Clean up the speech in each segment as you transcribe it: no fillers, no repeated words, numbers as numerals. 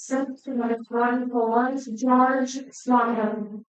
Sent to my friend Poland, George Sloan.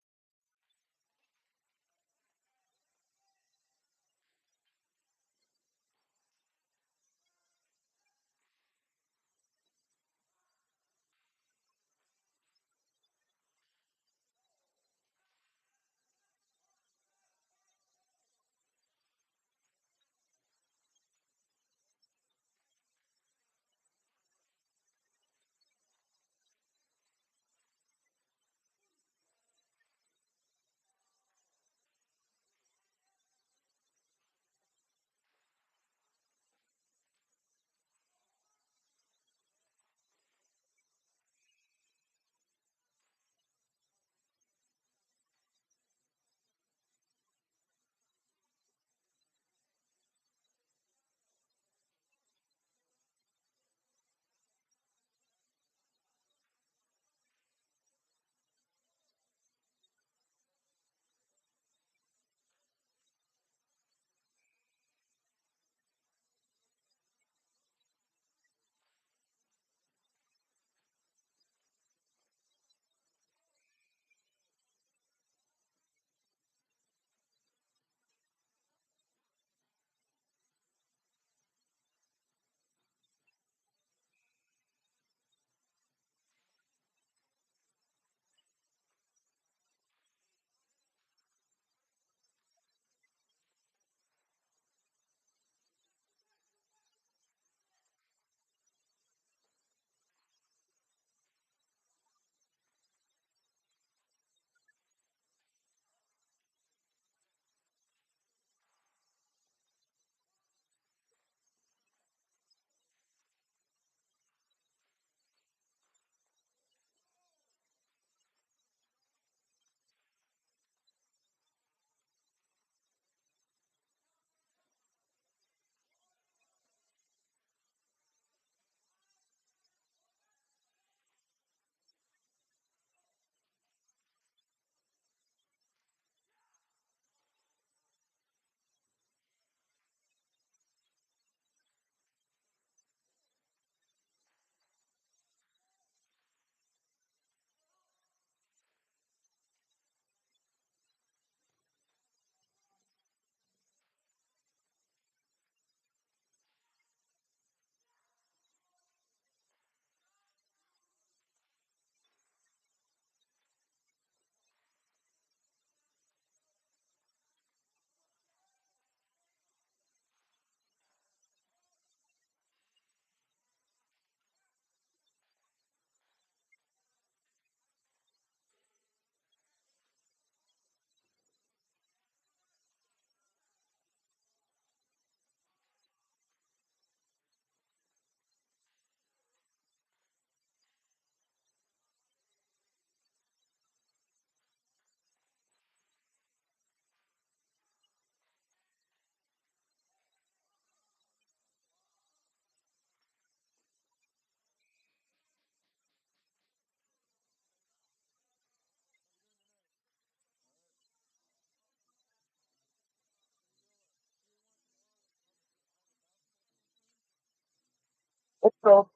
So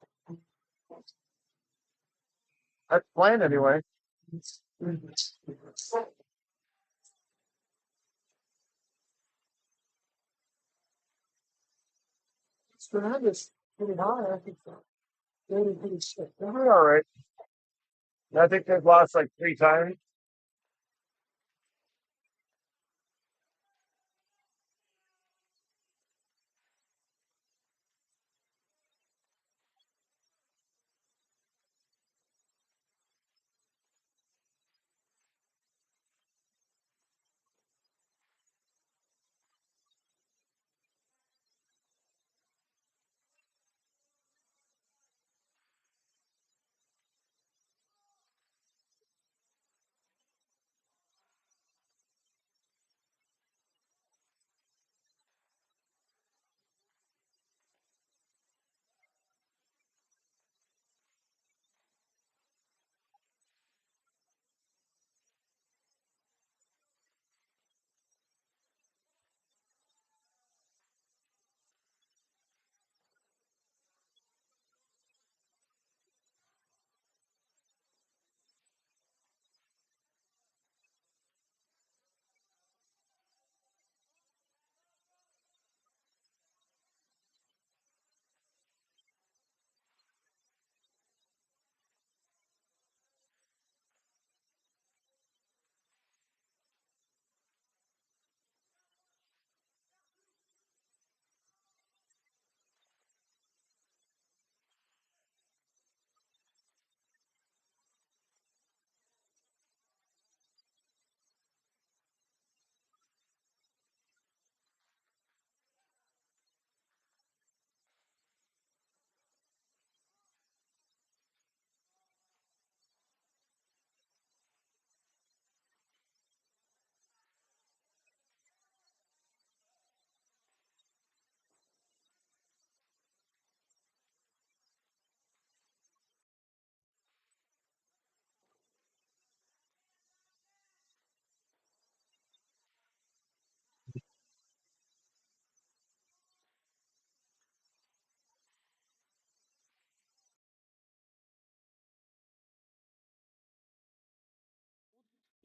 that's playing anyway. Tremendous. Pretty high. I think so. Pretty shit. They're all right. I think they've lost like 3 times.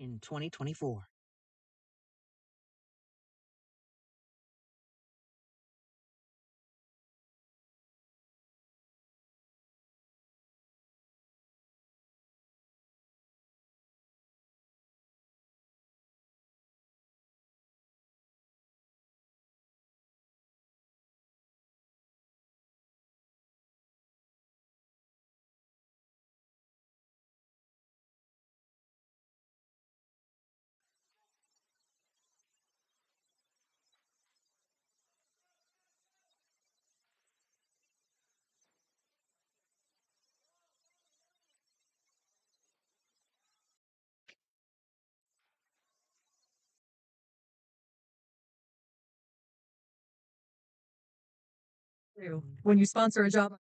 in 2024. When you sponsor a job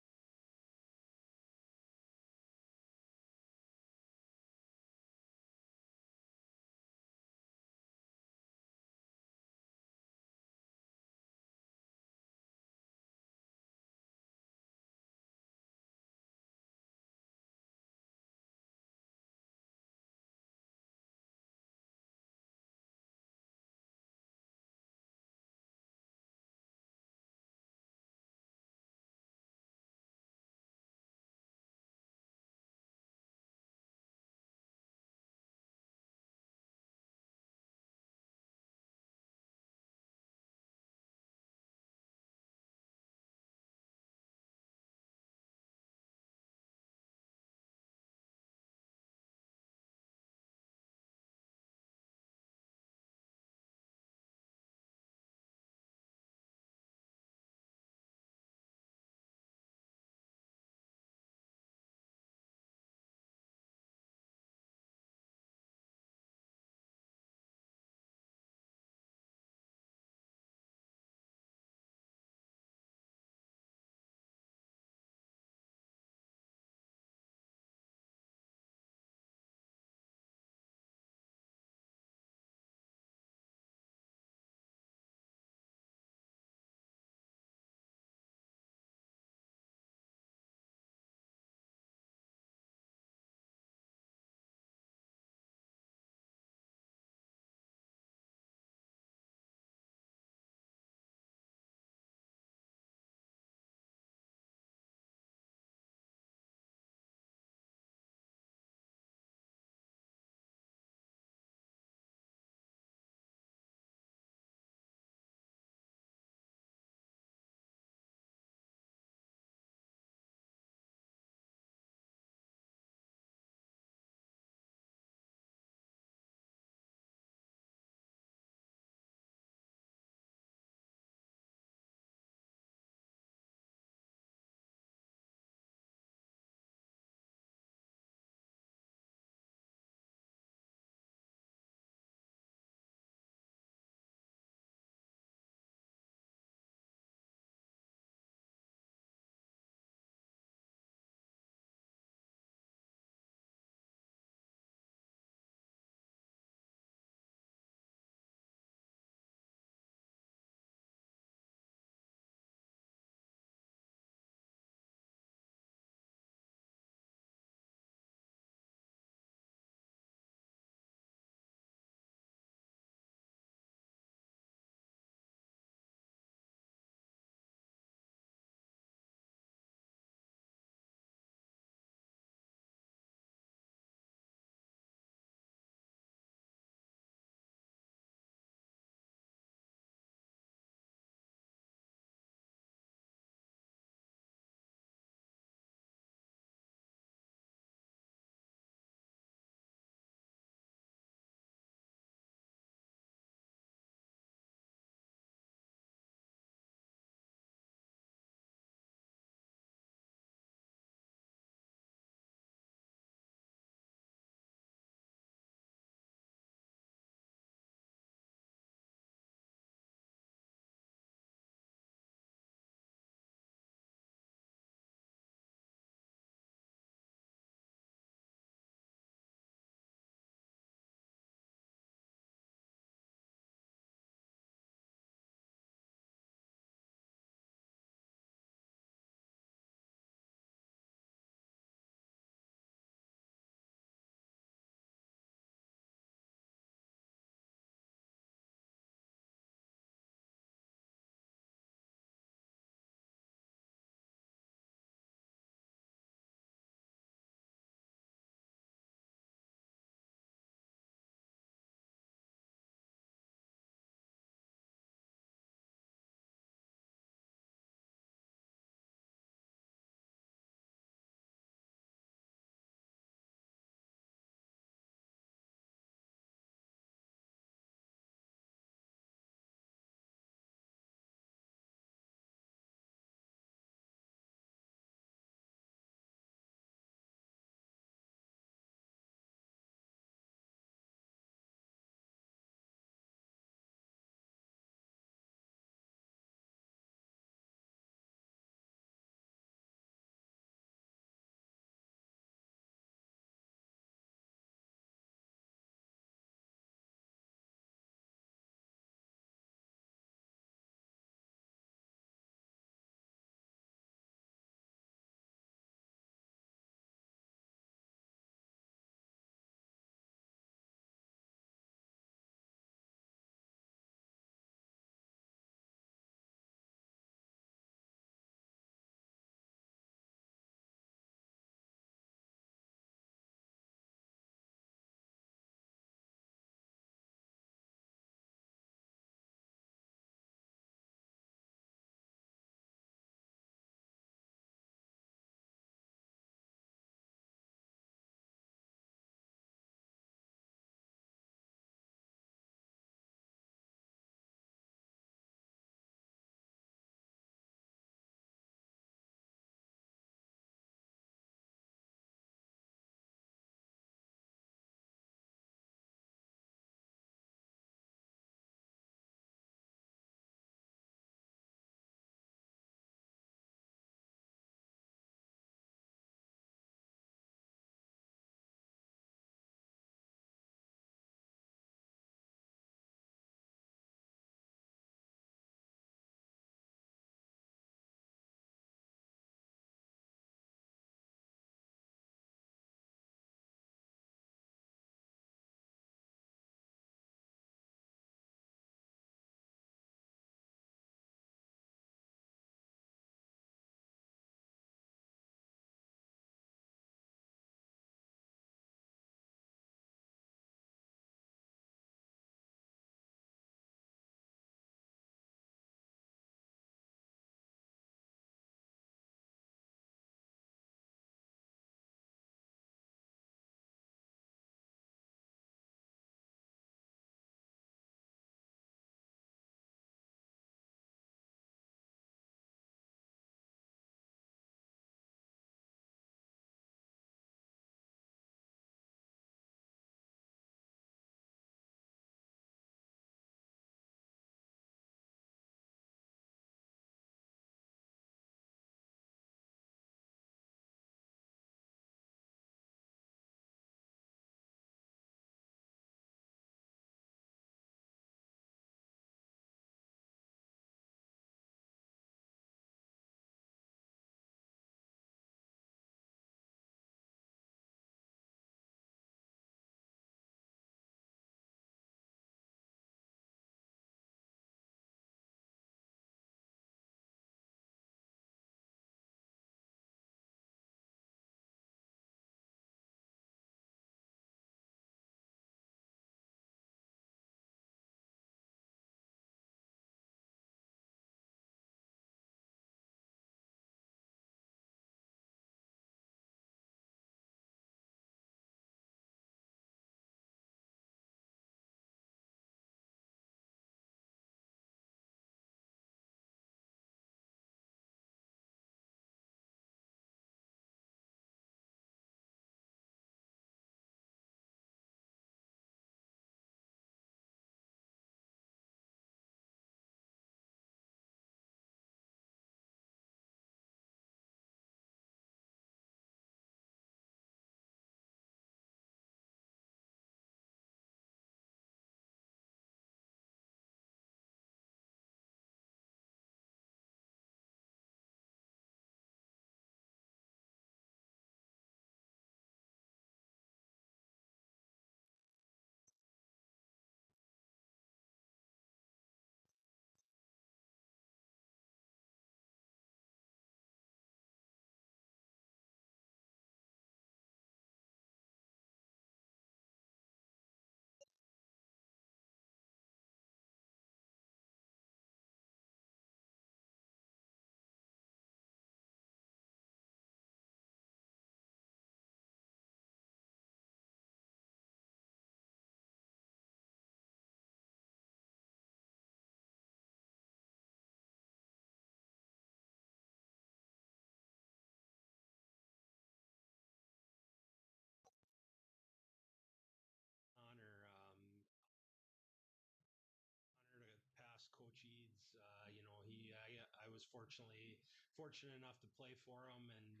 was fortunate enough to play for him, and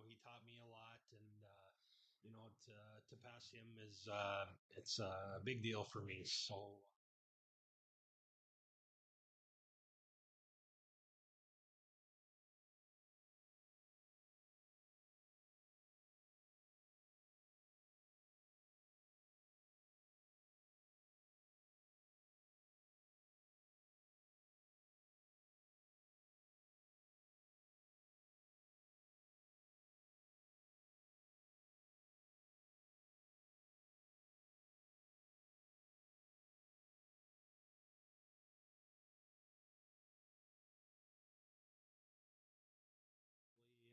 he taught me a lot, and to pass him is it's a big deal for me. So.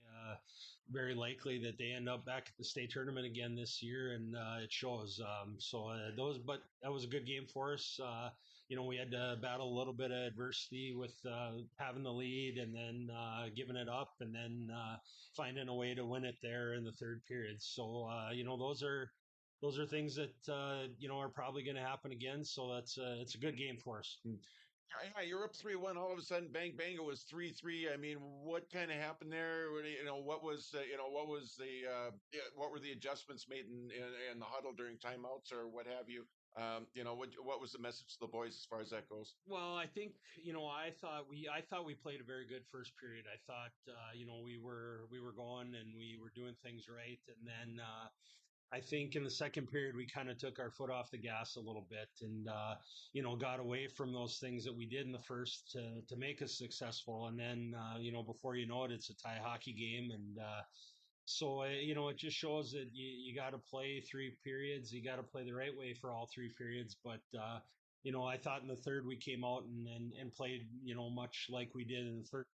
Uh, Very likely that they end up back at the state tournament again this year, and it shows. But that was a good game for us. We had to battle a little bit of adversity with having the lead and then giving it up, and then finding a way to win it there in the third period. So those are things that are probably going to happen again. So it's a good game for us. Yeah, you're up 3-1. All of a sudden, bang bang, it was 3-3. I mean, what kind of happened there? What was what were the adjustments made in the huddle during timeouts or what have you? What was the message to the boys as far as that goes? Well, I think I thought we played a very good first period. I thought we were going and we were doing things right, and then I think in the second period we kind of took our foot off the gas a little bit, and got away from those things that we did in the first to make us successful. And then before you know it, it's a tie hockey game, and it just shows that you got to play three periods. You got to play the right way for all three periods. But I thought in the third we came out and played much like we did in the third.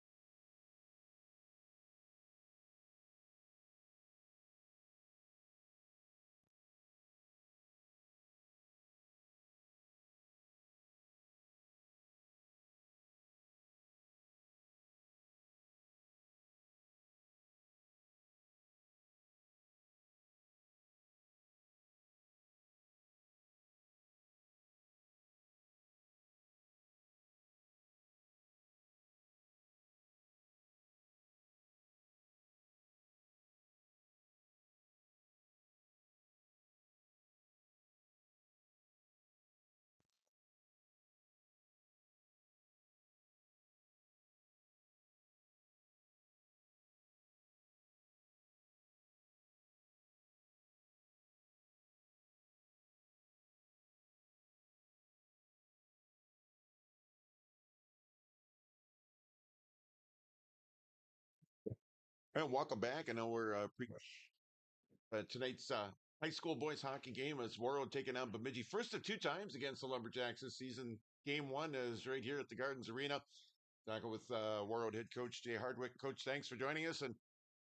And welcome back. I know we're tonight's high school boys hockey game is Warroad taking on Bemidji. First of two times against the Lumberjacks this season. Game one is right here at the Gardens Arena. Talking with Warroad head coach Jay Hardwick. Coach, thanks for joining us. And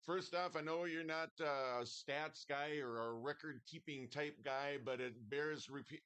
first off, I know you're not a stats guy or a record keeping type guy, but it bears repeat.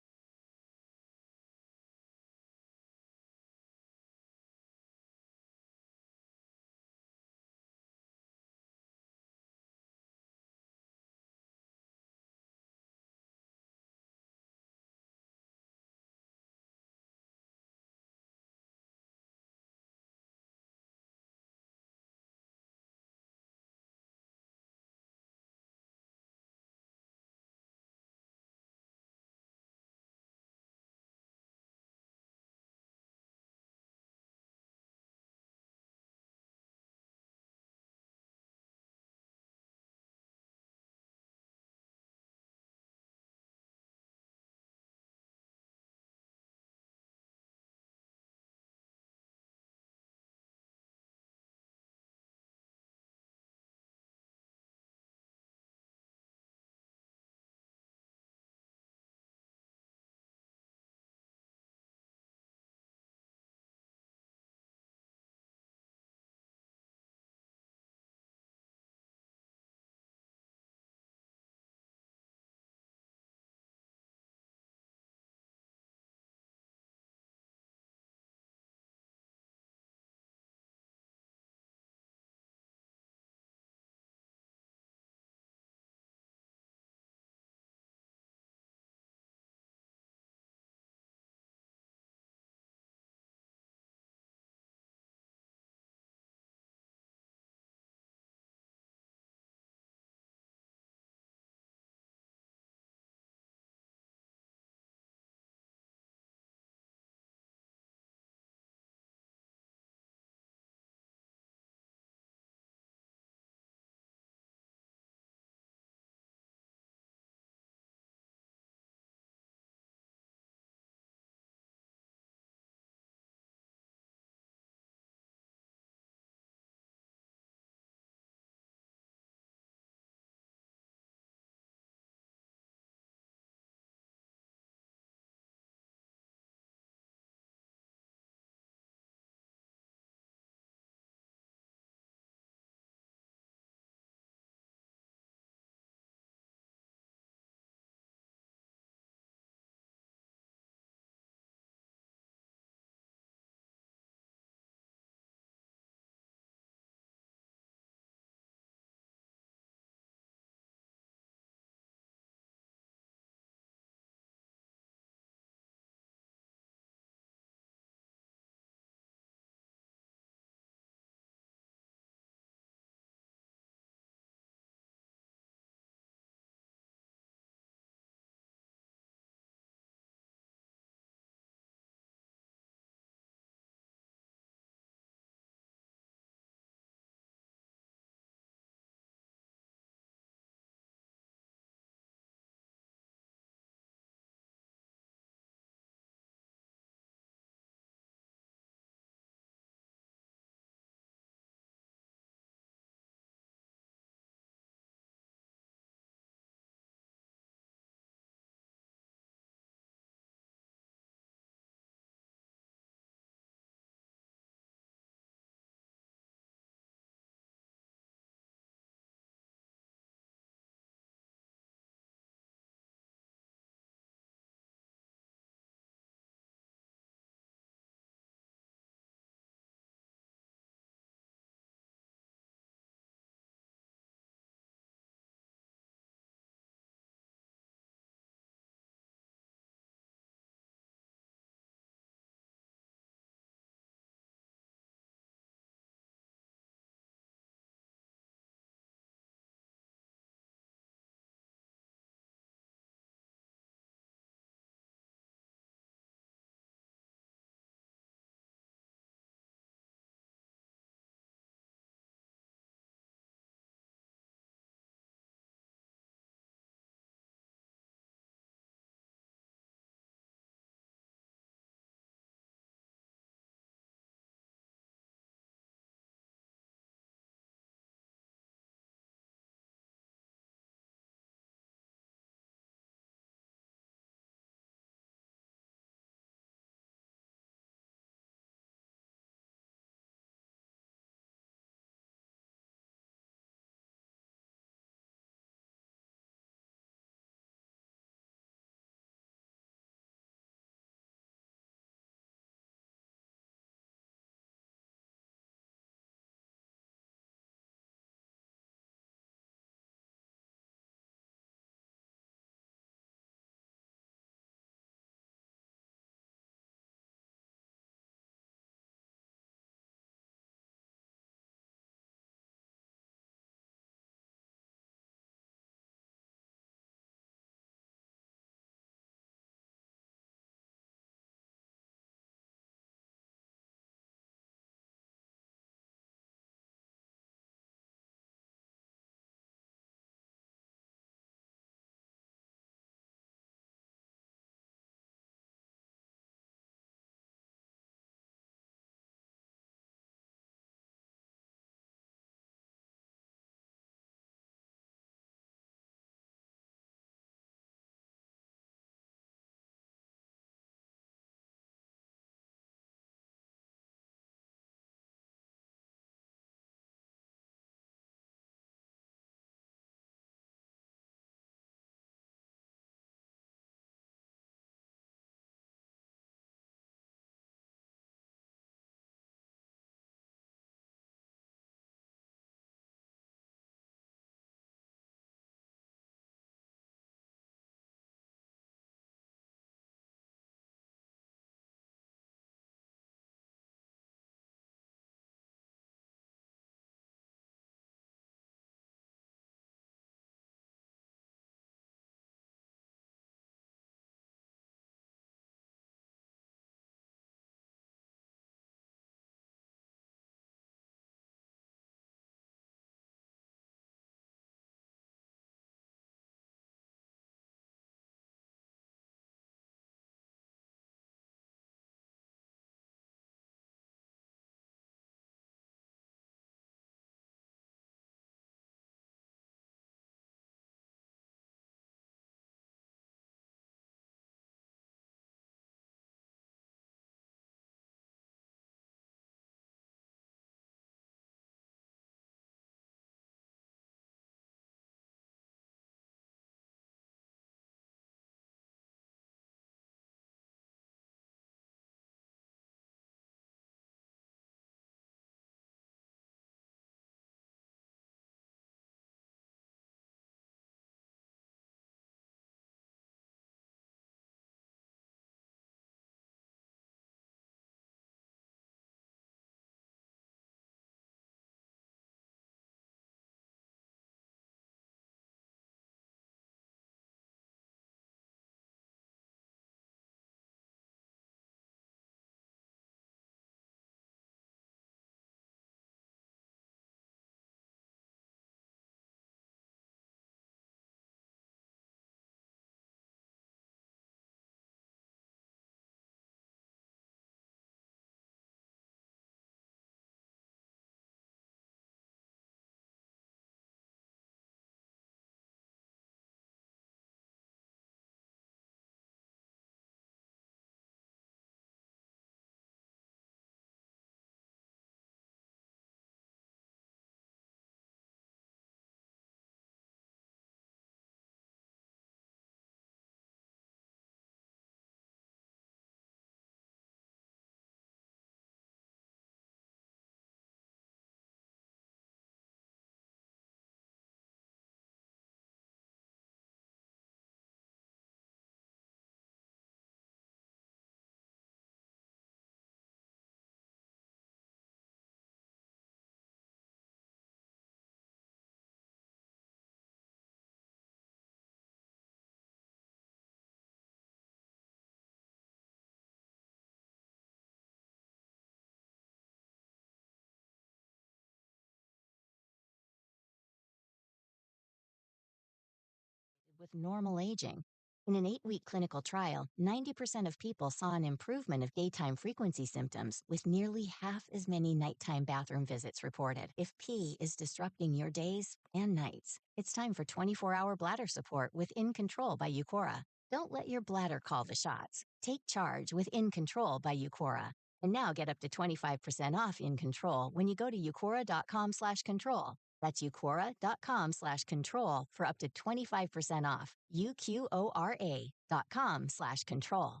with normal aging. In an 8-week clinical trial, 90% of people saw an improvement of daytime frequency symptoms, with nearly half as many nighttime bathroom visits reported. If pee is disrupting your days and nights, it's time for 24-hour bladder support with In Control by Eucora. Don't let your bladder call the shots. Take charge with In Control by Eucora. And now get up to 25% off In Control when you go to eucora.com/control. That's eucora.com/control for up to 25% off. UQORA.com/control.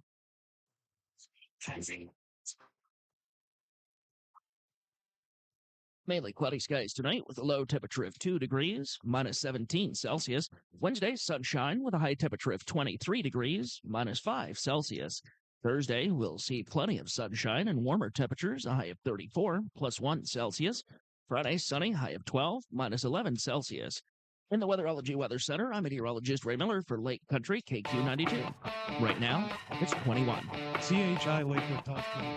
Mainly cloudy skies tonight with a low temperature of 2 degrees, minus 17 Celsius. Wednesday, sunshine with a high temperature of 23 degrees, minus 5 Celsius. Thursday, we'll see plenty of sunshine and warmer temperatures, a high of 34, plus 1 Celsius. Friday, sunny, high of 12, minus 11 Celsius. In the Weatherology Weather Center, I'm meteorologist Ray Miller for Lake Country KQ92. Right now, it's 21. CHI Lakewood Top 20.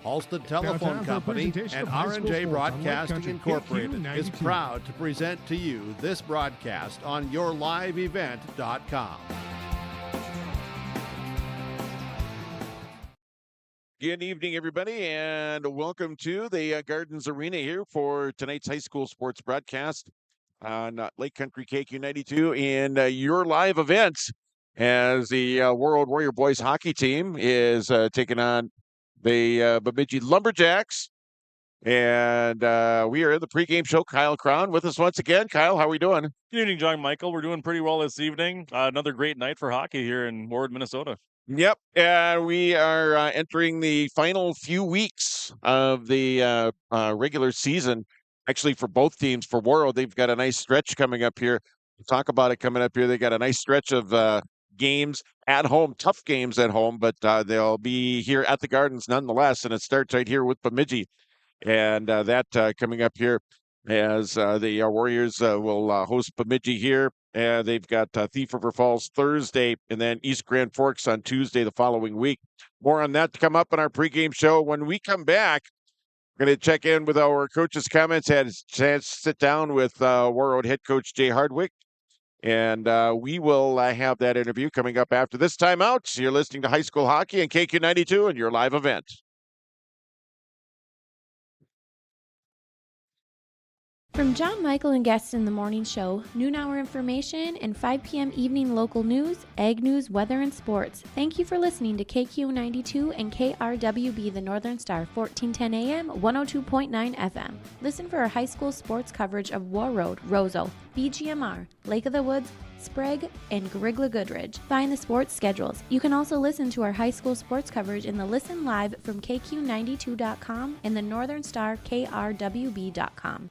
Halsted Telephone Company and R&J Broadcasting Incorporated is proud to present to you this broadcast on yourliveevent.com. Good evening, everybody, and welcome to the Gardens Arena here for tonight's high school sports broadcast on Lake Country KQ92 in your live events as the Warroad Warrior Boys hockey team is taking on the Bemidji Lumberjacks. And we are in the pregame show. Kyle Crown with us once again. Kyle, how are we doing? Good evening, John Michael. We're doing pretty well this evening. Another great night for hockey here in Warroad, Minnesota. Yep. We are entering the final few weeks of the regular season. Actually, for both teams, for Warroad, they've got a nice stretch coming up here. We'll talk about it coming up here. They got a nice stretch of games at home, tough games at home, but they'll be here at the Gardens nonetheless. And it starts right here with Bemidji. And that coming up here as the Warriors will host Bemidji here. They've got Thief River Falls Thursday and then East Grand Forks on Tuesday the following week. More on that to come up in our pregame show. When we come back, we're going to check in with our coach's comments. Had a chance to sit down with Warroad head coach Jay Hardwick. And we will have that interview coming up after this timeout. You're listening to High School Hockey and KQ92 and your live event. From John Michael and guests in the morning show, noon hour information, and 5 p.m. evening local news, ag news, weather, and sports. Thank you for listening to KQ92 and KRWB the Northern Star, 1410 AM, 102.9 FM. Listen for our high school sports coverage of Warroad, Roseau, BGMR, Lake of the Woods, Sprague, and Grigla Goodridge. Find the sports schedules. You can also listen to our high school sports coverage in the Listen Live from KQ92.com and the Northern Star KRWB.com.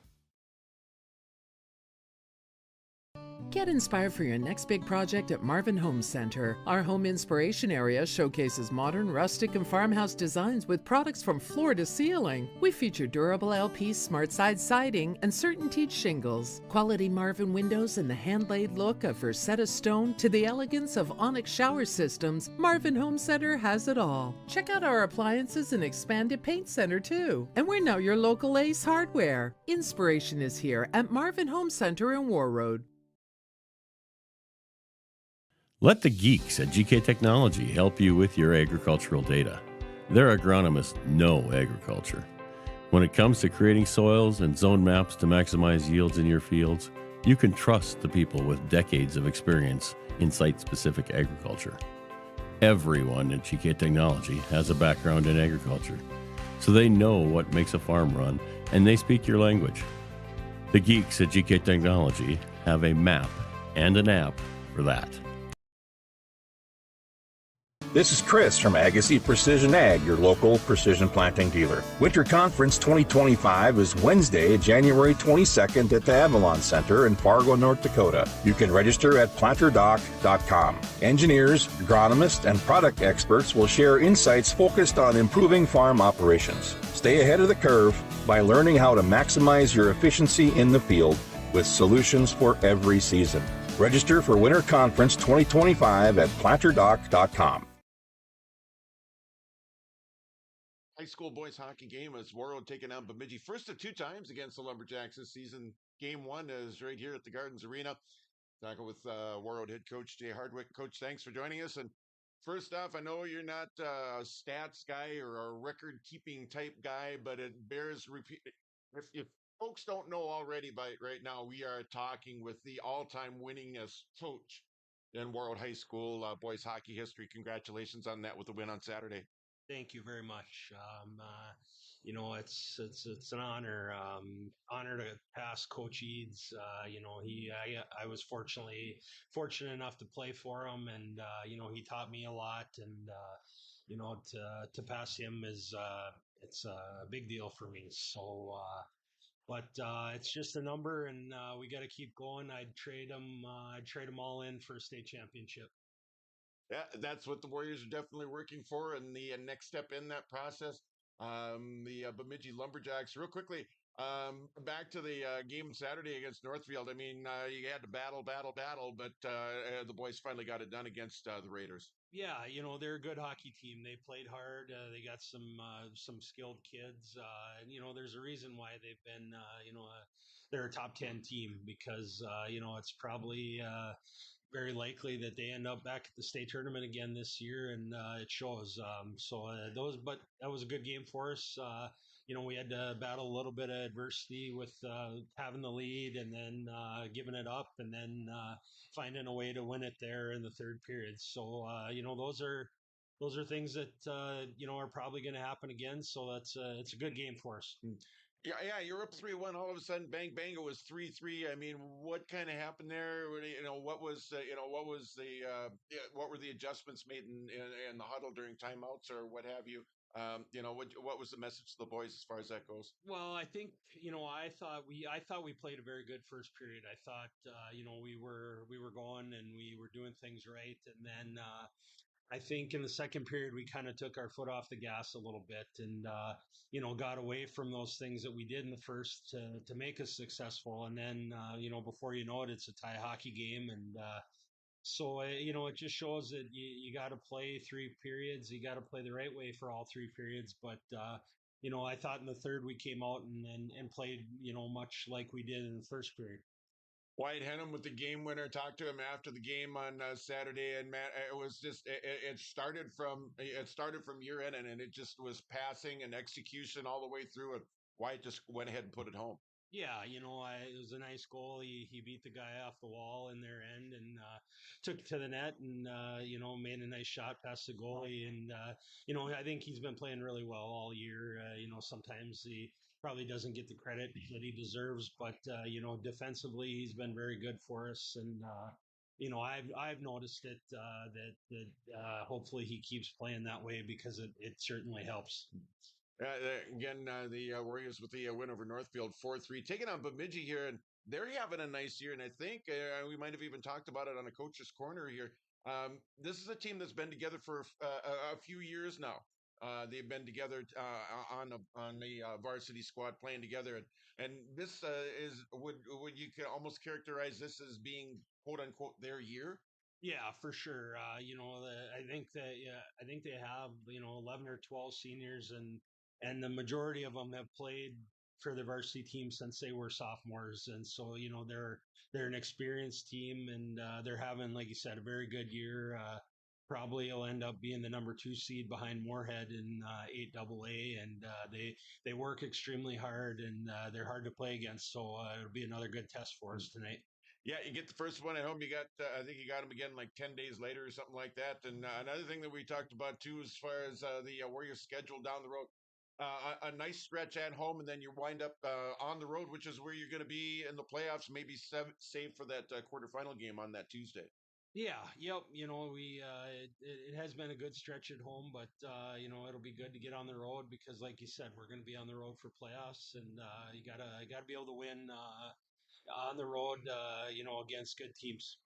Get inspired for your next big project at Marvin Home Center. Our home inspiration area showcases modern, rustic, and farmhouse designs with products from floor to ceiling. We feature durable LP smart side siding and certain teak shingles, quality Marvin windows, and the hand-laid look of Versetta stone to the elegance of onyx shower systems. Marvin Home Center has it all. Check out our appliances and expanded paint center too. And we're now your local Ace Hardware. Inspiration is here at Marvin Home Center in Warroad. Let the geeks at GK Technology help you with your agricultural data. Their agronomists know agriculture. When it comes to creating soils and zone maps to maximize yields in your fields, you can trust the people with decades of experience in site-specific agriculture. Everyone at GK Technology has a background in agriculture, so they know what makes a farm run, and they speak your language. The geeks at GK Technology have a map and an app for that. This is Chris from Agassiz Precision Ag, your local precision planting dealer. Winter Conference 2025 is Wednesday, January 22nd at the Avalon Center in Fargo, North Dakota. You can register at planterdoc.com. Engineers, agronomists, and product experts will share insights focused on improving farm operations. Stay ahead of the curve by learning how to maximize your efficiency in the field with solutions for every season. Register for Winter Conference 2025 at planterdoc.com. High school boys hockey game as Warroad taking on Bemidji. First of 2 times against the Lumberjacks this season. Game 1 is right here at the Gardens Arena. Talking with Warroad head coach Jay Hardwick. Coach, thanks for joining us. And first off, I know you're not a stats guy or a record keeping type guy, but it bears repeat. If folks don't know already by right now, we are talking with the all-time winningest coach in Warroad High School boys hockey history. Congratulations on that with the win on Saturday. Thank you very much. It's an honor to pass Coach Eads. I was fortunate enough to play for him, and he taught me a lot, and to pass him is it's a big deal for me. So. But it's just a number, and we got to keep going. I'd trade them. I'd trade them all in for a state championship. Yeah, that's what the Warriors are definitely working for, and the next step in that process. The Bemidji Lumberjacks, real quickly, back to the game Saturday against Northfield. I mean, you had to battle, but the boys finally got it done against the Raiders. Yeah, they're a good hockey team. They played hard. They got some skilled kids, and there's a reason why they've been, they're a top 10 team because it's probably very likely that they end up back at the state tournament again this year, and it shows. But that was a good game for us. We had to battle a little bit of adversity with having the lead and then giving it up, and then finding a way to win it there in the third period. So those are things that are probably going to happen again. So it's a good game for us. Yeah, you're up 3-1. All of a sudden, bang, bang, it was 3-3. I mean, what kind of happened there? What was what were the adjustments made in the huddle during timeouts or what have you? What was the message to the boys as far as that goes? Well, I think I thought we played a very good first period. I thought we were going and we were doing things right, and then I think in the second period we kind of took our foot off the gas a little bit and got away from those things that we did in the first to make us successful. And then before you know it, it's a tie hockey game, and it just shows that you got to play three periods. You got to play the right way for all three periods. But I thought in the third we came out and played much like we did in the first period. Wyatt Henham with the game winner. Talked to him after the game on Saturday, and man, it was just it started from your end, and it just was passing and execution all the way through. And Wyatt just went ahead and put it home. Yeah, it was a nice goal. He beat the guy off the wall in their end and took it to the net and made a nice shot past the goalie. And I think he's been playing really well all year. Sometimes he probably doesn't get the credit that he deserves, but defensively he's been very good for us. And I've noticed it that hopefully he keeps playing that way because it certainly helps. Again, the Warriors with the win over Northfield 4-3, taking on Bemidji here, and they're having a nice year. And I think we might have even talked about it on a coach's corner here. This is a team that's been together for a few years now. They've been together on the varsity squad playing together, and this would you could almost characterize this as being quote unquote their year. Yeah, for sure. I think they have 11 or 12 seniors, and the majority of them have played for the varsity team since they were sophomores, and so they're an experienced team, and they're having, like you said, a very good year. Probably will end up being the number 2 seed behind Moorhead in 8AA, and they work extremely hard, and they're hard to play against. So it'll be another good test for us tonight. Yeah, you get the first one at home. You got, I think you got them again like 10 days later or something like that. And another thing that we talked about too, as far as the Warriors schedule down the road, a nice stretch at home, and then you wind up on the road, which is where you're going to be in the playoffs, maybe save for that quarterfinal game on that Tuesday. Yeah, yep. It has been a good stretch at home, but it'll be good to get on the road because, like you said, we're going to be on the road for playoffs, and you gotta be able to win on the road, against good teams.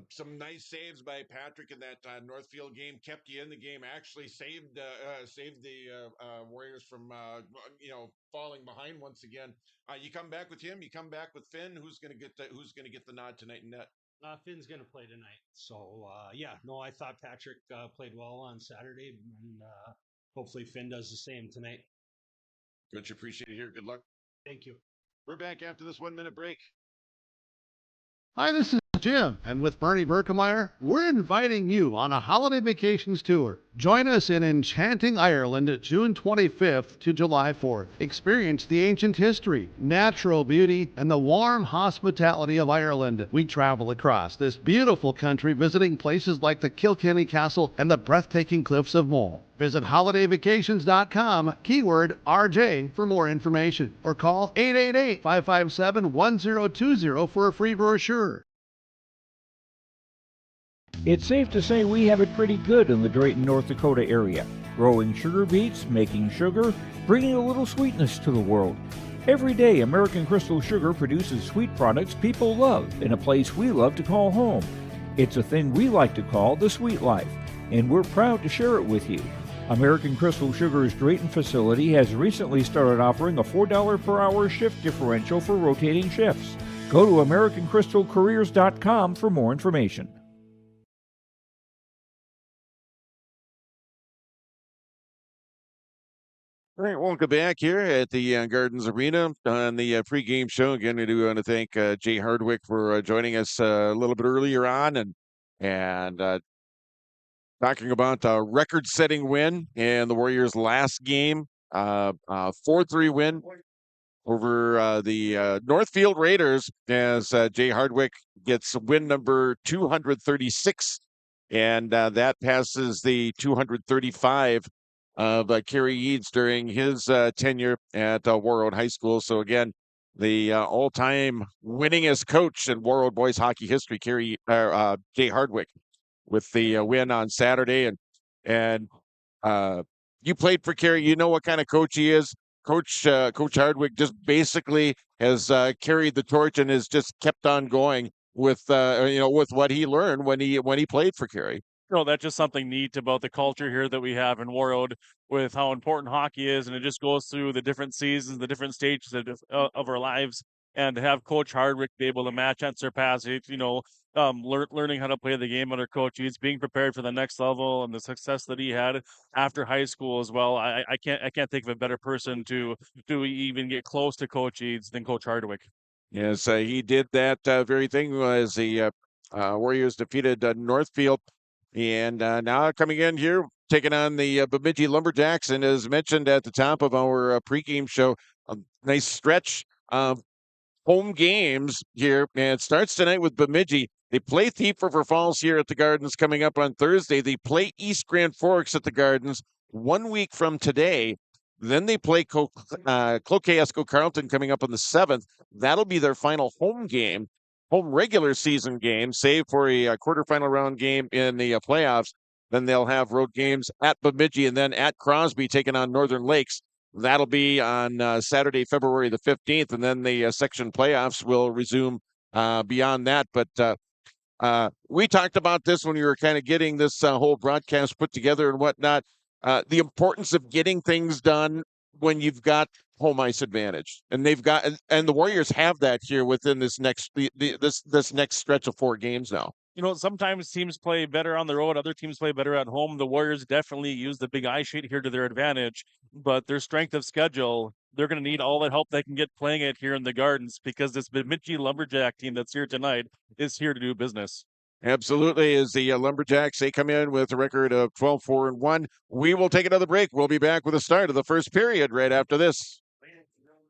Some nice saves by Patrick in that Northfield game, kept you in the game. Actually saved the Warriors from falling behind once again. You come back with him. You come back with Finn. Who's going to get the nod tonight in net? Finn's going to play tonight. So I thought Patrick played well on Saturday, and hopefully Finn does the same tonight. Much appreciated here. Good luck. Thank you. We're back after this 1 minute break. Hi, this is Jim, and with Bernie Berkemeyer, we're inviting you on a holiday vacations tour. Join us in enchanting Ireland June 25th to July 4th. Experience the ancient history, natural beauty, and the warm hospitality of Ireland. We travel across this beautiful country visiting places like the Kilkenny Castle and the breathtaking cliffs of Moher. Visit holidayvacations.com, keyword RJ, for more information, or call 888-557-1020 for a free brochure. It's safe to say we have it pretty good in the Drayton, North Dakota area. Growing sugar beets, making sugar, bringing a little sweetness to the world. Every day, American Crystal Sugar produces sweet products people love in a place we love to call home. It's a thing we like to call the sweet life, and we're proud to share it with you. American Crystal Sugar's Drayton facility has recently started offering a $4 per hour shift differential for rotating shifts. Go to AmericanCrystalCareers.com for more information. All right, welcome back here at the Gardens Arena on the pregame show. Again, I do want to thank Jay Hardwick for joining us a little bit earlier on and talking about a record-setting win in the Warriors' last game, 4-3 win over the Northfield Raiders as Jay Hardwick gets win number 236, and that passes the 235 of Kerry Eads during his tenure at Warroad High School. So again, the all-time winningest coach in Warroad boys hockey history, Jay Hardwick, with the win on Saturday. And you played for Kerry, you know what kind of coach he is. Coach Hardwick just basically has carried the torch and has just kept on going with with what he learned when he played for Kerry. No, that's just something neat about the culture here that we have in Warroad with how important hockey is, and it just goes through the different seasons, the different stages of our lives, and to have Coach Hardwick be able to match and surpass it, learning how to play the game under Coach Eads, being prepared for the next level, and the success that he had after high school as well. I can't think of a better person to even get close to Coach Eads than Coach Hardwick. Yes, he did that very thing as the Warriors defeated Northfield. And now coming in here, taking on the Bemidji Lumberjacks, and as mentioned at the top of our pregame show, a nice stretch of home games here. And it starts tonight with Bemidji. They play Thief River Falls here at the Gardens coming up on Thursday. They play East Grand Forks at the Gardens 1 week from today. Then they play Cloquet Esco Carleton coming up on the 7th. That'll be their final home regular season game, save for a quarterfinal round game in the playoffs. Then they'll have road games at Bemidji and then at Crosby taking on Northern Lakes. That'll be on Saturday, February the 15th, and then the section playoffs will resume beyond that. But we talked about this when we were kind of getting this whole broadcast put together and whatnot, the importance of getting things done when you've got home ice advantage, and the Warriors have that here within this next this next stretch of 4 games now. Sometimes teams play better on the road, other teams play better at home. The Warriors definitely use the big ice sheet here to their advantage, but their strength of schedule, they're going to need all the help they can get playing it here in the Gardens, because this Bemidji Lumberjack team that's here tonight is here to do business. Absolutely. As the Lumberjacks, they come in with a record of 12-4-1. We will take another break. We'll be back with the start of the first period right after this.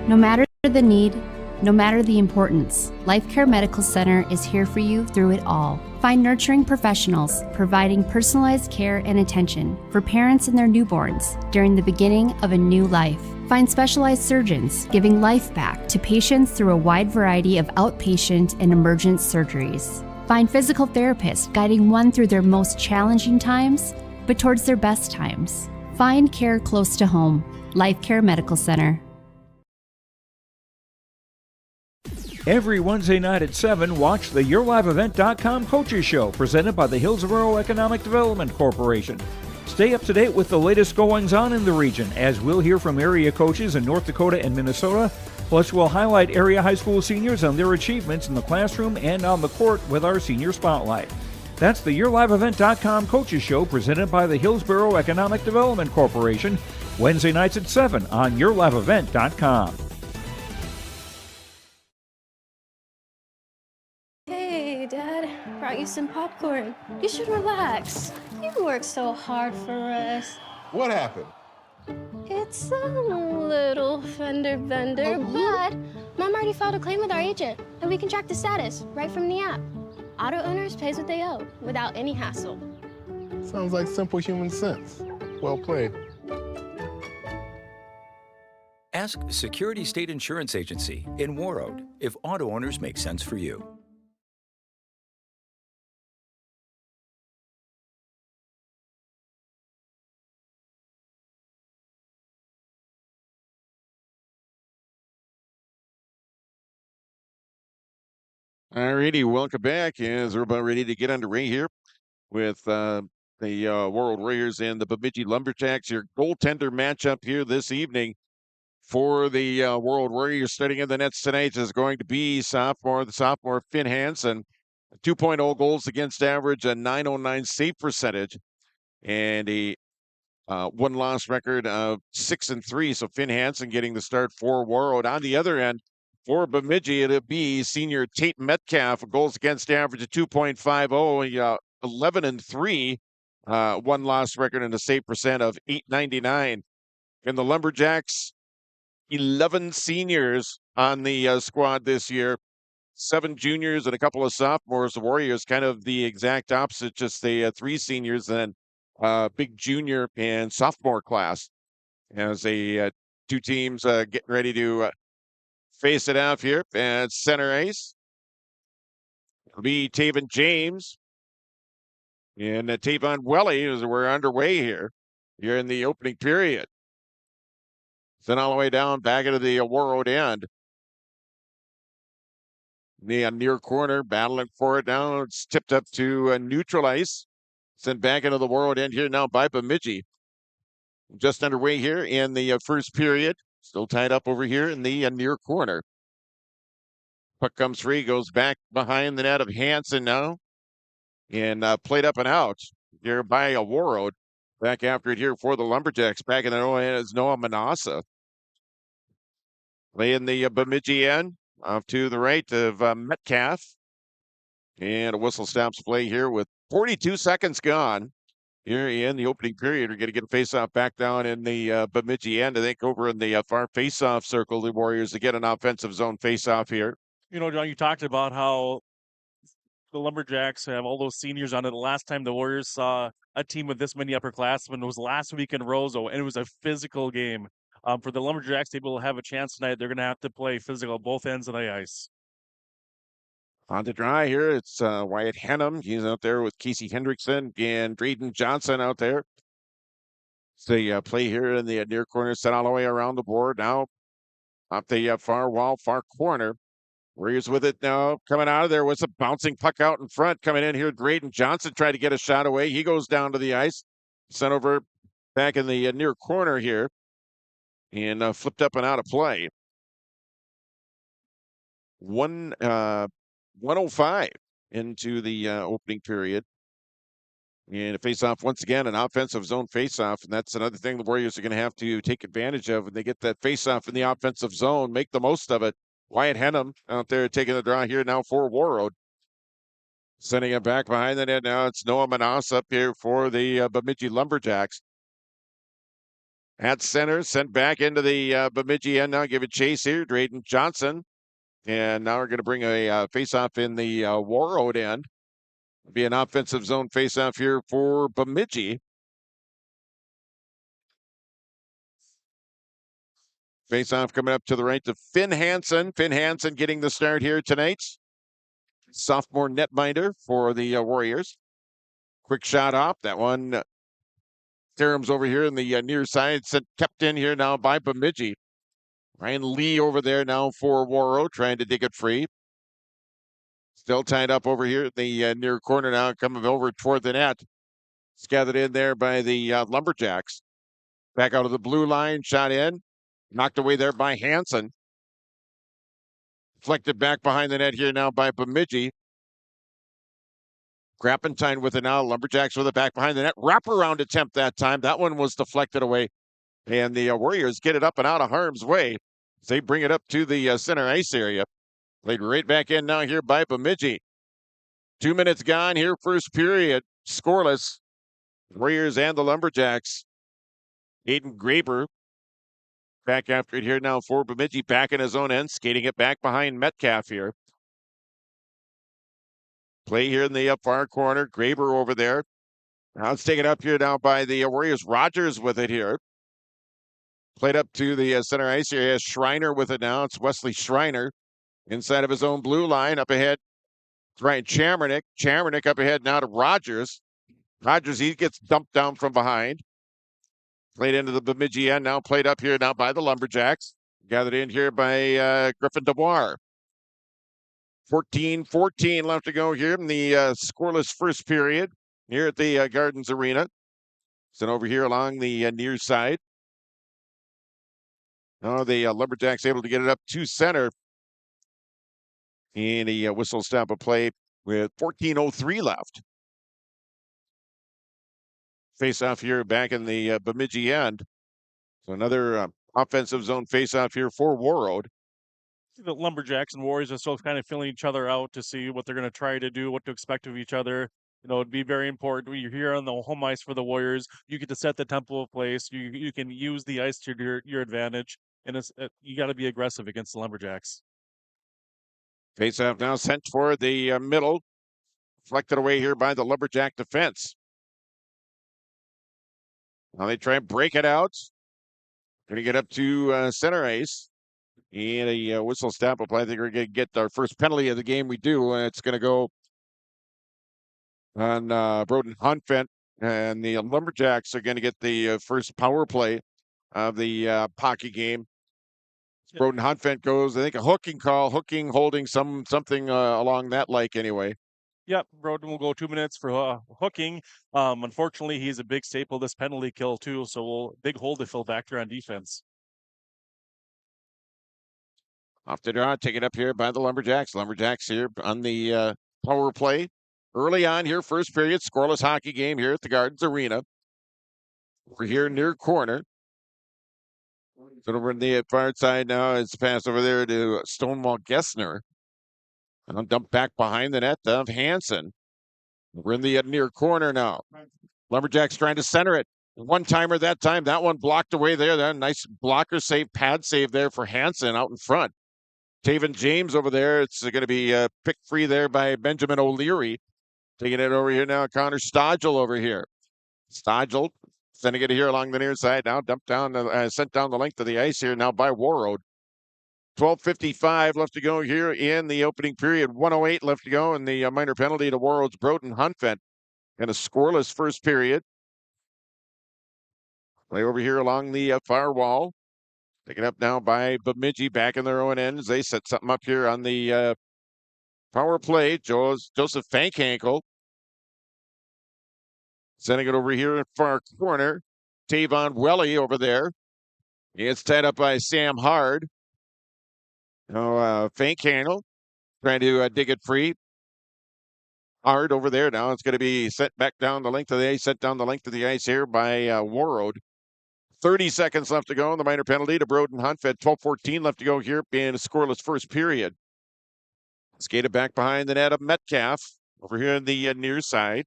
No matter the need, no matter the importance, Life Care Medical Center is here for you through it all. Find nurturing professionals providing personalized care and attention for parents and their newborns during the beginning of a new life. Find specialized surgeons giving life back to patients through a wide variety of outpatient and emergent surgeries. Find physical therapists guiding one through their most challenging times, but towards their best times. Find care close to home. Life Care Medical Center. Every Wednesday night at 7, watch the YourLiveEvent.com Coaches Show presented by the Hillsborough Economic Development Corporation. Stay up to date with the latest goings-on in the region, as we'll hear from area coaches in North Dakota and Minnesota. Plus, we'll highlight area high school seniors and their achievements in the classroom and on the court with our Senior Spotlight. That's the YourLiveEvent.com Coaches Show presented by the Hillsborough Economic Development Corporation, Wednesday nights at 7 on YourLiveEvent.com. Hey, you some popcorn. You should relax. You work so hard for us. What happened? It's a little fender bender, but Mom already filed a claim with our agent, and we can track the status right from the app. Auto owners pays what they owe without any hassle. Sounds like simple human sense. Well played. Ask Security State Insurance Agency in Warroad if auto owners make sense for you. Alrighty, welcome back as we're about ready to get underway here with the World Warriors and the Bemidji Lumberjacks. Your goaltender matchup here this evening for the World Warriors starting in the nets tonight is going to be the sophomore Finn Hansen, 2.0 goals against average, a .909 save percentage, and a one-loss record of 6-3. So Finn Hansen getting the start for Warroad. On the other end, for Bemidji, it'll be senior Tate Metcalf, goals against average of 2.50, 11-3, one-loss record and a save percent of .899. And the Lumberjacks, 11 seniors on the squad this year, 7 juniors and a couple of sophomores. The Warriors kind of the exact opposite, just the 3 seniors and big junior and sophomore class as the 2 teams getting ready to face it out here at center ice. It'll be Taven James and Tavon Welly as we're underway here in the opening period. Sent all the way down back into the Warroad end. The near corner, battling for it now. It's tipped up to neutral ice. Sent back into the Warroad end here now by Bemidji. Just underway here in the first period. Still tied up over here in the near corner. Puck comes free, goes back behind the net of Hansen now. And played up and out here by a Warroad. Back after it here for the Lumberjacks. Back in the net is Noah Manassa. Play in the Bemidji end. Off to the right of Metcalf. And a whistle stops play here with 42 seconds gone. Here in the opening period, we're going to get a faceoff back down in the Bemidji end. I think over in the far faceoff circle, the Warriors to get an offensive zone faceoff here. You know, John, you talked about how the Lumberjacks have all those seniors on it. The last time the Warriors saw a team with this many upperclassmen was last week in Roseau, and it was a physical game. For the Lumberjacks to be able to have a chance tonight, they're going to have to play physical both ends of the ice. On the dry here, it's Wyatt Henham. He's out there with Casey Hendrickson and Drayden Johnson out there. So the play here in the near corner, set all the way around the board. Now up the far wall, far corner. Warriors with it now. Coming out of there was a bouncing puck out in front. Coming in here, Drayden Johnson tried to get a shot away. He goes down to the ice. Sent over back in the near corner here. And flipped up and out of play. 1:05 into the opening period. And a face-off once again, an offensive zone face-off. And that's another thing the Warriors are going to have to take advantage of when they get that face-off in the offensive zone. Make the most of it. Wyatt Henham out there taking the draw here now for Warroad. Sending it back behind the net now. It's Noah Manas up here for the Bemidji Lumberjacks. At center, sent back into the Bemidji end now. Give it chase here. Drayden Johnson. And now we're going to bring a face-off in the Warroad end. It'll be an offensive zone face-off here for Bemidji. Face-off coming up to the right to Finn Hansen. Finn Hansen getting the start here tonight. Sophomore netminder for the Warriors. Quick shot off. That one Theorem's over here in the near side. Kept in here now by Bemidji. Ryan Lee over there now for Warroad, trying to dig it free. Still tied up over here at the near corner now, coming over toward the net. It's gathered in there by the Lumberjacks. Back out of the blue line, shot in. Knocked away there by Hansen. Deflected back behind the net here now by Bemidji. Grappentine with it now. Lumberjacks with it back behind the net. Wraparound attempt that time. That one was deflected away. And the Warriors get it up and out of harm's way. They bring it up to the center ice area. Played right back in now here by Bemidji. 2 minutes gone here, first period. Scoreless. Warriors and the Lumberjacks. Aiden Graber back after it here now for Bemidji, back in his own end, skating it back behind Metcalf here. Play here in the far corner. Graber over there. Now it's taken up here now by the Warriors. Rogers with it here. Played up to the center ice here. He has Schreiner with it now. It's Wesley Schreiner inside of his own blue line. Up ahead, Ryan Chamernick. Chamernick up ahead now to Rogers. Rogers, he gets dumped down from behind. Played into the Bemidji end. Now played up here now by the Lumberjacks. Gathered in here by Griffin DeBoer. 14-14 left to go here in the scoreless first period here at the Gardens Arena. Sent over here along the near side. Now the Lumberjacks able to get it up to center. And a whistle stop of play with 14:03 left. Face-off here back in the Bemidji end. So another offensive zone face-off here for Warroad. The Lumberjacks and Warriors are still kind of feeling each other out to see what they're going to try to do, what to expect of each other. You know, it'd be very important when you're here on the home ice for the Warriors. You get to set the tempo of play, so you can use the ice to your advantage, and you got to be aggressive against the Lumberjacks. Face-off now sent for the middle. Deflected away here by the Lumberjack defense. Now they try and break it out. Going to get up to center ice. And a whistle stop will play. I think we're going to get our first penalty of the game. We do. And it's going to go on Broden Hunfent. And the Lumberjacks are going to get the first power play of the hockey game. Broden Hunfent goes, I think, a hooking call, holding something along that like anyway. Yep, Broden will go 2 minutes for hooking. Unfortunately, he's a big staple this penalty kill too, so big hole to fill back there on defense. Off the draw, taken up here by the Lumberjacks. Lumberjacks here on the power play. Early on here, first period, scoreless hockey game here at the Gardens Arena. We're here near corner. So over in the far side now, it's passed over there to Stonewall Gessner. And dumped back behind the net of Hansen. We're in the near corner now. Lumberjacks trying to center it. One-timer that time. That one blocked away there. That nice blocker save, pad save there for Hansen out in front. Taven James over there. It's going to be picked free there by Benjamin O'Leary. Taking it over here now. Connor Stodgel over here. Stodgel sending it here along the near side now. Dumped down, sent down the length of the ice here now by Warroad. 12:55 left to go here in the opening period. 1:08 left to go, and the minor penalty to Warroad's Broden Hunfent. And a scoreless first period. Play over here along the far wall. Taken up now by Bemidji back in their own ends. They set something up here on the power play. Joseph Fankankle sending it over here in far corner. Tavon Welly over there. It's tied up by Sam Hard. Fankankle trying to dig it free. Hard over there now. It's going to be sent back down the length of the ice. Sent down the length of the ice here by Warroad. 30 seconds left to go in the minor penalty to Broden Hunfent. 12:14 left to go here in a scoreless first period. Skated back behind the net of Metcalf over here in the near side.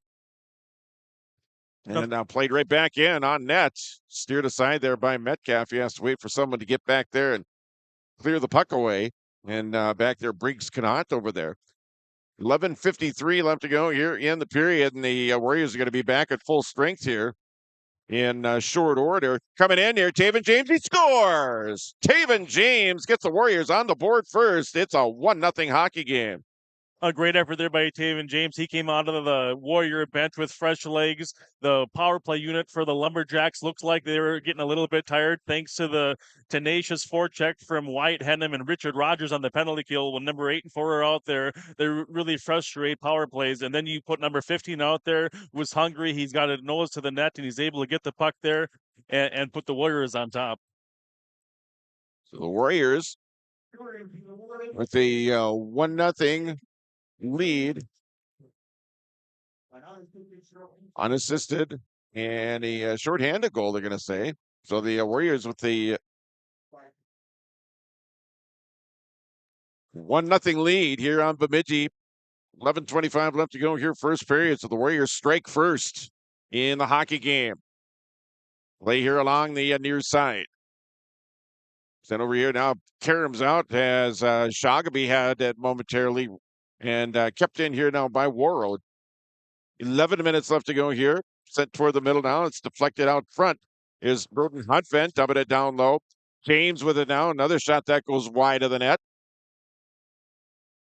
And now played right back in on net. Steered aside there by Metcalf. He has to wait for someone to get back there and clear the puck away. And back there, Briggs Connaught over there. 11:53 left to go here in the period. And the Warriors are going to be back at full strength here in short order. Coming in here, Taven James, he scores! Taven James gets the Warriors on the board first. It's a 1-0 hockey game. A great effort there by Taven James. He came out of the Warrior bench with fresh legs. The power play unit for the Lumberjacks looks like they were getting a little bit tired thanks to the tenacious forecheck from Wyatt Henham and Richard Rogers on the penalty kill. When number 8 and 4 are out there, they really frustrate power plays. And then you put number 15 out there, who's hungry. He's got a nose to the net, and he's able to get the puck there and put the Warriors on top. So the Warriors with the 1-0 lead, unassisted, and a shorthanded goal, they're going to say. So the Warriors with the 1-0 lead here on Bemidji 11:25 left to go here, first period. So the Warriors strike first in the hockey game. Play here along the near side. Sent over here now. Karam's out as Shagaby had it momentarily and kept in here now by Warroad. 11 minutes left to go here. Sent toward the middle now. It's deflected out front. Is Broden Huntvent dumping it down low. James with it now. Another shot that goes wide of the net.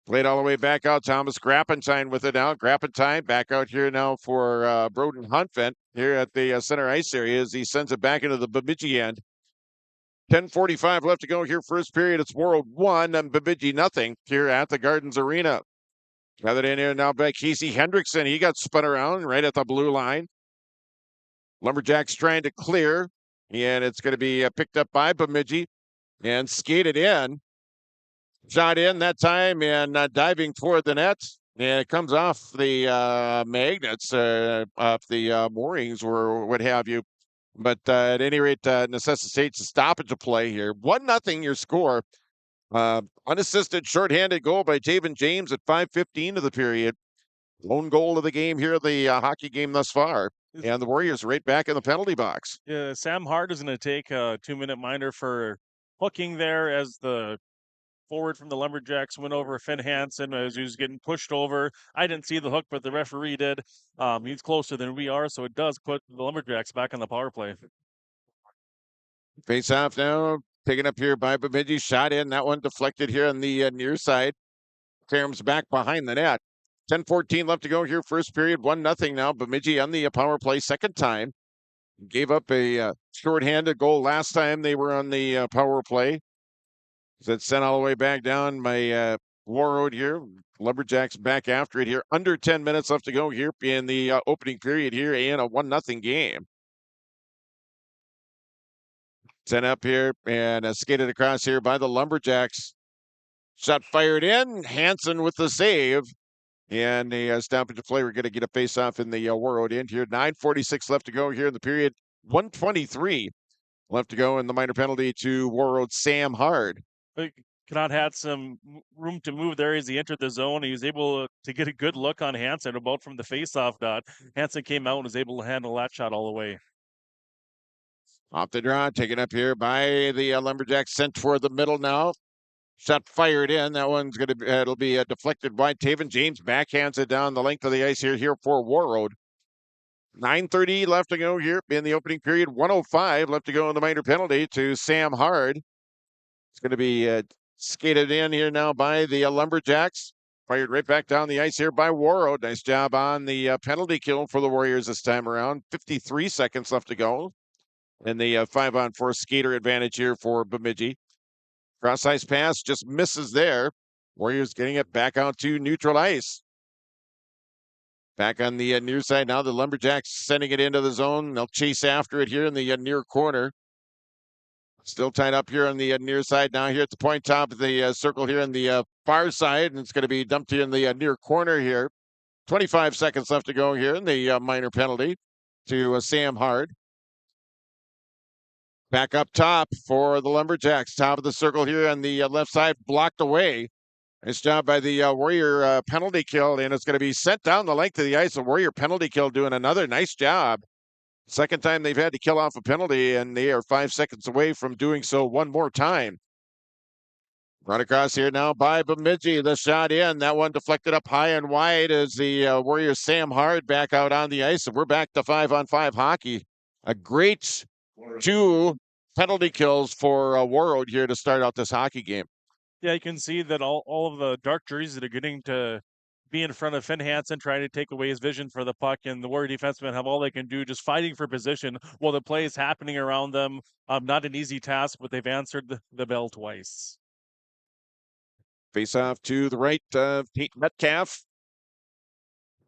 Played all the way back out. Thomas Grappentine with it now. Grappentine back out here now for Broden Huntvent here at the center ice area as he sends it back into the Bemidji end. 10:45 left to go here, first period. It's Warroad 1 and Bemidji nothing here at the Gardens Arena. Gathered in here now by Casey Hendrickson. He got spun around right at the blue line. Lumberjacks trying to clear, and it's going to be picked up by Bemidji and skated in. Shot in that time and diving toward the net. And it comes off the magnets, off the moorings or what have you. But at any rate, necessitates a stoppage of play here. 1-0 your score. Unassisted shorthanded goal by Taven James at 5:15 of the period. Lone goal of the game here, the hockey game thus far. And the Warriors right back in the penalty box. Yeah, Sam Hart is going to take a 2-minute minder for hooking there as the forward from the Lumberjacks went over Finn Hansen as he was getting pushed over. I didn't see the hook, but the referee did. He's closer than we are, so it does put the Lumberjacks back on the power play. Face off now, taken up here by Bemidji. Shot in, that one deflected here on the near side. Karam's back behind the net. 10:14 left to go here, first period. 1-0 now. Bemidji on the power play, second time. Gave up a shorthanded goal last time they were on the power play. That's sent all the way back down by Warroad here. Lumberjacks back after it here. Under 10 minutes left to go here in the opening period here in a 1-0 game. Sent up here and skated across here by the Lumberjacks. Shot fired in. Hansen with the save. And the stoppage of play. We're going to get a face-off in the Warroad end here. 9:46 left to go here in the period. 1:23 left to go in the minor penalty to Warroad Sam Hard. Canot had some room to move there as he entered the zone. He was able to get a good look on Hansen about from the face-off dot. Hansen came out and was able to handle that shot all the way. Off the draw, taken up here by the Lumberjacks, sent toward the middle now. Shot fired in. That one's going to it'll be deflected wide. Taven James backhands it down the length of the ice here for Warroad. 9:30 left to go here in the opening period. 1:05 left to go in the minor penalty to Sam Hard. It's going to be skated in here now by the Lumberjacks. Fired right back down the ice here by Warroad. Nice job on the penalty kill for the Warriors this time around. 53 seconds left to go. And the 5-on-4 skater advantage here for Bemidji. Cross ice pass just misses there. Warriors getting it back out to neutral ice. Back on the near side now. The Lumberjacks sending it into the zone. They'll chase after it here in the near corner. Still tied up here on the near side now here at the point top of the circle here on the far side. And it's going to be dumped here in the near corner here. 25 seconds left to go here in the minor penalty to Sam Hard. Back up top for the Lumberjacks. Top of the circle here on the left side, blocked away. Nice job by the Warrior penalty kill, and it's going to be sent down the length of the ice. The Warrior penalty kill doing another nice job. Second time they've had to kill off a penalty, and they are 5 seconds away from doing so one more time. Run across here now by Bemidji. The shot in. That one deflected up high and wide as the Warriors Sam Hard back out on the ice. And we're back to 5-on-5 hockey. A great 2 penalty kills for Warroad here to start out this hockey game. Yeah, you can see that all of the dark jerseys that are getting to be in front of Finn Hansen, trying to take away his vision for the puck, and the Warrior defensemen have all they can do, just fighting for position while the play is happening around them. Not an easy task, but they've answered the bell twice. Face off to the right of Tate Metcalf.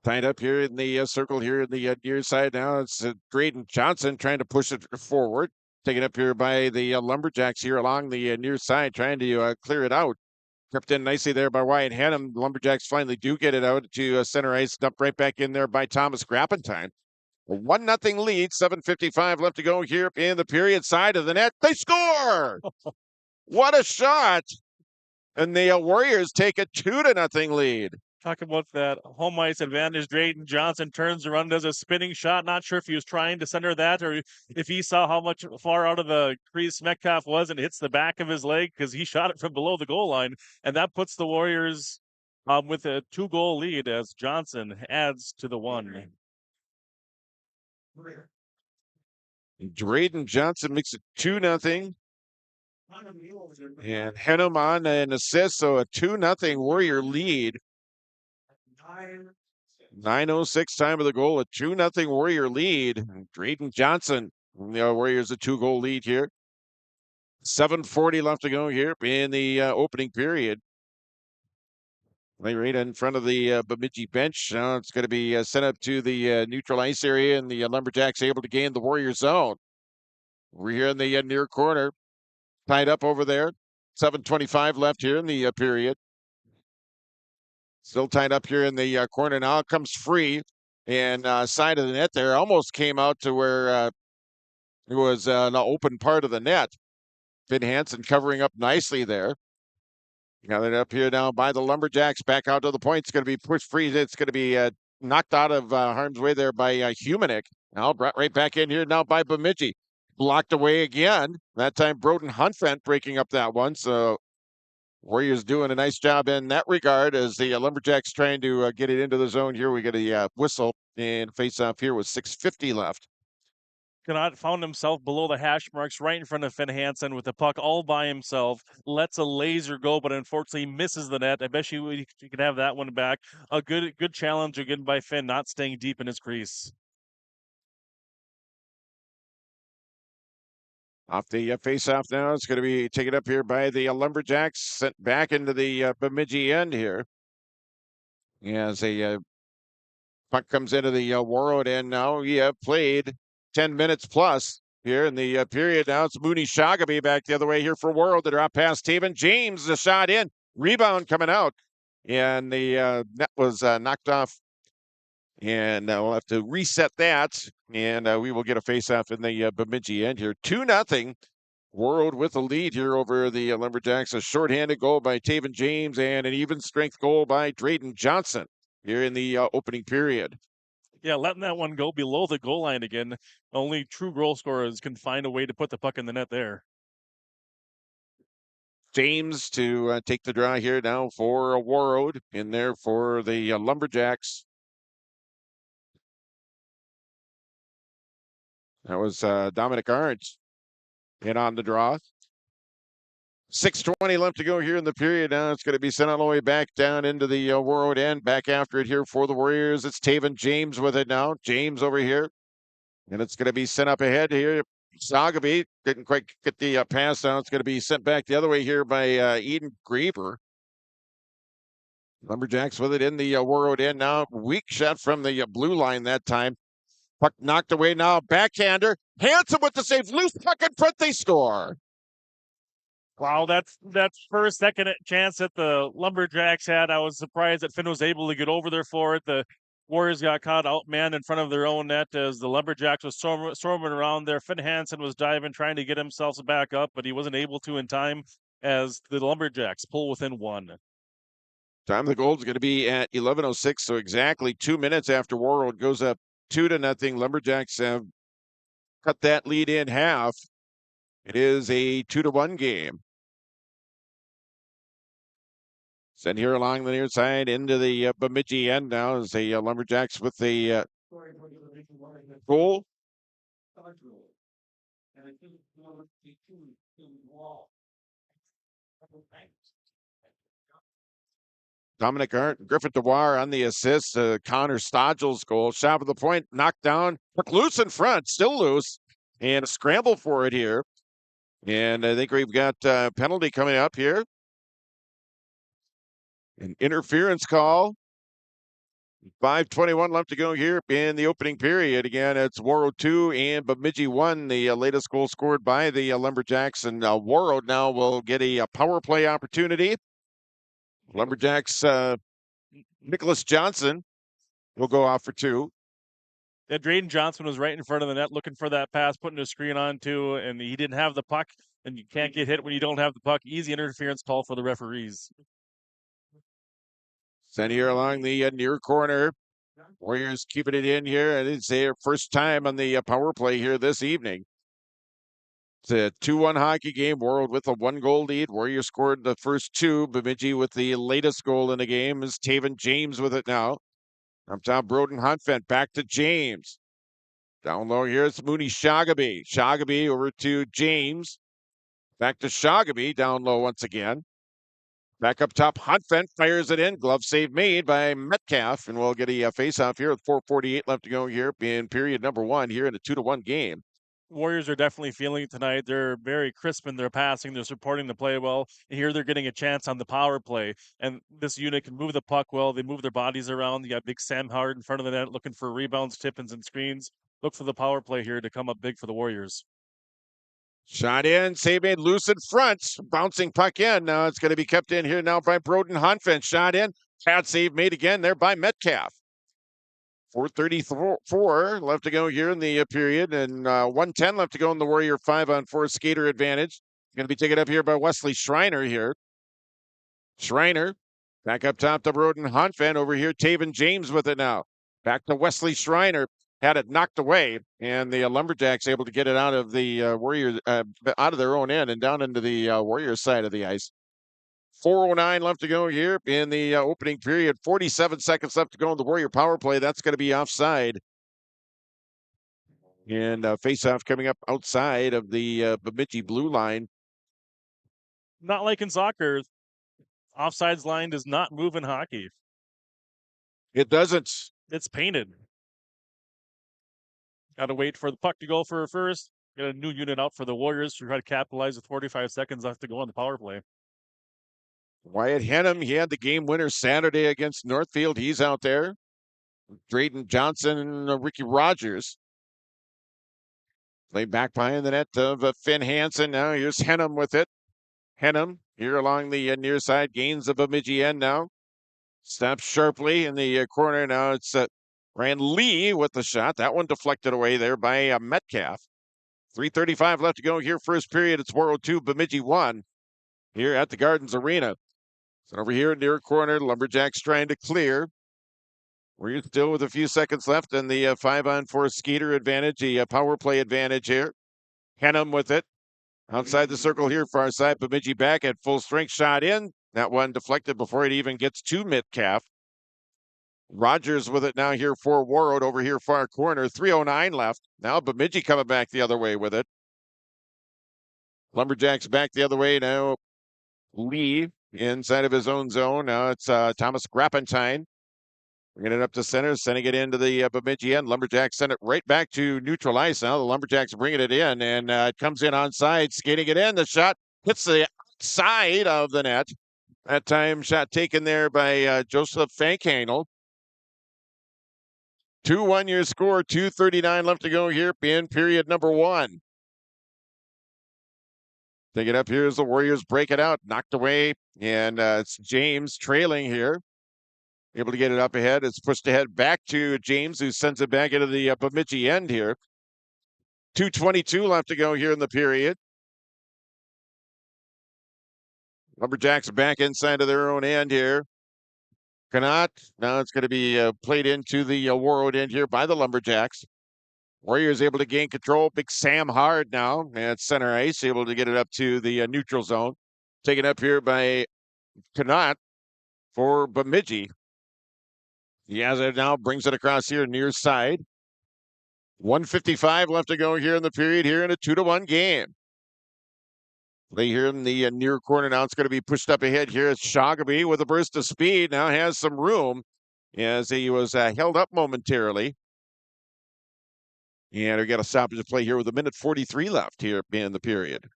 Tied up here in the circle here in the near side now. It's Drayden Johnson trying to push it forward. Taken up here by the Lumberjacks here along the near side, trying to clear it out. Crept in nicely there by Wyatt Hannum. The Lumberjacks finally do get it out to center ice. Dumped right back in there by Thomas Grappentine. A 1-0 lead. 7:55 left to go here in the period. Side of the net. They score! What a shot! And the Warriors take a 2-0 lead. Talk about that home ice advantage. Drayden Johnson turns around, does a spinning shot. Not sure if he was trying to center that or if he saw how much far out of the crease Metcalf was and hits the back of his leg because he shot it from below the goal line. And that puts the Warriors with a 2-goal lead as Johnson adds to the one. Drayden Johnson makes it 2-0. And Henham on an assist, so a 2-0 Warrior lead. 9:06 time of the goal, a 2-0 Warrior lead. Drayden Johnson, the Warriors a 2-goal lead here. 7:40 left to go here in the opening period. Right in front of the Bemidji bench. Now it's going to be sent up to the neutral ice area, and the Lumberjacks able to gain the Warrior zone. We're here in the near corner, tied up over there. 7:25 left here in the period. Still tied up here in the corner. Now it comes free and side of the net there. Almost came out to where it was an open part of the net. Finn Hansen covering up nicely there. Got it up here now by the Lumberjacks. Back out to the point. It's going to be pushed free. It's going to be knocked out of harm's way there by Humanick. Now brought right back in here now by Bemidji. Blocked away again. That time Broden Hunfent breaking up that one. So Warriors doing a nice job in that regard as the Lumberjacks trying to get it into the zone here. We get a whistle and face off here with 6:50 left. Connaught found himself below the hash marks right in front of Finn Hansen with the puck all by himself. Lets a laser go, but unfortunately misses the net. I bet you can have that one back. A good challenge again by Finn, not staying deep in his crease. Off the face-off now. It's going to be taken up here by the Lumberjacks, sent back into the Bemidji end here. As a puck comes into the Warroad end now. We have played 10 minutes plus here in the period. Now it's Mooney Shagaby back the other way here for Warroad. The drop past Taven James, the shot in. Rebound coming out. And the net was knocked off. And we'll have to reset that. And we will get a face-off in the Bemidji end here. 2-0. Warroad with the lead here over the Lumberjacks. A shorthanded goal by Taven James and an even strength goal by Drayden Johnson here in the opening period. Yeah, letting that one go below the goal line again. Only true goal scorers can find a way to put the puck in the net there. James to take the draw here now for Warroad in there for the Lumberjacks. That was Dominic Arndt in on the draw. 6:20 left to go here in the period. Now it's going to be sent all the way back down into the Warroad end. Back after it here for the Warriors. It's Taven James with it now. James over here. And it's going to be sent up ahead here. Sagaby didn't quite get the pass down. It's going to be sent back the other way here by Eden Grieber. Lumberjacks with it in the Warroad end now. Weak shot from the blue line that time. Puck knocked away now. Backhander. Hansen with the save. Loose puck in front. They score. Wow, that's first, second chance that the Lumberjacks had. I was surprised that Finn was able to get over there for it. The Warriors got caught outmanned in front of their own net as the Lumberjacks was storming around there. Finn Hansen was diving, trying to get himself back up, but he wasn't able to in time as the Lumberjacks pull within one. Time of the goal is going to be at 11:06, so exactly 2 minutes after Warroad goes up 2-0. Lumberjacks have cut that lead in half. It is a 2-1 game. Sent here along the near side into the Bemidji end now as the Lumberjacks with the goal. Dominic Arndt, Griffith Dewar on the assist. Connor Stodgel's goal. Shot at the point, knocked down. Puck loose in front, still loose. And a scramble for it here. And I think we've got a penalty coming up here. An interference call. 5:21 left to go here in the opening period. Again, it's Warroad 2 and Bemidji 1, the latest goal scored by the Lumberjacks. And Warroad now will get a power play opportunity. Lumberjacks, Nicholas Johnson will go off for 2. Yeah, Drayden Johnson was right in front of the net looking for that pass, putting a screen on too, and he didn't have the puck, and you can't get hit when you don't have the puck. Easy interference call for the referees. Sent here along the near corner. Warriors keeping it in here. It's their first time on the power play here this evening. It's a 2-1 hockey game. Warroad with a 1-goal lead. Warriors scored the first two. Bemidji with the latest goal in the game is Taven James with it now. Up top, Broden Hunfent back to James. Down low here, it's Mooney Shagaby. Shagaby over to James. Back to Shagaby, down low once again. Back up top, Hunfent fires it in. Glove save made by Metcalf, and we'll get a face-off here with 4:48 left to go here in period number 1 here in a 2-1 game. Warriors are definitely feeling it tonight. They're very crisp in their passing. They're supporting the play well. And here they're getting a chance on the power play. And this unit can move the puck well. They move their bodies around. You got big Sam Howard in front of the net looking for rebounds, tip-ins, and screens. Look for the power play here to come up big for the Warriors. Shot in, save made loose in front. Bouncing puck in. Now it's going to be kept in here now by Broden Hunfent. Shot in. Pad save made again there by Metcalf. 4:34 left to go here in the period, and 1:10 left to go in the Warrior 5-on-4 skater advantage. Going to be taken up here by Wesley Schreiner here. Schreiner back up top to Broden Hunfent. Over here, Taven James with it now. Back to Wesley Schreiner. Had it knocked away, and the Lumberjacks able to get it out of the Warriors, out of their own end and down into the Warriors side of the ice. 4:09 left to go here in the opening period. 47 seconds left to go in the Warrior power play. That's going to be offside. And face-off coming up outside of the Bemidji blue line. Not like in soccer. Offsides line does not move in hockey. It doesn't. It's painted. Got to wait for the puck to go for first. Get a new unit out for the Warriors to try to capitalize with 45 seconds left to go on the power play. Wyatt Henham, he had the game winner Saturday against Northfield. He's out there. Drayden Johnson and Ricky Rogers. Play back behind the net of Finn Hansen. Now here's Henham with it. Henham here along the near side. Gains of Bemidji end now. Stops sharply in the corner. Now it's Ryan Lee with the shot. That one deflected away there by Metcalf. 3:35 left to go here. First period. It's Warroad 2, Bemidji 1 here at the Gardens Arena. So over here near corner, Lumberjacks trying to clear. We're still with a few seconds left in the 5-on-4 skater advantage, the power play advantage here. Henham with it. Outside the circle here, far side, Bemidji back at full strength, shot in. That one deflected before it even gets to Metcalf. Rogers with it now here for Warroad over here far corner. 3:09 left. Now Bemidji coming back the other way with it. Lumberjacks back the other way now. Lee inside of his own zone. Now it's Thomas Grappentine. Bringing it up to center, sending it into the Bemidji end. Lumberjacks send it right back to neutral ice. Now the Lumberjacks bringing it in, and it comes in onside, skating it in. The shot hits the outside of the net. That time shot taken there by Joseph Fankhandel. 2-1 your score, 2:39 left to go here in period number 1. Take it up here as the Warriors break it out, knocked away, and it's James trailing here. Able to get it up ahead. It's pushed ahead back to James, who sends it back into the Bemidji end here. 2:22 left to go here in the period. Lumberjacks back inside of their own end here. Cannot. Now it's going to be played into the Warroad end here by the Lumberjacks. Warriors able to gain control. Big Sam Hard now at center ice, able to get it up to the neutral zone. Taken up here by Cannot for Bemidji. He has it now, brings it across here near side. 1:55 left to go here in the period, here in a 2-1 game. Play here in the near corner now. It's going to be pushed up ahead here. It's Shagaby with a burst of speed. Now has some room as he was held up momentarily. And we got a stoppage of play here with 1:43 left here in the period.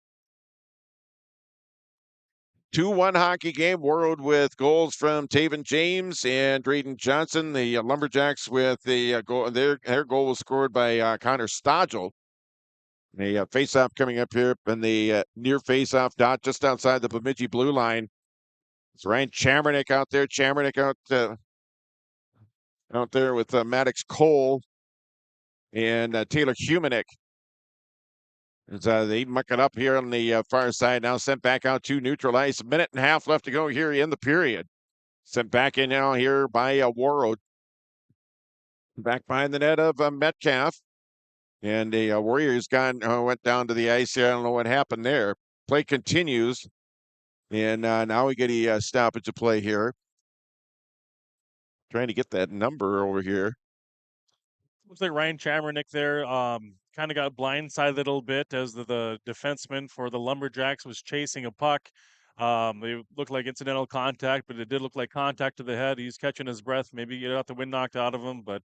2-1 hockey game. Warroad with goals from Taven James and Drayden Johnson. The Lumberjacks with the goal. Their goal was scored by Connor Stodgel. The face-off coming up here in the near face-off dot just outside the Bemidji blue line. It's Ryan Chamernick out there. Chamernick out there with Maddox Cole and Taylor Humanick. As they muck it up here on the far side, now sent back out to neutral ice. 1.5 minutes left to go here in the period. Sent back in now here by Warroad. Back behind the net of Metcalf. And the Warriors went down to the ice here. I don't know what happened there. Play continues. And now we get a stoppage of play here. Trying to get that number over here. Looks like Ryan Chamernick there kind of got blindsided a little bit as the defenseman for the Lumberjacks was chasing a puck. They looked like incidental contact, but it did look like contact to the head. He's catching his breath. Maybe he got the wind knocked out of him, but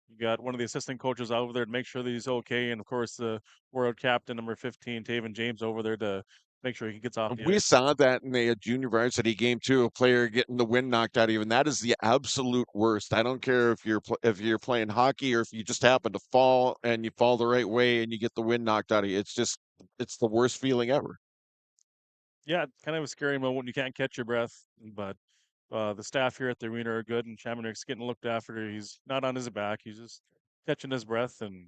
you got one of the assistant coaches over there to make sure that he's okay. And, of course, the World captain, number 15, Taven James, over there to make sure he gets off the We ice. saw that in the junior varsity game too. A player getting the wind knocked out of you, and that is the absolute worst. I don't care if you're playing hockey or if you just happen to fall and you fall the right way and you get the wind knocked out of you. It's the worst feeling ever. Yeah, kind of a scary moment when you can't catch your breath, but the staff here at the arena are good, and Chamonix's getting looked after. He's not on his back. He's just catching his breath, and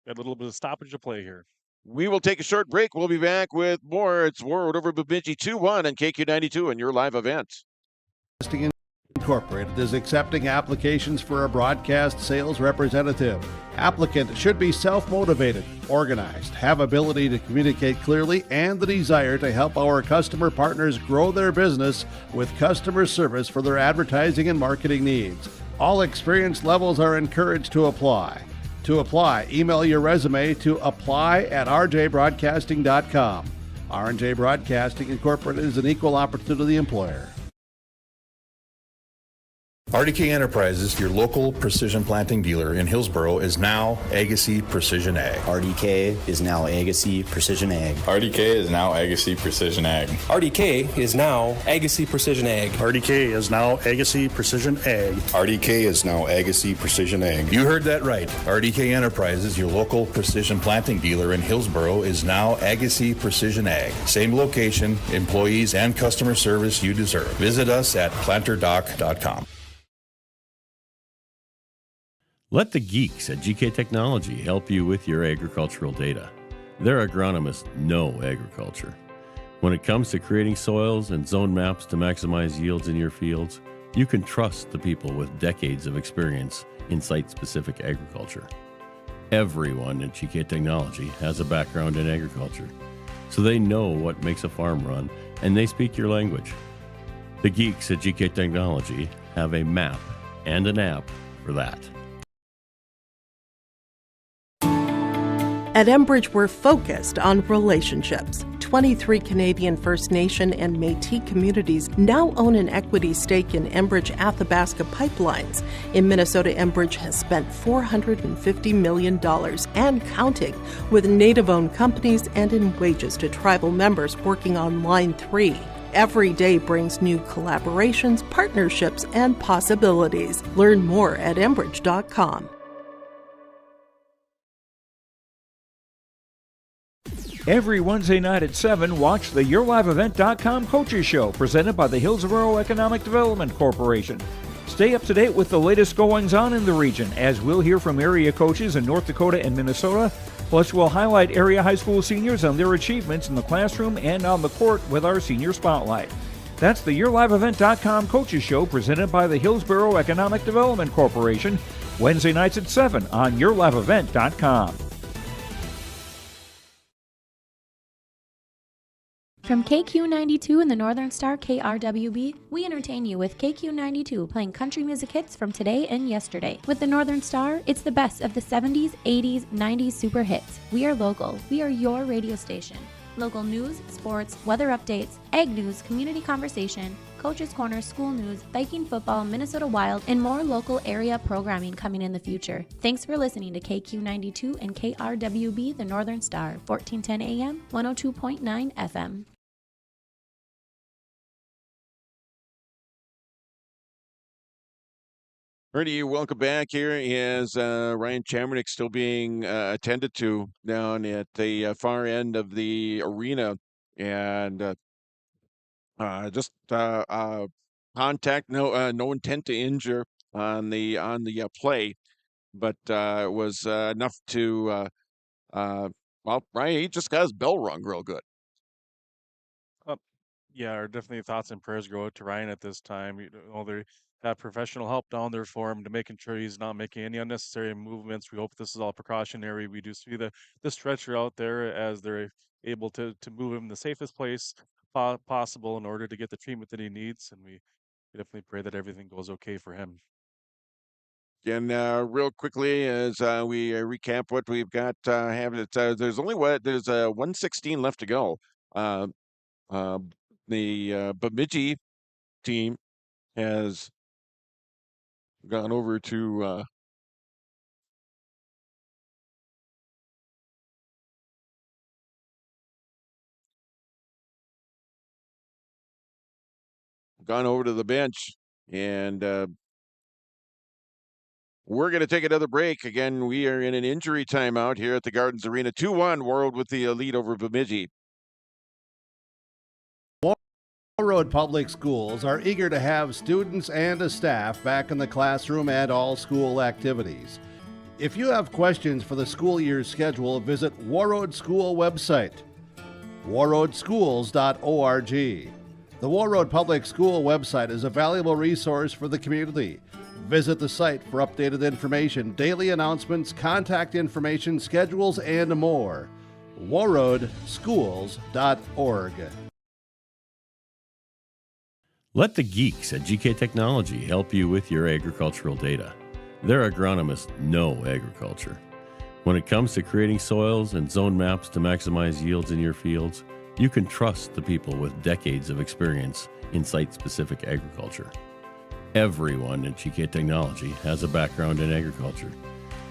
got a little bit of stoppage of play here. We will take a short break. We'll be back with more. It's Warroad over Bemidji 2-1 on KQ92 and your live event. Incorporated is accepting applications for a broadcast sales representative. Applicant should be self-motivated, organized, have ability to communicate clearly, and the desire to help our customer partners grow their business with customer service for their advertising and marketing needs. All experience levels are encouraged to apply. To apply, email your resume to apply@rjbroadcasting.com. R&J Broadcasting Incorporated is an equal opportunity employer. RDK Enterprises, your local precision planting dealer in Hillsboro, is now Agassi Precision Ag. RDK is now Agassi Precision Ag. RDK is now Agassi Precision Ag. RDK is now Agassi Precision Ag. RDK is now Agassi Precision Ag. RDK is now Agassi Precision Ag. You heard that right. RDK Enterprises, your local precision planting dealer in Hillsboro, is now Agassi Precision Ag. Same location, employees, and customer service you deserve. Visit us at planterdoc.com. Let the geeks at GK Technology help you with your agricultural data. Their agronomists know agriculture. When it comes to creating soils and zone maps to maximize yields in your fields, you can trust the people with decades of experience in site-specific agriculture. Everyone at GK Technology has a background in agriculture, so they know what makes a farm run, and they speak your language. The geeks at GK Technology have a map and an app for that. At Enbridge, we're focused on relationships. 23 Canadian First Nation and Métis communities now own an equity stake in Enbridge Athabasca Pipelines. In Minnesota, Enbridge has spent $450 million and counting with Native-owned companies and in wages to tribal members working on Line 3. Every day brings new collaborations, partnerships, and possibilities. Learn more at Enbridge.com. Every Wednesday night at 7, watch the YourLiveEvent.com Coaches Show presented by the Hillsboro Economic Development Corporation. Stay up to date with the latest goings-on in the region, as we'll hear from area coaches in North Dakota and Minnesota. Plus, we'll highlight area high school seniors and their achievements in the classroom and on the court with our Senior Spotlight. That's the YourLiveEvent.com Coaches Show presented by the Hillsboro Economic Development Corporation, Wednesday nights at 7 on YourLiveEvent.com. From KQ92 and the Northern Star KRWB, we entertain you with KQ92 playing country music hits from today and yesterday. With the Northern Star, it's the best of the 70s, 80s, 90s super hits. We are local. We are your radio station. Local news, sports, weather updates, ag news, community conversation, Coach's Corner, school news, Viking football, Minnesota Wild, and more local area programming coming in the future. Thanks for listening to KQ92 and KRWB, the Northern Star, 1410 AM, 102.9 FM. Ernie, welcome back. Here is Ryan Chamernick still being attended to down at the far end of the arena, and just contact, no intent to injure on the play, but it was enough to well, Ryan, he just got his bell rung real good. Yeah, our definitely thoughts and prayers go out to Ryan at this time. They have professional help down there for him to making sure he's not making any unnecessary movements. We hope this is all precautionary. We do see the stretcher out there as they're able to move him the safest place possible in order to get the treatment that he needs, and we definitely pray that everything goes okay for him. And real quickly, as we recap what we've got, there's only 116 left to go. The Bemidji team has gone over to the bench, and we're going to take another break. Again, we are in an injury timeout here at the Gardens Arena. 2-1 Warroad with the lead over Bemidji. Warroad Public Schools are eager to have students and staff back in the classroom and all school activities. If you have questions for the school year's schedule, visit Warroad School website, warroadschools.org. The Warroad Public School website is a valuable resource for the community. Visit the site for updated information, daily announcements, contact information, schedules, and more. warroadschools.org. Let the geeks at GK Technology help you with your agricultural data. Their agronomists know agriculture. When it comes to creating soils and zone maps to maximize yields in your fields, you can trust the people with decades of experience in site-specific agriculture. Everyone at GK Technology has a background in agriculture,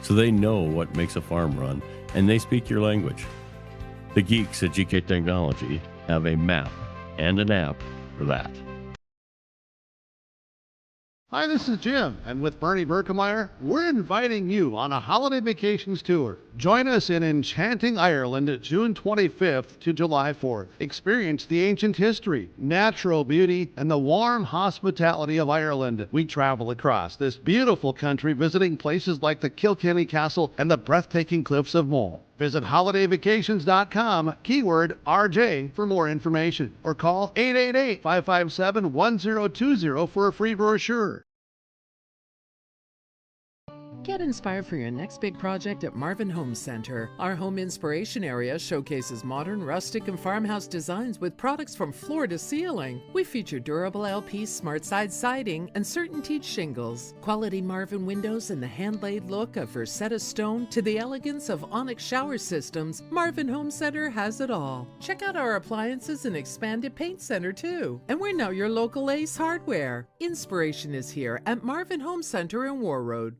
so they know what makes a farm run, and they speak your language. The geeks at GK Technology have a map and an app for that. Hi, this is Jim, and with Bernie Berkemeyer, we're inviting you on a holiday vacations tour. Join us in enchanting Ireland June 25th to July 4th. Experience the ancient history, natural beauty, and the warm hospitality of Ireland. We travel across this beautiful country, visiting places like the Kilkenny Castle and the breathtaking cliffs of Moher. Visit holidayvacations.com, keyword RJ, for more information, or call 888-557-1020 for a free brochure. Get inspired for your next big project at Marvin Home Center. Our home inspiration area showcases modern, rustic, and farmhouse designs with products from floor to ceiling. We feature durable LP smart side siding and CertainTeed shingles, quality Marvin windows, and the hand-laid look of Versetta stone to the elegance of onyx shower systems. Marvin Home Center has it all. Check out our appliances and expanded paint center too. And we're now your local Ace Hardware. Inspiration is here at Marvin Home Center in Warroad.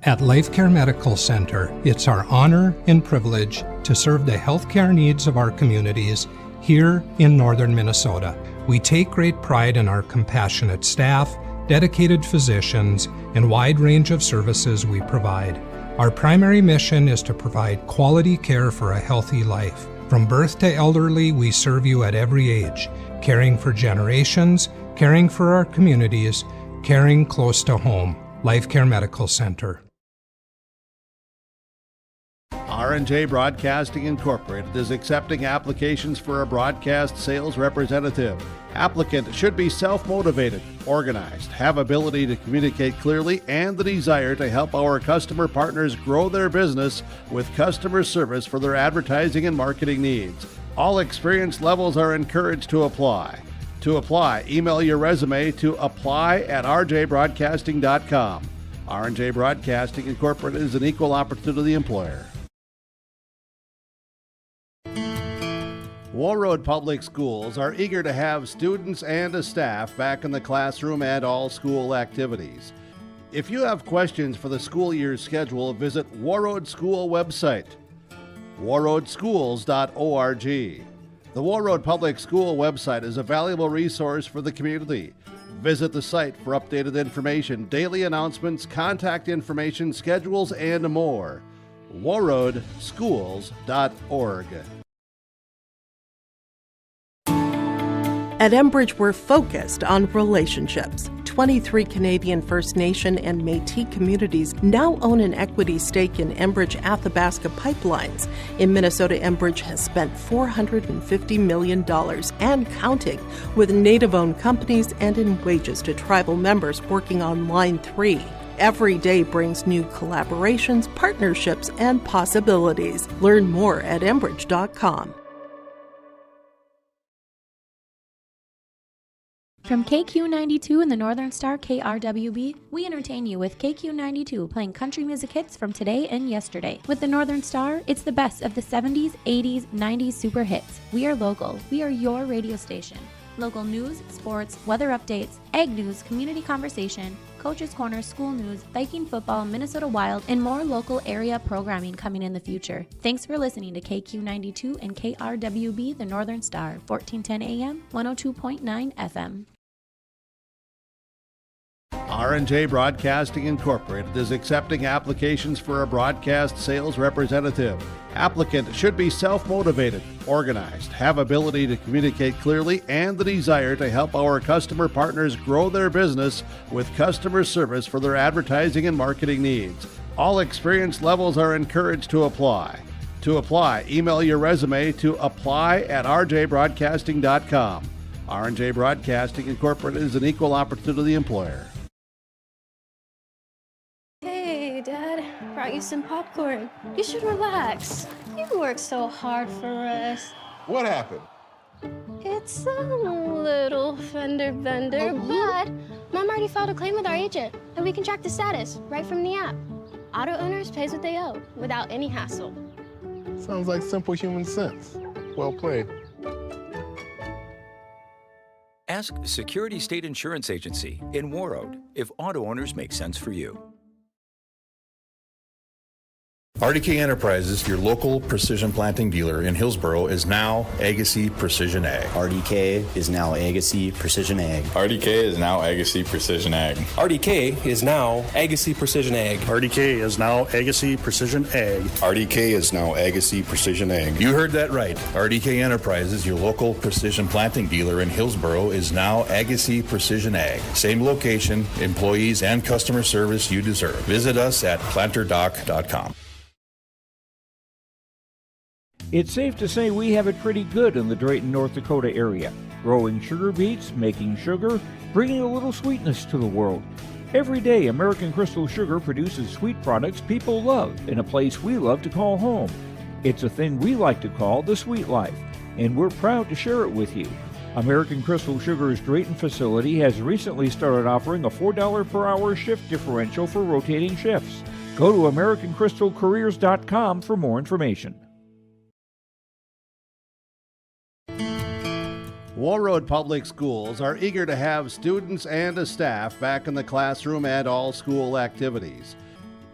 At LifeCare Medical Center, it's our honor and privilege to serve the healthcare needs of our communities here in northern Minnesota. We take great pride in our compassionate staff, dedicated physicians, and wide range of services we provide. Our primary mission is to provide quality care for a healthy life. From birth to elderly, we serve you at every age, caring for generations, caring for our communities, caring close to home. LifeCare Medical Center. R&J Broadcasting Incorporated is accepting applications for a broadcast sales representative. Applicant should be self-motivated, organized, have ability to communicate clearly, and the desire to help our customer partners grow their business with customer service for their advertising and marketing needs. All experience levels are encouraged to apply. To apply, email your resume to apply@rjbroadcasting.com. R&J Broadcasting Incorporated is an equal opportunity employer. Warroad Public Schools are eager to have students and staff back in the classroom and all school activities. If you have questions for the school year's schedule, visit Warroad School website, warroadschools.org. The Warroad Public School website is a valuable resource for the community. Visit the site for updated information, daily announcements, contact information, schedules, and more. warroadschools.org. At Enbridge, we're focused on relationships. 23 Canadian First Nation and Métis communities now own an equity stake in Enbridge-Athabasca pipelines. In Minnesota, Enbridge has spent $450 million and counting with Native-owned companies and in wages to tribal members working on Line 3. Every day brings new collaborations, partnerships, and possibilities. Learn more at Enbridge.com. From KQ92 and the Northern Star KRWB, we entertain you with KQ92 playing country music hits from today and yesterday. With the Northern Star, it's the best of the 70s, 80s, 90s super hits. We are local. We are your radio station. Local news, sports, weather updates, ag news, community conversation, Coach's Corner, school news, Viking football, Minnesota Wild, and more local area programming coming in the future. Thanks for listening to KQ92 and KRWB, the Northern Star, 1410 AM, 102.9 FM. R&J Broadcasting Incorporated is accepting applications for a broadcast sales representative. Applicant should be self-motivated, organized, have ability to communicate clearly, and the desire to help our customer partners grow their business with customer service for their advertising and marketing needs. All experience levels are encouraged to apply. To apply, email your resume to apply@rjbroadcasting.com. R&J Broadcasting Incorporated is an equal opportunity employer. Hey, Dad, brought you some popcorn. You should relax. You worked so hard for us. What happened? It's a little fender bender, but Mom already filed a claim with our agent, and we can track the status right from the app. Auto owners pays what they owe without any hassle. Sounds like simple human sense. Well played. Ask Security State Insurance Agency in Warroad if auto owners make sense for you. RDK Enterprises, your local precision planting dealer in Hillsboro, is now Agassi Precision Ag. RDK is now Agassi Precision Ag. RDK is now Agassi Precision Ag. RDK is now Agassi Precision Ag. RDK is now Agassi Precision Ag. RDK is now Agassi Precision Ag. You heard that right. RDK Enterprises, your local precision planting dealer in Hillsboro, is now Agassi Precision Ag. Same location, employees, and customer service you deserve. Visit us at planterdoc.com. It's safe to say we have it pretty good in the Drayton, North Dakota area. Growing sugar beets, making sugar, bringing a little sweetness to the world. Every day, American Crystal Sugar produces sweet products people love in a place we love to call home. It's a thing we like to call the sweet life, and we're proud to share it with you. American Crystal Sugar's Drayton facility has recently started offering a $4 per hour shift differential for rotating shifts. Go to AmericanCrystalCareers.com for more information. Warroad Public Schools are eager to have students and a staff back in the classroom and all school activities.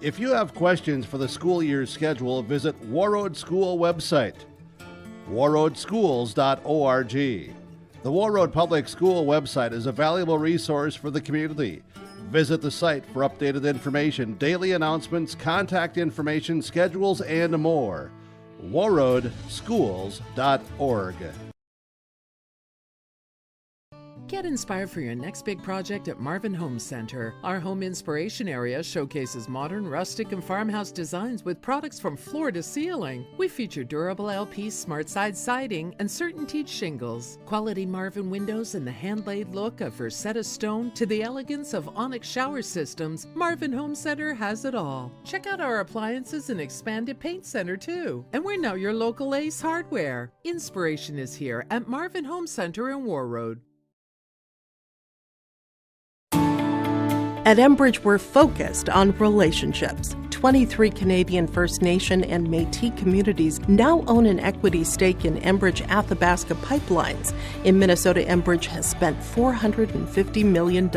If you have questions for the school year's schedule, visit Warroad School website, warroadschools.org. The Warroad Public School website is a valuable resource for the community. Visit the site for updated information, daily announcements, contact information, schedules, and more. warroadschools.org. Get inspired for your next big project at Marvin Home Center. Our home inspiration area showcases modern, rustic, and farmhouse designs with products from floor to ceiling. We feature durable LP smart side siding and CertainTeed shingles, quality Marvin windows, and the hand-laid look of Versetta stone to the elegance of Onyx shower systems. Marvin Home Center has it all. Check out our appliances and expanded paint center too. And we're now your local Ace Hardware. Inspiration is here at Marvin Home Center in Warroad. At Enbridge, we're focused on relationships. 23 Canadian First Nation and Métis communities now own an equity stake in Enbridge-Athabasca pipelines. In Minnesota, Enbridge has spent $450 million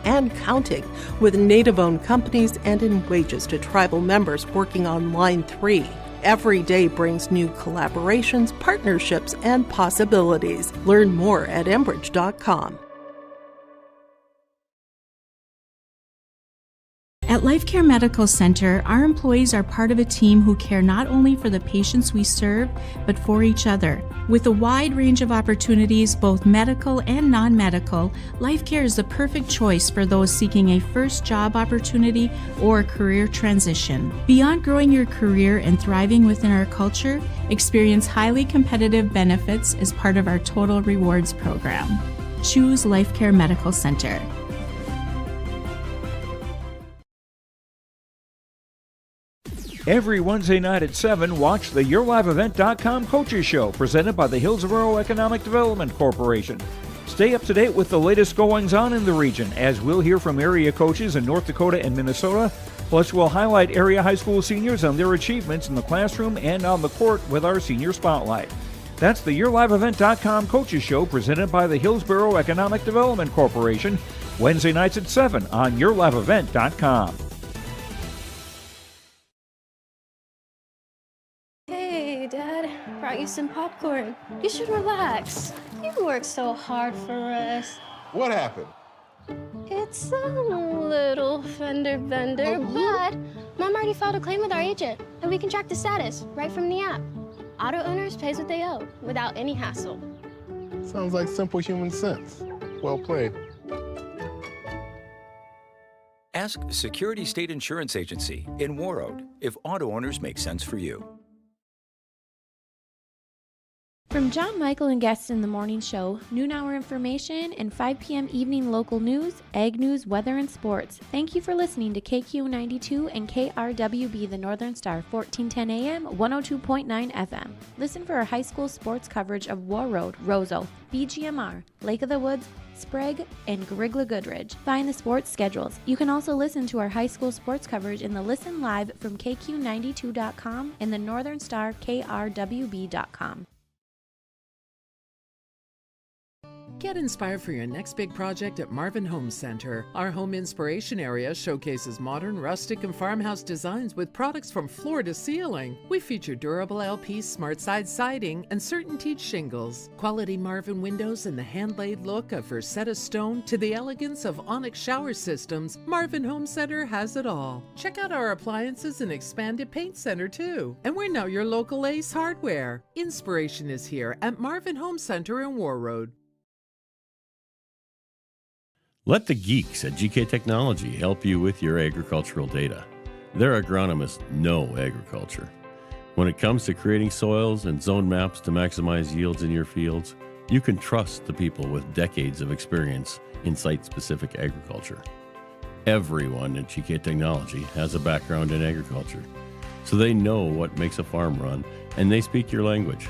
and counting with Native-owned companies and in wages to tribal members working on Line 3. Every day brings new collaborations, partnerships, and possibilities. Learn more at Enbridge.com. At At Life Care Medical Center, our employees are part of a team who care not only for the patients we serve, but for each other. With a wide range of opportunities, both medical and non-medical, Life Care is the perfect choice for those seeking a first job opportunity or career transition. Beyond growing your career and thriving within our culture, experience highly competitive benefits as part of our Total Rewards program. Choose Life Care Medical Center. Every Wednesday night at 7, watch the YourLiveEvent.com Coaches Show presented by the Hillsborough Economic Development Corporation. Stay up to date with the latest goings-on in the region as we'll hear from area coaches in North Dakota and Minnesota. Plus, we'll highlight area high school seniors on their achievements in the classroom and on the court with our Senior Spotlight. That's the YourLiveEvent.com Coaches Show presented by the Hillsborough Economic Development Corporation. Wednesday nights at 7 on YourLiveEvent.com. Hey, Dad, brought you some popcorn. You should relax. You worked so hard for us. What happened? It's a little fender bender, but Mom already filed a claim with our agent, and we can track the status right from the app. Auto owners pays what they owe without any hassle. Sounds like simple human sense. Well played. Ask Security State Insurance Agency in Warroad if auto owners make sense for you. From John, Michael, and guests in the morning show, noon hour information, and 5 p.m. evening local news, ag news, weather, and sports. Thank you for listening to KQ92 and KRWB, the Northern Star, 1410 AM, 102.9 FM. Listen for our high school sports coverage of Warroad, Roseau, BGMR, Lake of the Woods, Sprague, and Grigla Goodridge. Find the sports schedules. You can also listen to our high school sports coverage in the Listen Live from KQ92.com and the Northern Star KRWB.com. Get inspired for your next big project at Marvin Home Center. Our home inspiration area showcases modern, rustic, and farmhouse designs with products from floor to ceiling. We feature durable LP smart side siding and certain teak shingles, quality Marvin windows, and the hand-laid look of Versetta stone to the elegance of onyx shower systems. Marvin Home Center has it all. Check out our appliances and expanded paint center too. And we're now your local Ace Hardware. Inspiration is here at Marvin Home Center in Warroad. Let the geeks at GK Technology help you with your agricultural data. Their agronomists know agriculture. When it comes to creating soils and zone maps to maximize yields in your fields, you can trust the people with decades of experience in site-specific agriculture. Everyone at GK Technology has a background in agriculture, so they know what makes a farm run, and they speak your language.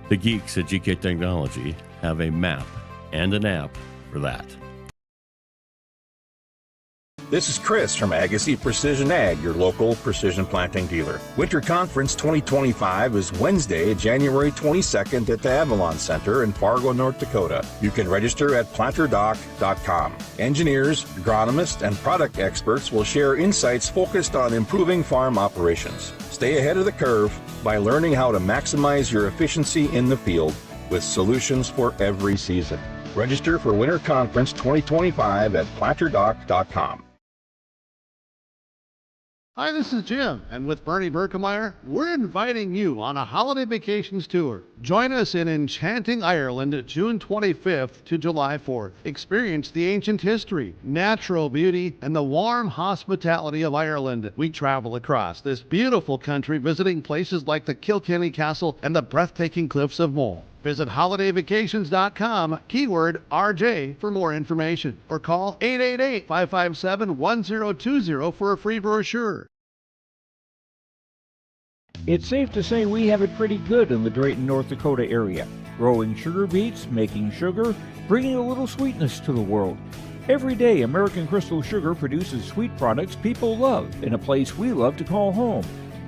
The geeks at GK Technology have a map and an app for that. This is Chris from Agassiz Precision Ag, your local precision planting dealer. Winter Conference 2025 is Wednesday, January 22nd at the Avalon Center in Fargo, North Dakota. You can register at planterdoc.com. Engineers, agronomists, and product experts will share insights focused on improving farm operations. Stay ahead of the curve by learning how to maximize your efficiency in the field with solutions for every season. Register for Winter Conference 2025 at planterdoc.com. Hi, this is Jim, and with Bernie Berkemeyer, we're inviting you on a holiday vacations tour. Join us in enchanting Ireland at June 25th to July 4th. Experience the ancient history, natural beauty, and the warm hospitality of Ireland. We travel across this beautiful country visiting places like the Kilkenny Castle and the breathtaking cliffs of Moher. Visit holidayvacations.com, keyword RJ, for more information, or call 888-557-1020 for a free brochure. It's safe to say we have it pretty good in the Drayton, North Dakota area. Growing sugar beets, making sugar, bringing a little sweetness to the world. Every day, American Crystal Sugar produces sweet products people love in a place we love to call home.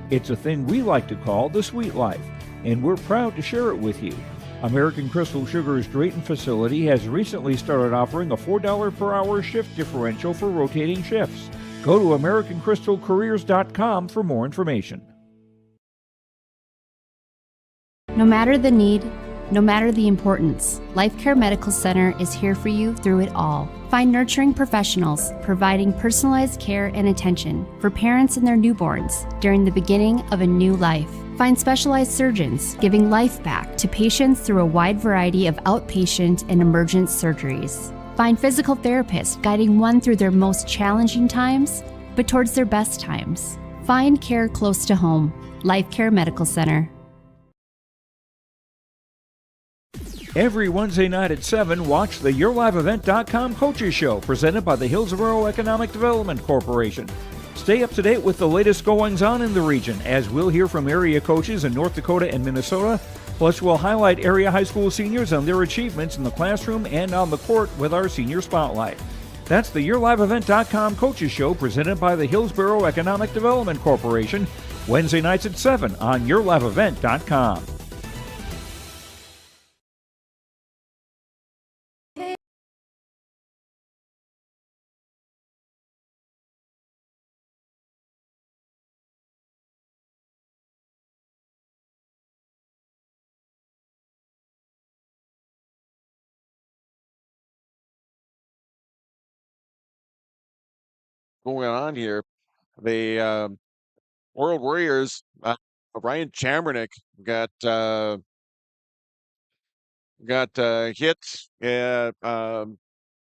It's a thing we like to call the sweet life, and we're proud to share it with you. American Crystal Sugar's Drayton facility has recently started offering a $4 per hour shift differential for rotating shifts. Go to AmericanCrystalCareers.com for more information. No matter the need, no matter the importance, Life Care Medical Center is here for you through it all. Find nurturing professionals providing personalized care and attention for parents and their newborns during the beginning of a new life. Find specialized surgeons giving life back to patients through a wide variety of outpatient and emergent surgeries. Find physical therapists guiding one through their most challenging times, but towards their best times. Find care close to home. Life Care Medical Center. Every Wednesday night at 7, watch the YourLiveEvent.com Coaches Show presented by the Hillsborough Economic Development Corporation. Stay up to date with the latest goings-on in the region, as we'll hear from area coaches in North Dakota and Minnesota. Plus, we'll highlight area high school seniors and their achievements in the classroom and on the court with our Senior Spotlight. That's the YourLiveEvent.com Coaches Show presented by the Hillsborough Economic Development Corporation, Wednesday nights at 7 on YourLiveEvent.com. Going on here, the World Warriors, Ryan Chamernick got hit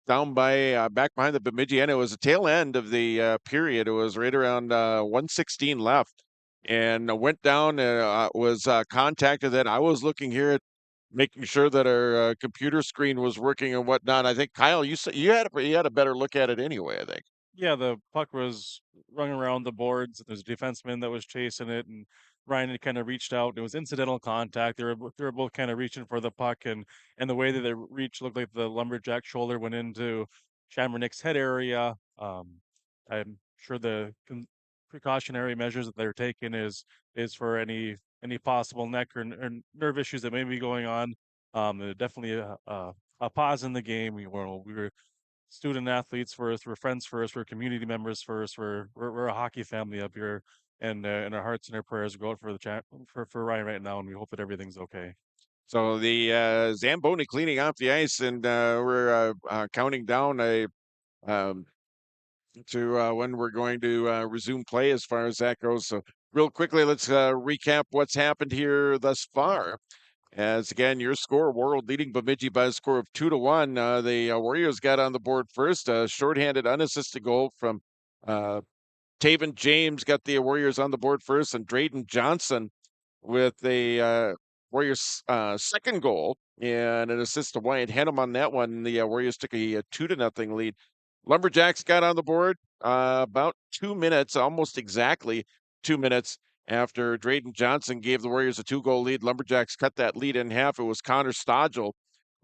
down by back behind the Bemidji end. It was the tail end of the period. It was right around 1:16 left, and went down. Was contacted. That I was looking here at making sure that our computer screen was working and whatnot. I think Kyle, you said you had a better look at it anyway. I think. Yeah, the puck was running around the boards. There's a defenseman that was chasing it, and Ryan had kind of reached out. It was incidental contact. They were both kind of reaching for the puck, and the way that they reached looked like the lumberjack shoulder went into Chamernick's head area. I'm sure the precautionary measures that they're taking is for any possible neck or nerve issues that may be going on. Definitely a pause in the game. We were student athletes first, we're friends first, we're community members first, we're a hockey family up here, and our hearts and our prayers go out for for Ryan right now, and we hope that everything's okay. So the Zamboni cleaning off the ice, and we're counting down to when we're going to resume play as far as that goes. So real quickly, let's recap what's happened here thus far. As again, your score, Warroad leading Bemidji by a score of 2-1. The Warriors got on the board first. A shorthanded, unassisted goal from Taven James got the Warriors on the board first, and Drayden Johnson with the Warriors' second goal and an assist to Wyatt Henham on that one. The Warriors took a 2-0 lead. Lumberjacks got on the board about 2 minutes, almost exactly 2 minutes after Drayden Johnson gave the Warriors a 2-goal lead. Lumberjacks cut that lead in half. It was Connor Stodgel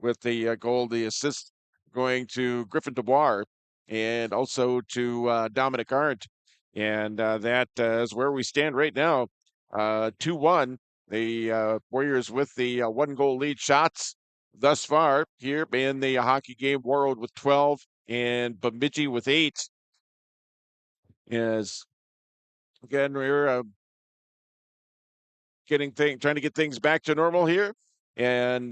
with the goal, the assist going to Griffin DeBoer and also to Dominic Arndt. And that is where we stand right now, 2-1. The Warriors with the 1-goal lead. Shots thus far here in the hockey game, Warroad with 12 and Bemidji with 8. Is again, we're trying to get things back to normal here, and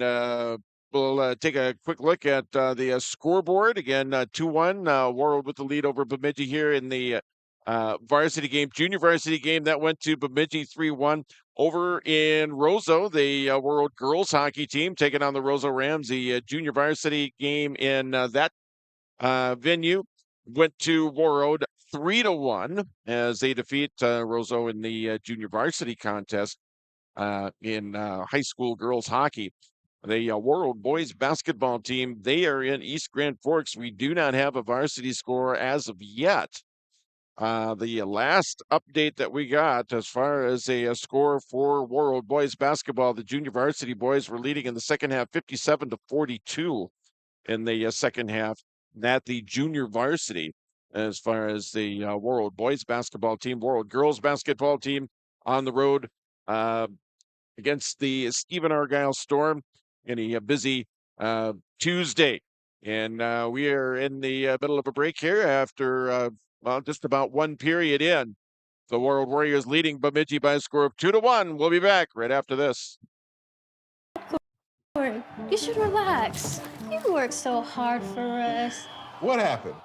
we'll take a quick look at the scoreboard again. 2-1. Warroad with the lead over Bemidji here in the varsity game, junior varsity game that went to Bemidji 3-1. Over in Roseau, the Warroad girls hockey team taking on the Roseau Rams. The junior varsity game in that venue went to Warroad 3-1 as they defeat Roseau in the junior varsity contest in high school girls hockey. The Warroad boys basketball team, they are in East Grand Forks. We do not have a varsity score as of yet. The last update that we got as far as a score for Warroad boys basketball, the junior varsity boys were leading in the second half 57-42 in the second half. That the junior varsity, as far as the Warroad boys basketball team, Warroad girls basketball team on the road against the Stephen Argyle Storm in a busy Tuesday. And we are in the middle of a break here after, just about one period in. The Warroad Warriors leading Bemidji by a score of 2-1. We'll be back right after this. You should relax. You worked so hard for us. What happened?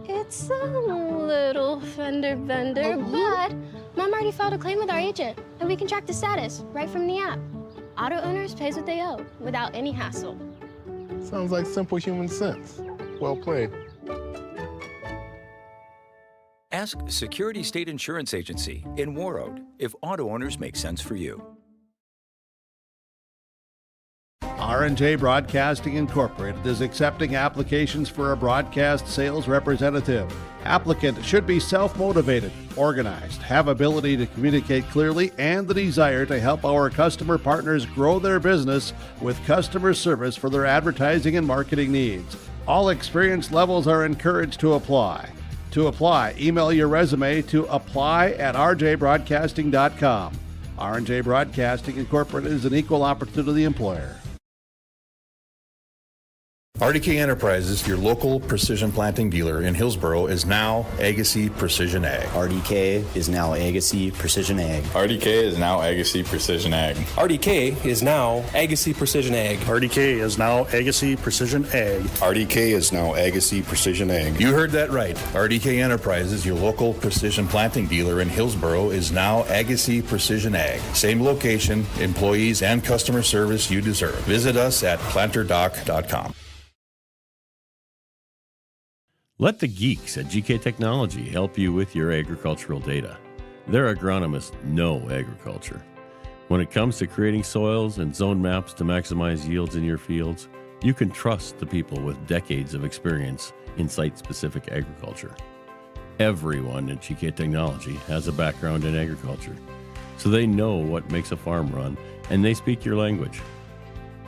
It's a little fender bender, but Mom already filed a claim with our agent, and we can track the status right from the app. Auto owners pays what they owe without any hassle. Sounds like simple human sense. Well played. Ask Security State Insurance Agency in Warroad if auto owners make sense for you. R&J Broadcasting Incorporated is accepting applications for a broadcast sales representative. Applicant should be self-motivated, organized, have ability to communicate clearly, and the desire to help our customer partners grow their business with customer service for their advertising and marketing needs. All experience levels are encouraged to apply. To apply, email your resume to apply@rjbroadcasting.com. R&J Broadcasting Incorporated is an equal opportunity employer. RDK Enterprises, your local precision planting dealer in Hillsboro, is now Agassi Precision Ag. RDK is now Agassi Precision Ag. RDK is now Agassi Precision Ag. RDK is now Agassi Precision Ag. RDK is now Agassi Precision Ag. RDK is now Agassi Precision Ag. You heard that right. RDK Enterprises, your local precision planting dealer in Hillsboro, is now Agassi Precision Ag. Same location, employees, and customer service you deserve. Visit us at planterdoc.com. Let the geeks at GK Technology help you with your agricultural data. Their agronomists know agriculture. When it comes to creating soils and zone maps to maximize yields in your fields, you can trust the people with decades of experience in site-specific agriculture. Everyone at GK Technology has a background in agriculture, so they know what makes a farm run, and they speak your language.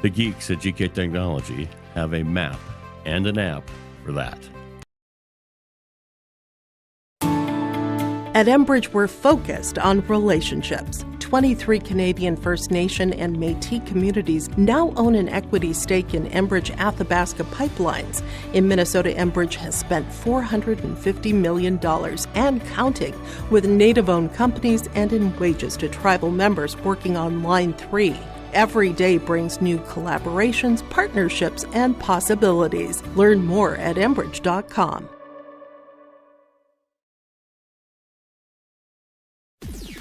The geeks at GK Technology have a map and an app for that. At Enbridge, we're focused on relationships. 23 Canadian First Nation and Métis communities now own an equity stake in Enbridge Athabasca Pipelines. In Minnesota, Enbridge has spent $450 million and counting with Native-owned companies and in wages to tribal members working on Line 3. Every day brings new collaborations, partnerships, and possibilities. Learn more at Enbridge.com.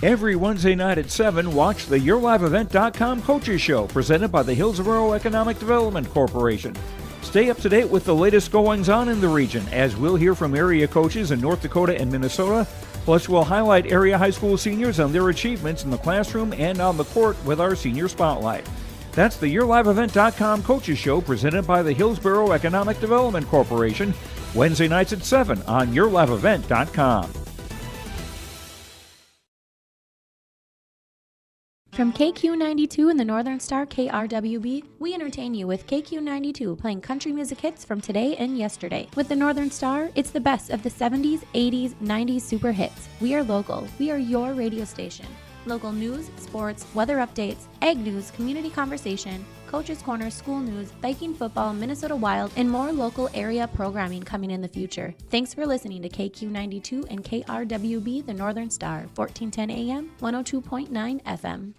Every Wednesday night at 7, watch the YourLiveEvent.com Coaches Show presented by the Hillsboro Economic Development Corporation. Stay up to date with the latest goings-on in the region, as we'll hear from area coaches in North Dakota and Minnesota. Plus, we'll highlight area high school seniors and their achievements in the classroom and on the court with our Senior Spotlight. That's the YourLiveEvent.com Coaches Show presented by the Hillsboro Economic Development Corporation, Wednesday nights at 7 on YourLiveEvent.com. From KQ92 and the Northern Star KRWB, we entertain you with KQ92 playing country music hits from today and yesterday. With the Northern Star, it's the best of the 70s, 80s, 90s super hits. We are local. We are your radio station. Local news, sports, weather updates, ag news, community conversation, Coach's Corner, school news, Viking football, Minnesota Wild, and more local area programming coming in the future. Thanks for listening to KQ92 and KRWB, the Northern Star, 1410 AM, 102.9 FM.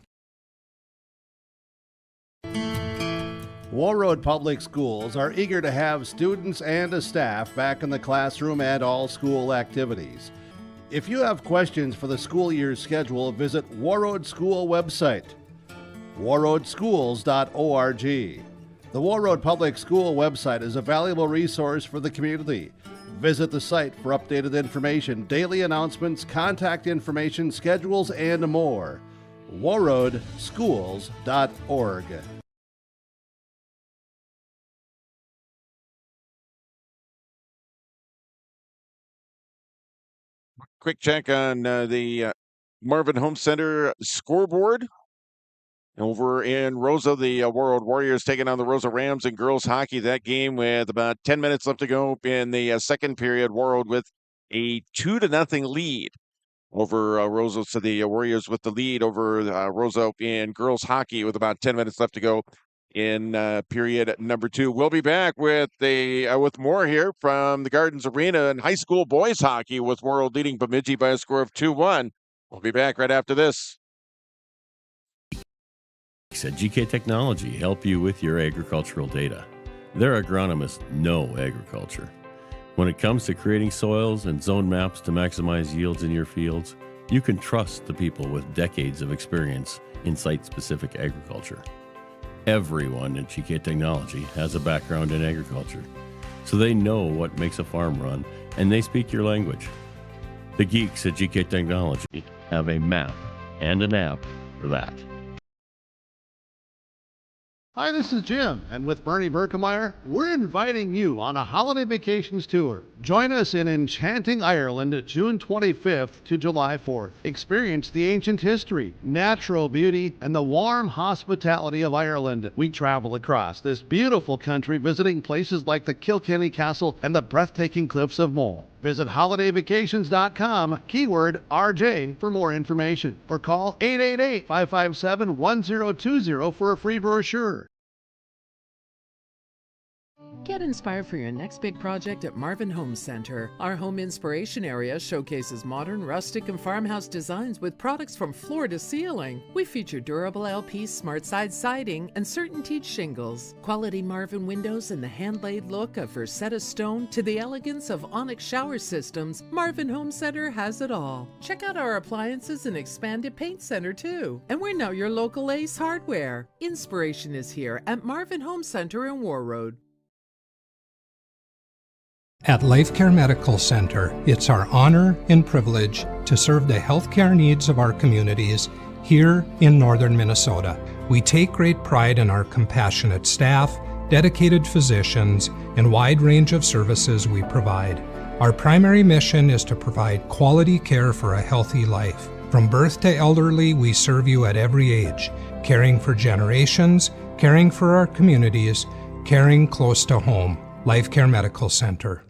Warroad Public Schools are eager to have students and a staff back in the classroom and all school activities. If you have questions for the school year's schedule, visit Warroad School website, warroadschools.org. The Warroad Public School website is a valuable resource for the community. Visit the site for updated information, daily announcements, contact information, schedules, and more. warroadschools.org. Quick check on the Marvin Home Center scoreboard. Over in Rosa, the Warroad Warriors taking on the Rosa Rams in girls hockey. That game with about 10 minutes left to go in the second period. Warroad with a 2-0 lead over Rosa. So the Warriors with the lead over Rosa in girls hockey with about 10 minutes left to go in period number 2. We'll be back with more here from the Gardens Arena and high school boys hockey with Warroad leading Bemidji by a score of 2-1. We'll be back right after this. At GK Technology help you with your agricultural data. Their agronomists know agriculture. When it comes to creating soils and zone maps to maximize yields in your fields, you can trust the people with decades of experience in site-specific agriculture. Everyone at GK Technology has a background in agriculture, so they know what makes a farm run, and they speak your language. The geeks at GK Technology have a map and an app for that. Hi, this is Jim, and with Bernie Berkemeyer, we're inviting you on a holiday vacations tour. Join us in enchanting Ireland June 25th to July 4th. Experience the ancient history, natural beauty, and the warm hospitality of Ireland. We travel across this beautiful country visiting places like the Kilkenny Castle and the breathtaking cliffs of Moher. Visit holidayvacations.com, keyword RJ, for more information, or call 888-557-1020 for a free brochure. Get inspired for your next big project at Marvin Home Center. Our home inspiration area showcases modern, rustic, and farmhouse designs with products from floor to ceiling. We feature durable LP smart side siding and certain teak shingles, quality Marvin windows, and the hand-laid look of Versetta stone to the elegance of onyx shower systems. Marvin Home Center has it all. Check out our appliances and expanded paint center too. And we're now your local Ace Hardware. Inspiration is here at Marvin Home Center in Warroad. At Life Care Medical Center, it's our honor and privilege to serve the healthcare needs of our communities here in northern Minnesota. We take great pride in our compassionate staff, dedicated physicians, and wide range of services we provide. Our primary mission is to provide quality care for a healthy life. From birth to elderly, we serve you at every age, caring for generations, caring for our communities, caring close to home. Life Care Medical Center.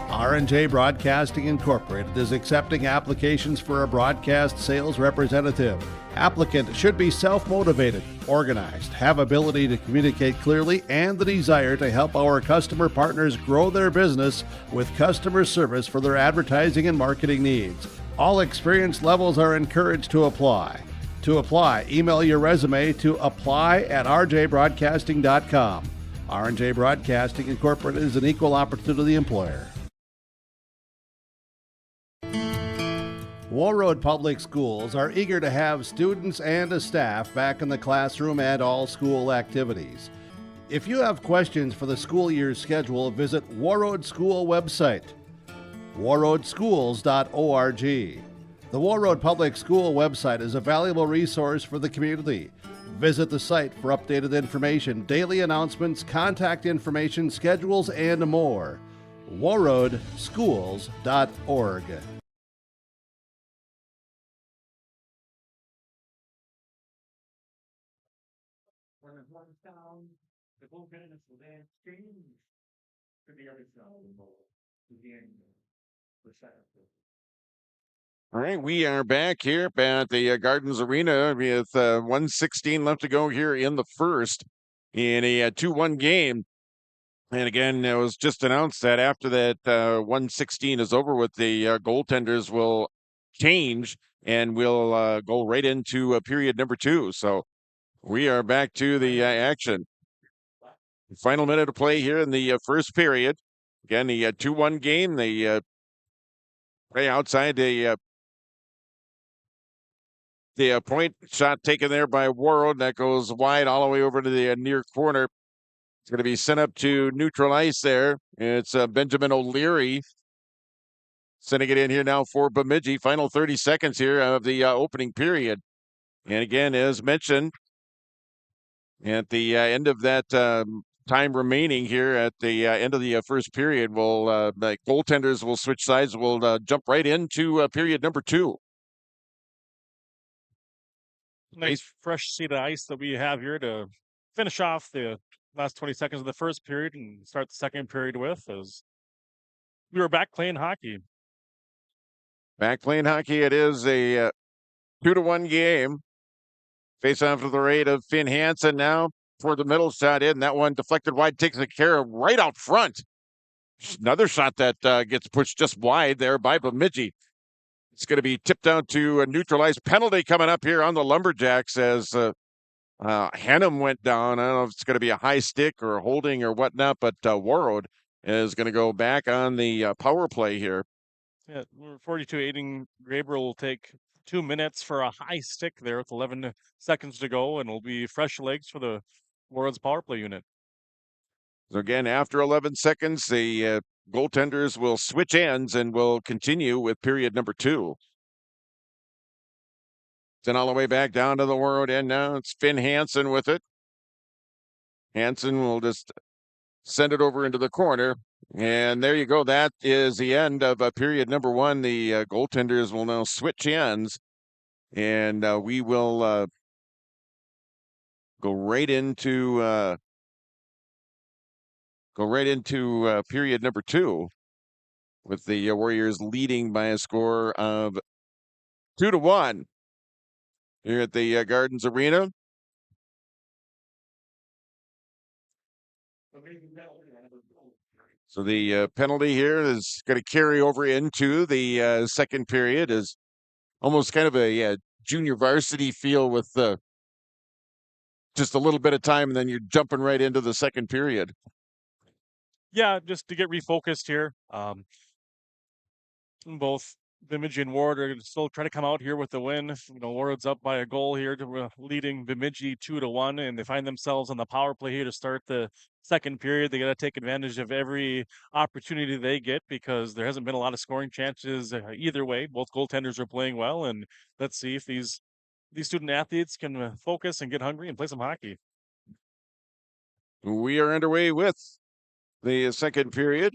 R&J Broadcasting Incorporated is accepting applications for a broadcast sales representative. Applicant should be self-motivated, organized, have ability to communicate clearly, and the desire to help our customer partners grow their business with customer service for their advertising and marketing needs. All experience levels are encouraged to apply. To apply, email your resume to apply@rjbroadcasting.com. R&J Broadcasting Incorporated is an equal opportunity employer. Warroad Public Schools are eager to have students and a staff back in the classroom and all school activities. If you have questions for the school year's schedule, visit Warroad School website, warroadschools.org. The Warroad Public School website is a valuable resource for the community. Visit the site for updated information, daily announcements, contact information, schedules, and more. warroadschools.org. All right, we are back here at the Gardens Arena with 1:16 left to go here in the first in a 2-1 game. And again, it was just announced that after that 1:16 is over with, the goaltenders will change and we'll go right into period number 2. So we are back to the action. Final minute of play here in the first period. Again, the 2-1 game. The play outside the point shot taken there by Warroad. That goes wide all the way over to the near corner. It's going to be sent up to neutral ice there. It's Benjamin O'Leary sending it in here now for Bemidji. Final 30 seconds here of the opening period. And again, as mentioned, at the end of that time remaining here at the end of the first period, the goaltenders will switch sides. We'll jump right into period number 2. Nice fresh sheet of ice that we have here to finish off the last 20 seconds of the first period and start the second period with, as we were back playing hockey. Back playing hockey. It is a 2-1 game. Face off to the right of Finn Hansen now for the middle shot in. That one deflected wide, takes the care of right out front. Another shot that gets pushed just wide there by Bemidji. It's going to be tipped out to a neutralized penalty coming up here on the Lumberjacks as Hannum went down. I don't know if it's going to be a high stick or holding or whatnot, but Warroad is going to go back on the power play here. Yeah, 42 Aiden Graber will take 2 minutes for a high stick there with 11 seconds to go, and will be fresh legs for the Warroad's power play unit. So again, after 11 seconds, the goaltenders will switch ends and will continue with period number 2. Then all the way back down to the Warroad end now. It's Finn Hansen with it. Hansen will just send it over into the corner. And there you go. That is the end of period number 1. The goaltenders will now switch ends. And we will go right into period number 2 with the Warriors leading by a score of 2-1 here at the Gardens Arena. So the penalty here is going to carry over into the second period. Is almost kind of a junior varsity feel with just a little bit of time, and then you're jumping right into the second period. Yeah, just to get refocused here. Both Bemidji and Warroad are still trying to come out here with the win. Warroad's up by a goal here to leading Bemidji 2-1, and they find themselves on the power play here to start the second period. They got to take advantage of every opportunity they get because there hasn't been a lot of scoring chances either way. Both goaltenders are playing well, and let's see if these student athletes can focus and get hungry and play some hockey. We are underway with the second period.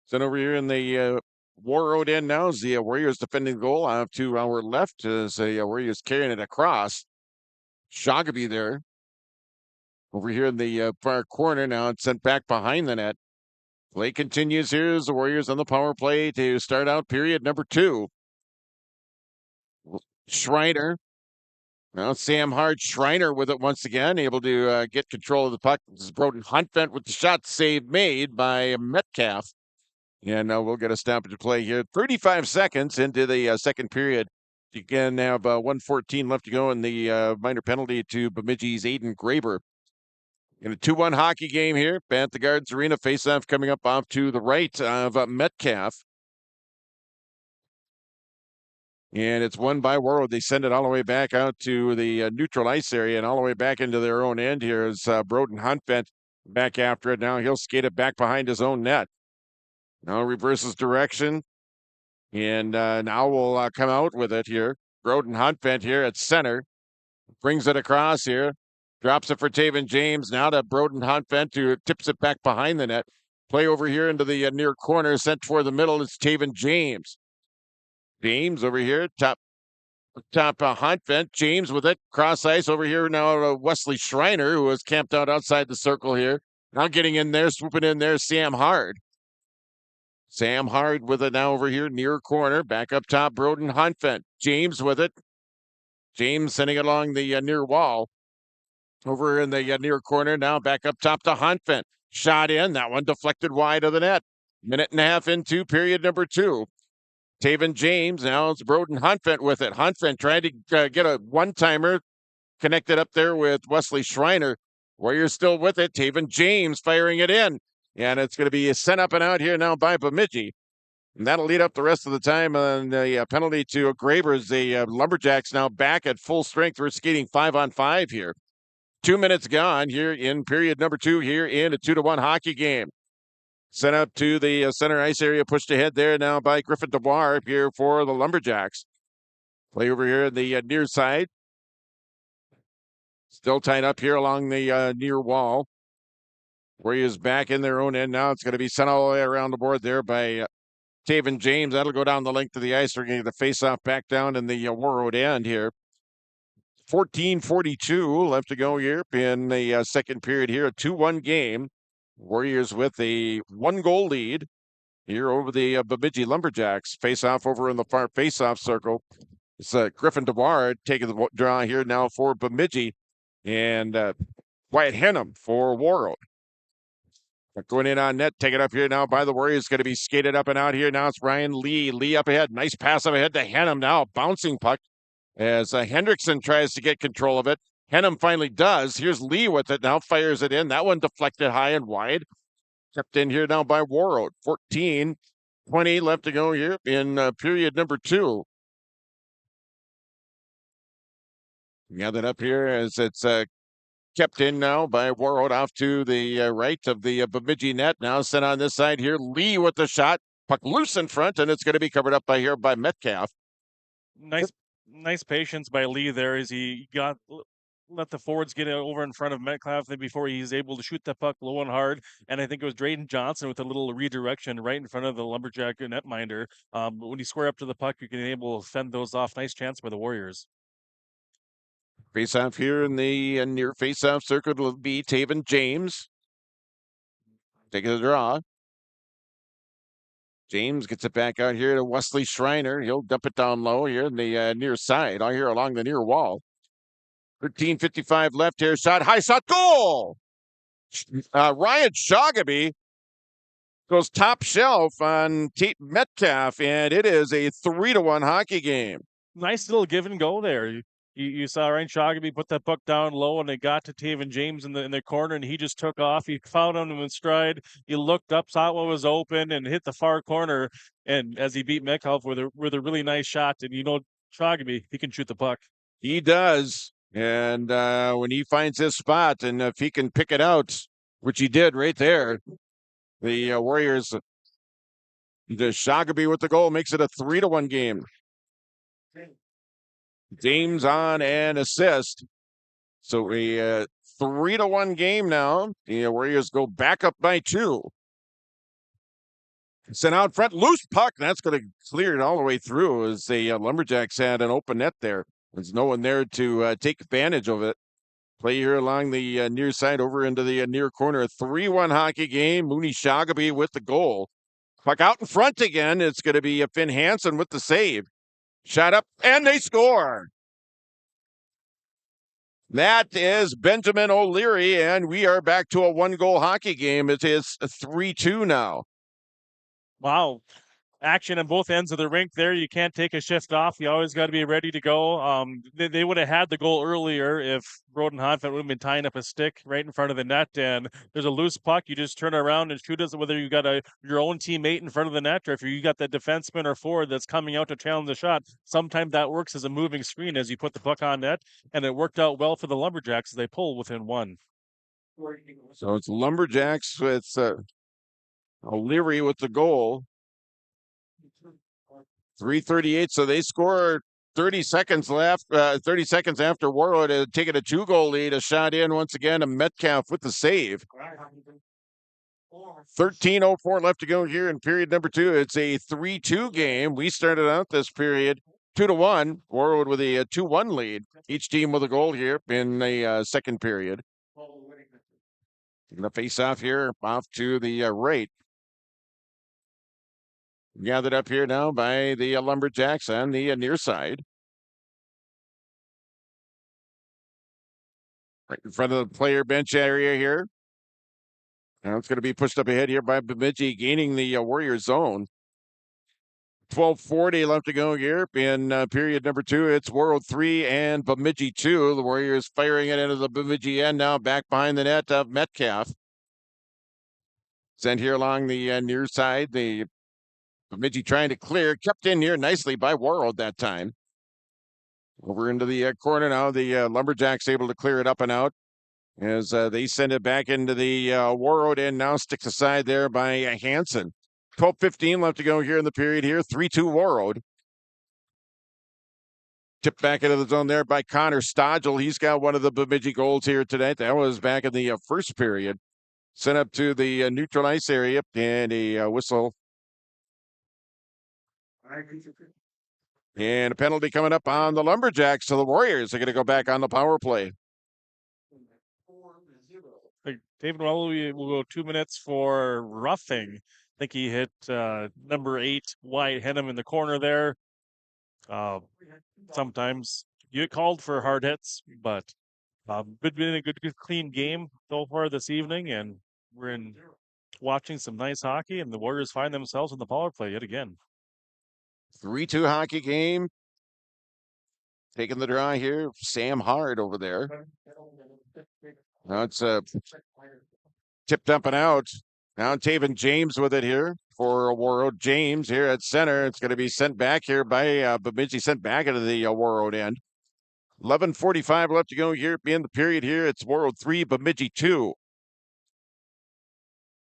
Then over here in the Warroad end now is the Warriors defending the goal off to our left as the Warriors carrying it across. Shagaby there. Over here in the far corner now, it's sent back behind the net. Play continues here as the Warriors on the power play to start out period number 2. Schreiner. Now Sam Hart, Schreiner with it once again, able to get control of the puck. This is Broden Huntvent with the shot save made by Metcalf. And we'll get a stoppage play here. 35 seconds into the second period. You can have 1:14 left to go in the minor penalty to Bemidji's Aiden Graber. In a 2-1 hockey game here at the Gardens Arena. Faceoff coming up off to the right of Metcalf. And it's won by Warroad. They send it all the way back out to the neutral ice area and all the way back into their own end here is Broden Huntvent back after it. Now he'll skate it back behind his own net. Now reverses direction. And now we'll come out with it here. Broden Huntvent here at center. Brings it across here. Drops it for Taven James. Now to Broden Huntvent who tips it back behind the net. Play over here into the near corner. Sent toward the middle. It's Taven James. James over here. Top Huntvent. James with it. Cross ice over here now. Wesley Schreiner who was camped out outside the circle here. Now getting in there. Swooping in there. Sam Hard. Sam Hard with it now over here, near corner. Back up top, Broden Huntvent. James with it. James sending it along the near wall. Over in the near corner now, back up top to Huntvent. Shot in, that one deflected wide of the net. Minute and a half into period number 2. Taven James, now it's Broden Huntvent with it. Huntvent trying to get a one-timer, connected up there with Wesley Schreiner. Warriors still with it. Taven James firing it in. And it's going to be sent up and out here now by Bemidji. And that'll lead up the rest of the time on the penalty to Graber. The Lumberjacks now back at full strength. We're skating 5-on-5 here. 2 minutes gone here in period number 2 here in a 2-1 hockey game. Sent up to the center ice area, pushed ahead there now by Griffin DeWar here for the Lumberjacks. Play over here in the near side. Still tied up here along the near wall. Warriors back in their own end now. It's going to be sent all the way around the board there by Taven James. That'll go down the length of the ice. We're getting the face-off back down in the Warroad end here. 14:42 left to go here in the second period here. A 2-1 game. Warriors with a 1-goal lead here over the Bemidji Lumberjacks. Face-off over in the far face-off circle. It's Griffin DeWar taking the draw here now for Bemidji. And Wyatt Hennum for Warroad. Going in on net, take it up here now by the Warriors. Going to be skated up and out here. Now it's Ryan Lee. Lee up ahead. Nice pass up ahead to Henham now. Bouncing puck as Hendrickson tries to get control of it. Henham finally does. Here's Lee with it now. Fires it in. That one deflected high and wide. Kept in here now by Warroad. 14:20 left to go here in period number 2. Gathered up here as it's kept in now by Warroad off to the right of the Bemidji net. Now sent on this side here. Lee with the shot. Puck loose in front, and it's going to be covered up by Metcalf. Nice patience by Lee there as he let the forwards get over in front of Metcalf before he's able to shoot the puck low and hard. And I think it was Drayden Johnson with a little redirection right in front of the Lumberjack netminder. When you square up to the puck, you can able to fend those off. Nice chance by the Warriors. Face off here in the near face off circle will be Taven James. Taking the draw. James gets it back out here to Wesley Schreiner. He'll dump it down low here in the near side, out here along the near wall. 13:55 left here. Shot, high shot, goal! Ryan Shagaby goes top shelf on Tate Metcalf, and it is a 3-1 hockey game. Nice little give and go there. You saw Ryan Shagaby put that puck down low, and it got to Taven James in the corner, and he just took off. He found him in stride. He looked up, saw what was open, and hit the far corner. And as he beat Metcalf with a really nice shot, and Shagaby, he can shoot the puck. He does. And when he finds his spot, and if he can pick it out, which he did right there, the Warriors, the Shagaby with the goal makes it a 3-1 game. James on an assist. So a 3-1 game now. The Warriors go back up by 2. Sent out front, loose puck. That's going to clear it all the way through as the Lumberjacks had an open net there. There's no one there to take advantage of it. Play here along the near side over into the near corner. A 3-1 hockey game. Mooney Shagaby with the goal. Puck out in front again. It's going to be Finn Hansen with the save. Shot up, and they score. That is Benjamin O'Leary, and we are back to a 1-goal hockey game. It is 3-2 now. Wow. Action on both ends of the rink there. You can't take a shift off. You always got to be ready to go. They would have had the goal earlier if Broden Honfeld would have been tying up a stick right in front of the net, and there's a loose puck. You just turn around and shoot it, whether you got your own teammate in front of the net or if you got that defenseman or forward that's coming out to challenge the shot. Sometimes that works as a moving screen as you put the puck on net, and it worked out well for the Lumberjacks as they pull within 1. So it's Lumberjacks with O'Leary with the goal. 3:38, so they score 30 seconds left. 30 seconds after Warroad had taken a 2-goal lead. A shot in once again to Metcalf with the save. 13:04 left to go here in period number 2. It's a 3-2 game. We started out this period 2-1. Warroad with a 2-1 lead. Each team with a goal here in the second period. And the face-off here off to the right. Gathered up here now by the Lumberjacks on the near side. Right in front of the player bench area here. Now it's going to be pushed up ahead here by Bemidji, gaining the Warrior zone. 12:40 left to go here in period number 2. It's Warroad 3 and Bemidji 2. The Warriors firing it into the Bemidji end now, back behind the net of Metcalf. Sent here along the near side. The Bemidji trying to clear, kept in here nicely by Warroad that time. Over into the corner now. The Lumberjacks able to clear it up and out as they send it back into the Warroad end now. Sticks aside there by Hansen. 12:15 left to go here in the period here. 3-2 Warroad. Tipped back into the zone there by Connor Stodgel. He's got one of the Bemidji goals here tonight. That was back in the first period. Sent up to the neutral ice area, and a whistle. And a penalty coming up on the Lumberjacks. So the Warriors are going to go back on the power play. David Wellewy will go 2 minutes for roughing. I think he hit number 8, Wyatt Henham in the corner there. Sometimes you get called for hard hits, but been a good clean game so far this evening, and we're in watching some nice hockey, and the Warriors find themselves in the power play yet again. 3-2 hockey game. Taking the draw here, Sam Hard over there. Now it's tipped up and out. Now Taven James with it here for Warroad. James here at center. It's going to be sent back here by Bemidji, sent back into the Warroad end. 11:45 left to go here. Being the period here, it's Warroad 3, Bemidji 2.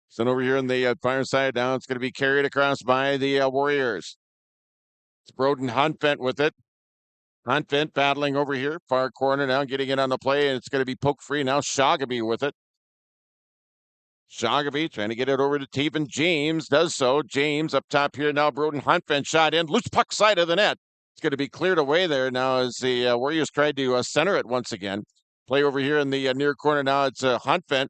Sent over here in the far side now. It's going to be carried across by the Warriors. It's Broden Huntvent with it. Huntvent battling over here, far corner now, getting it on the play, and it's going to be poke free now. Shoggaby with it. Shoggaby trying to get it over to Taven James, does so. James up top here now. Broden Huntvent shot in, loose puck side of the net. It's going to be cleared away there now as the Warriors tried to center it once again. Play over here in the near corner now. It's Huntvent.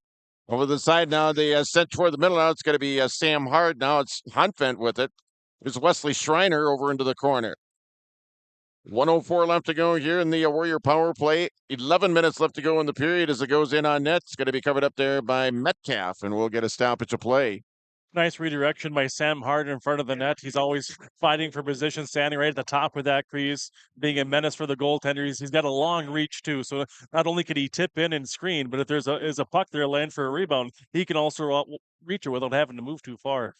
Over the side now, they sent toward the middle now. It's going to be Sam Hard now. It's Huntvent with it. There's Wesley Schreiner over into the corner. 1:04 left to go here in the Warrior power play. 11 minutes left to go in the period as it goes in on net. It's going to be covered up there by Metcalf, and we'll get a stoppage of play. Nice redirection by Sam Hard in front of the net. He's always fighting for position, standing right at the top of that crease, being a menace for the goaltender. He's got a long reach, too. So not only could he tip in and screen, but if there's a puck there land for a rebound, he can also reach it without having to move too far.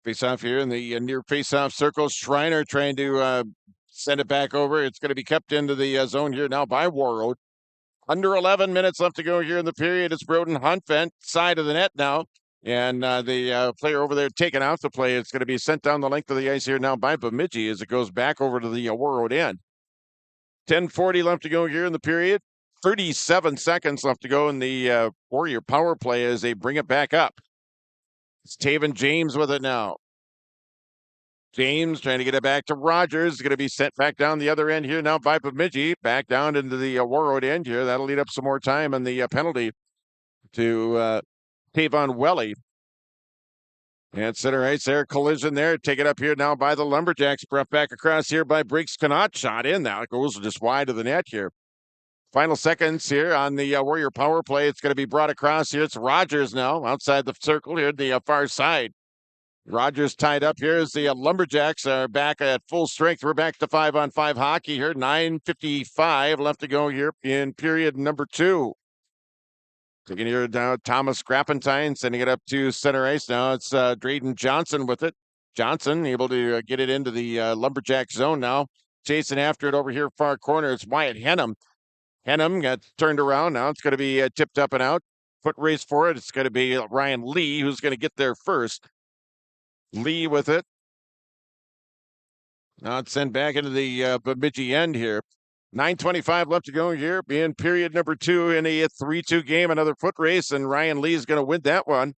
Face-off here in the near face-off circle. Schreiner trying to send it back over. It's going to be kept into the zone here now by Warroad. Under 11 minutes left to go here in the period. It's Broden Huntvent, side of the net now. And the player over there taken out the play. It's going to be sent down the length of the ice here now by Bemidji as it goes back over to the Warroad end. 10:40 left to go here in the period. 37 seconds left to go in the Warrior power play as they bring it back up. It's Taven James with it now. James trying to get it back to Rogers. Is going to be sent back down the other end here now by Bemidji. Back down into the Warroad end here. That'll lead up some more time on the penalty to Tavon Welly. And center ice there, collision there. Take it up here now by the Lumberjacks. Brought back across here by Briggs Connaught. Shot in now. It goes just wide of the net here. Final seconds here on the Warrior power play. It's going to be brought across here. It's Rogers now outside the circle here, the far side. Rogers tied up here as the Lumberjacks are back at full strength. We're back to 5-on-5 hockey here. 9:55 left to go here in period number 2. Taking here down Thomas Grappentine, sending it up to center ice now. It's Drayden Johnson with it. Johnson able to get it into the Lumberjack zone now. Chasing after it over here far corner. It's Wyatt Henham. Henham got turned around. Now it's going to be tipped up and out. Foot race for it. It's going to be Ryan Lee who's going to get there first. Lee with it. Now it's sent back into the Bemidji end here. 9:25 left to go here in period number 2 in a 3-2 game. Another foot race, and Ryan Lee is going to win that one.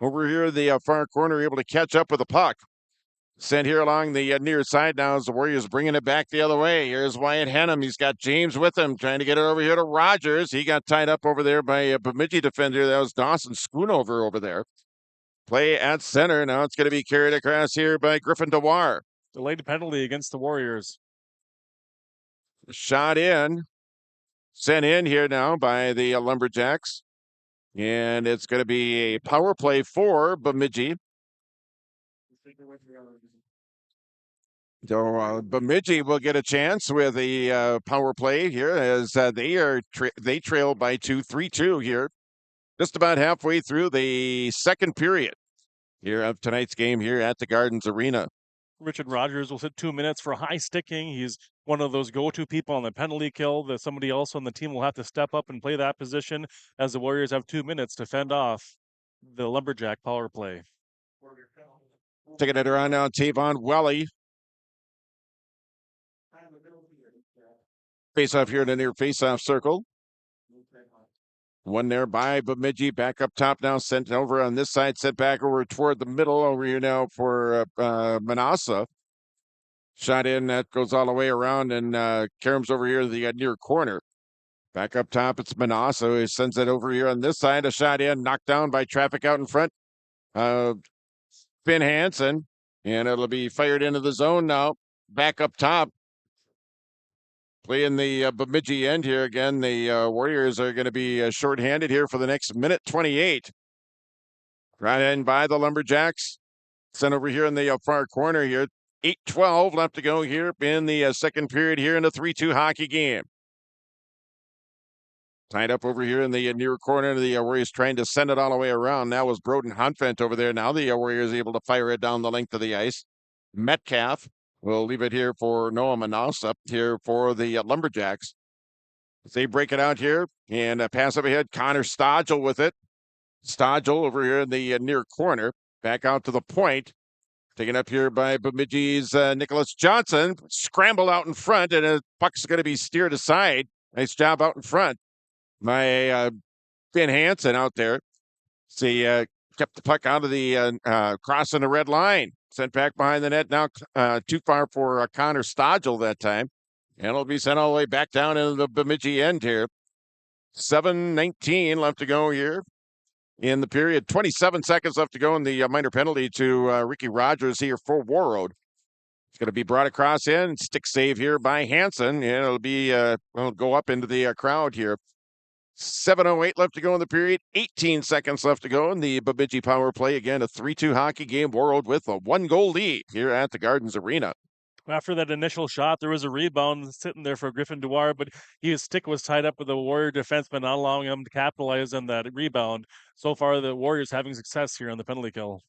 Over here, the far corner able to catch up with the puck. Sent here along the near side now as the Warriors bringing it back the other way. Here's Wyatt Henham. He's got James with him, trying to get it over here to Rogers. He got tied up over there by a Bemidji defender. That was Dawson Schoonover over there. Play at center. Now it's going to be carried across here by Griffin Dewar. Delayed penalty against the Warriors. Shot in. Sent in here now by the Lumberjacks. And it's going to be a power play for Bemidji. So Bemidji will get a chance with a power play here as they trail by 3-2 here. Just about halfway through the second period here of tonight's game here at the Gardens Arena. Richard Rogers will sit 2 minutes for high sticking. He's one of those go-to people on the penalty kill that somebody else on the team will have to step up and play that position as the Warriors have 2 minutes to fend off the Lumberjack power play. Taking it around now, Tavon Welly. Face-off here in the near face-off circle. One there by Bemidji, back up top now, sent over on this side, sent back over toward the middle over here now for Manassa. Shot in, that goes all the way around, and Karam's over here the near corner. Back up top, it's Manassa who sends it over here on this side. A shot in, knocked down by traffic out in front. Finn Hansen, and it'll be fired into the zone now. Back up top. Playing the Bemidji end here again. The Warriors are going to be shorthanded here for the next minute 28. Right in by the Lumberjacks. Sent over here in the far corner here. 8:12 left to go here in the second period here in a 3-2 hockey game. Tied up over here in the near corner. The Warriors trying to send it all the way around. Now was Broden Hunfent over there. Now the Warriors able to fire it down the length of the ice. Metcalf will leave it here for Noah Manaus up here for the Lumberjacks. As they break it out here and pass up ahead. Connor Stodgel with it. Stodgel over here in the near corner. Back out to the point. Taken up here by Bemidji's Nicholas Johnson. Scrambled out in front, and a puck's going to be steered aside. Nice job out in front by Finn Hansen out there. See, kept the puck out of the crossing the red line. Sent back behind the net. Now too far for Connor Stodgel that time. And it'll be sent all the way back down into the Bemidji end here. 7:19 left to go here in the period. 27 seconds left to go in the minor penalty to Ricky Rogers here for Warroad. It's going to be brought across in. Stick save here by Hansen. And it'll be, will go up into the crowd here. 7:08 left to go in the period. 18 seconds left to go in the Bemidji power play. Again, a 3-2 hockey game. Warroad with a 1-goal lead here at the Gardens Arena. After that initial shot, there was a rebound sitting there for Griffin Dewar, but his stick was tied up with the Warrior defenseman, not allowing him to capitalize on that rebound. So far, the Warriors having success here on the penalty kill.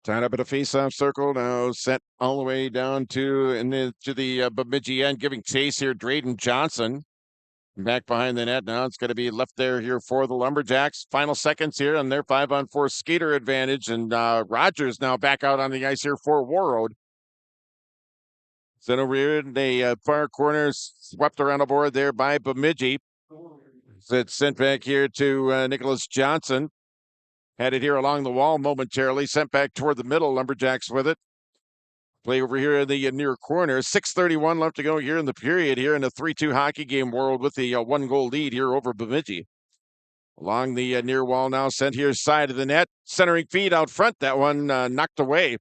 Tied up at a face-off circle, now sent all the way down to the Bemidji end, giving chase here. Drayden Johnson back behind the net. Now it's going to be left there here for the Lumberjacks. Final seconds here on their 5-on-4 skater advantage, and Rogers now back out on the ice here for Warroad. Sent over here in the far corner, swept around the board there by Bemidji. It's sent back here to Nicholas Johnson. Had it here along the wall momentarily. Sent back toward the middle. Lumberjacks with it. Play over here in the near corner. 6:31 left to go here in the period here in the 3-2 hockey game. Warroad with the 1-goal lead here over Bemidji. Along the near wall now, sent here side of the net. Centering feed out front. That one knocked away.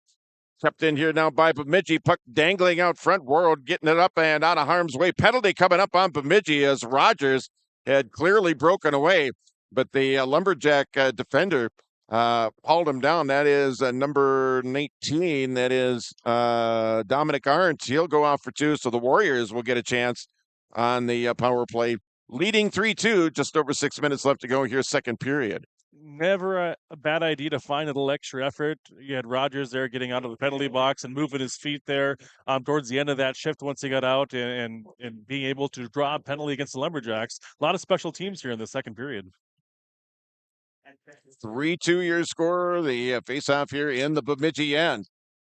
Kept in here now by Bemidji. Puck dangling out front. Warroad getting it up and out of harm's way. Penalty coming up on Bemidji as Rogers had clearly broken away. But the Lumberjack defender hauled him down. That is number 19. That is Dominic Arndt. He'll go off for 2. So the Warriors will get a chance on the power play. Leading 3-2. Just over 6 minutes left to go here, second period. Never a bad idea to find a little extra effort. You had Rogers there getting out of the penalty box and moving his feet there towards the end of that shift once he got out and being able to draw a penalty against the Lumberjacks. A lot of special teams here in the second period. 3-2 your score. The face-off here in the Bemidji end.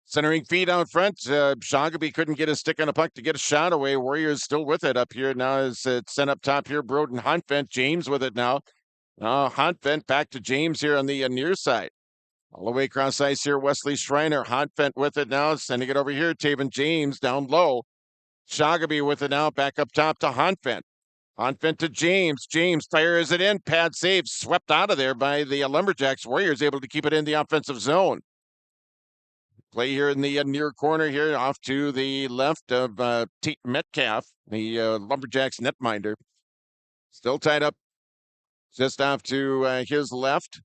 Centering feed out front. Shagaby couldn't get a stick on a puck to get a shot away. Warriors still with it up here now as it's sent up top here. Broden Hunfent. James with it now. Hunfent back to James here on the near side. All the way across ice here, Wesley Schreiner. Hunfent with it now, sending it over here. Taven James down low. Shagaby with it now, back up top to Hunfent. Hunfent to James. James fires it in. Pad save, swept out of there by the Lumberjacks. Warriors able to keep it in the offensive zone. Play here in the near corner here, off to the left of Tate Metcalf, the Lumberjacks netminder. Still tied up. Just off to his left.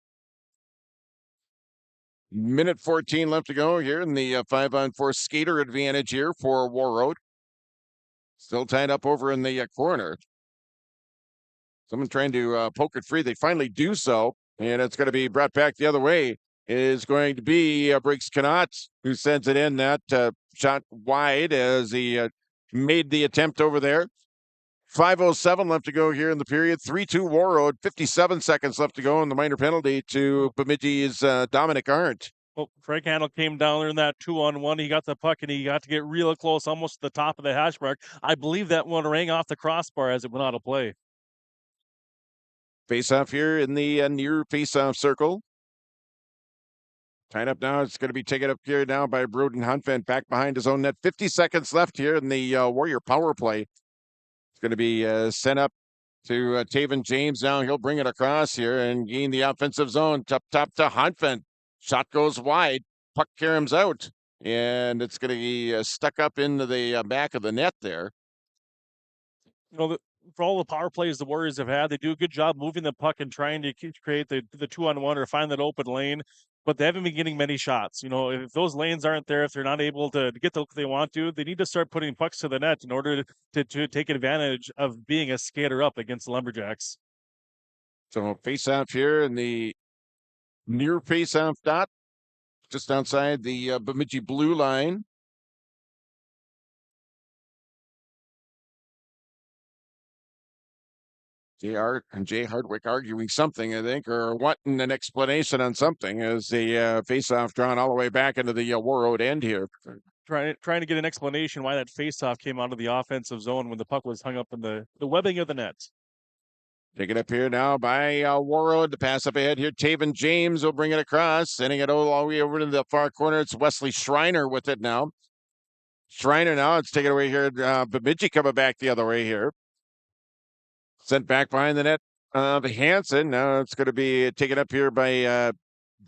Minute 14 left to go here in the 5-on-4 skater advantage here for Warroad. Still tied up over in the corner. Someone trying to poke it free. They finally do so, and it's going to be brought back the other way. It is going to be Briggs Knott who sends it in. That shot wide as he made the attempt over there. 5:07 left to go here in the period. 3-2 Warroad. 57 seconds left to go in the minor penalty to Bemidji's Dominic Arndt. Well, Frank Handel came down there in that 2-on-1. He got the puck and he got to get real close, almost to the top of the hash mark. I believe that one rang off the crossbar as it went out of play. Face-off here in the near face-off circle. Tied up now. It's going to be taken up here now by Broden Hunfent back behind his own net. 50 seconds left here in the Warrior power play. Going to be sent up to Taven James now. He'll bring it across here and gain the offensive zone. Top to Hunfent. Shot goes wide. Puck caroms out. And it's going to be stuck up into the back of the net there. You know, for all the power plays the Warriors have had, they do a good job moving the puck and trying to create the 2-on-1 or find that open lane, but they haven't been getting many shots. If those lanes aren't there, if they're not able to get the look they want to, they need to start putting pucks to the net in order to take advantage of being a skater up against the Lumberjacks. So face off here in the near face off dot, just outside the Bemidji blue line. JR and Jay Hardwick arguing something, I think, or wanting an explanation on something as the face-off drawn all the way back into the Warroad end here. Trying to get an explanation why that face-off came out of the offensive zone when the puck was hung up in the webbing of the net. Take it up here now by Warroad. The pass up ahead here. Taven James will bring it across, sending it all the way over to the far corner. It's Wesley Schreiner with it now. Schreiner now, it's taken away here. Bemidji coming back the other way here. Sent back behind the net. Hansen. Now it's going to be taken up here by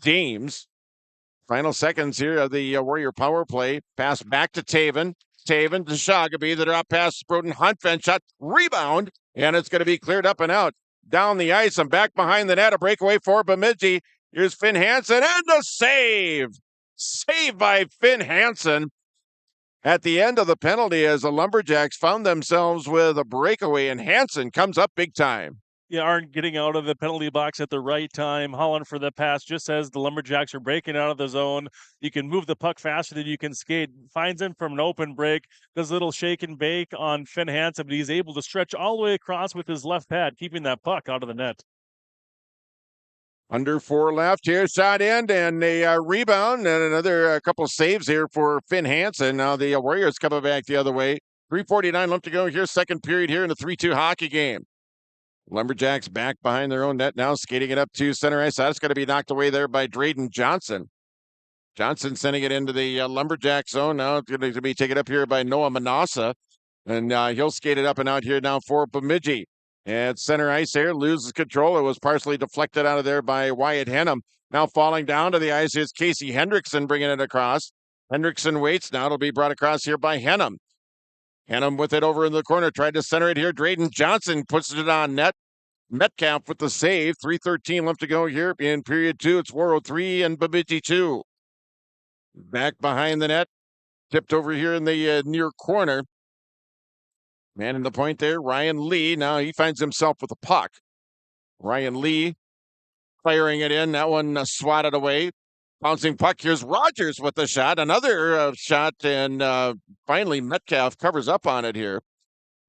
James. Final seconds here of the Warrior power play. Pass back to Taven. Taven to Shagaby. The drop pass. Broden Hunt fence shot. Rebound. And it's going to be cleared up and out. Down the ice and back behind the net. A breakaway for Bemidji. Here's Finn Hansen and the save. Save by Finn Hansen. At the end of the penalty, as the Lumberjacks found themselves with a breakaway, and Hansen comes up big time. Yeah, aren't getting out of the penalty box at the right time. Holland for the pass, just as the Lumberjacks are breaking out of the zone. You can move the puck faster than you can skate. Finds him from an open break. Does a little shake and bake on Finn Hansen, but he's able to stretch all the way across with his left pad, keeping that puck out of the net. Under 4 left here, shot in, and a rebound, and another couple of saves here for Finn Hansen. Now the Warriors coming back the other way. 3:49 left to go here, second period here in the 3-2 hockey game. Lumberjacks back behind their own net now, skating it up to center ice. That's going to be knocked away there by Drayden Johnson. Johnson sending it into the Lumberjack zone. Now it's going to be taken up here by Noah Manassa, and he'll skate it up and out here now for Bemidji. At center ice here, loses control. It was partially deflected out of there by Wyatt Henham. Now falling down to the ice is Casey Hendrickson bringing it across. Hendrickson waits. Now it'll be brought across here by Henham. Henham with it over in the corner. Tried to center it here. Drayden Johnson puts it on net. Metcalf with the save. 3:13 left to go here in period 2. It's Warroad 3 and Bemidji 2. Back behind the net. Tipped over here in the near corner. Man in the point there, Ryan Lee. Now he finds himself with a puck. Ryan Lee firing it in. That one swatted away. Bouncing puck. Here's Rogers with the shot. Another shot, and finally Metcalf covers up on it here.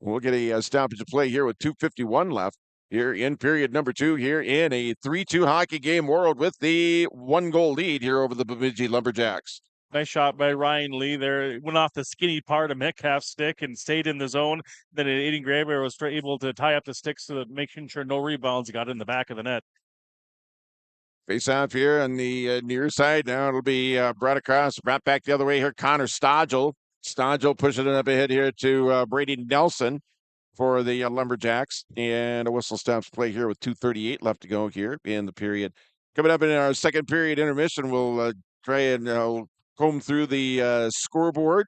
We'll get a stoppage of play here with 2:51 left here in period number 2 here in a 3-2 hockey game. Warroad with the 1-goal lead here over the Bemidji Lumberjacks. Nice shot by Ryan Lee there. It went off the skinny part of Metcalf's stick and stayed in the zone. Then Aiden Graber was able to tie up the sticks so that making sure no rebounds got in the back of the net. Face off here on the near side. Now it'll be brought across, brought back the other way here. Connor Stodgel. Stodgel pushing it up ahead here to Brady Nelson for the Lumberjacks. And a whistle stops play here with 2:38 left to go here in the period. Coming up in our second period intermission, we'll try and comb through the scoreboard.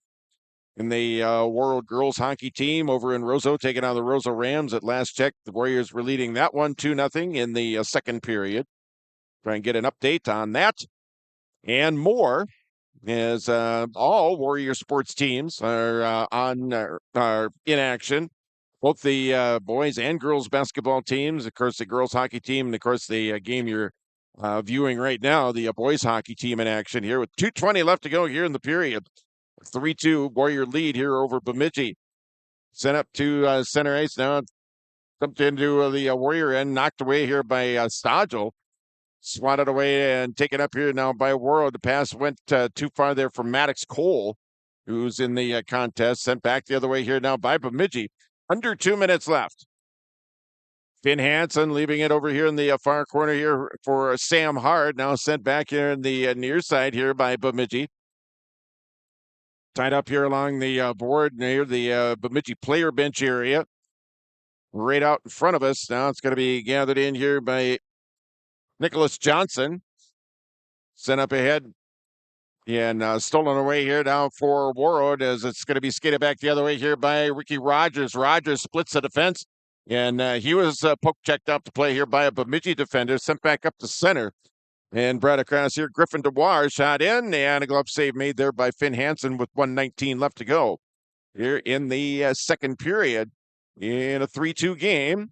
In the Warroad girls hockey team over in Roseau, taking on the Roseau Rams. At last check, the Warriors were leading that one 2-0 in the second period. Try and get an update on that and more, as all Warrior sports teams are in action. Both the boys and girls basketball teams, of course, the girls hockey team, and of course the game you're viewing right now, the boys hockey team in action here with 2:20 left to go here in the period. 3-2 Warrior lead here over Bemidji. Sent up to center ice now. Dumped into the Warrior end, knocked away here by Stodgel. Swatted away and taken up here now by Warroad. The pass went too far there for Maddox Cole, who's in the contest. Sent back the other way here now by Bemidji. Under 2 minutes left. Finn Hansen leaving it over here in the far corner here for Sam Hard. Now sent back here in the near side here by Bemidji. Tied up here along the board near the Bemidji player bench area. Right out in front of us. Now it's going to be gathered in here by Nicholas Johnson. Sent up ahead and stolen away here now for Warroad, as it's going to be skated back the other way here by Ricky Rogers. Rogers splits the defense. And he was poke checked out to play here by a Bemidji defender, sent back up to center. And brought across here, Griffin DeWar shot in, and a glove save made there by Finn Hansen with 1:19 left to go. Here in the second period in a 3-2 game.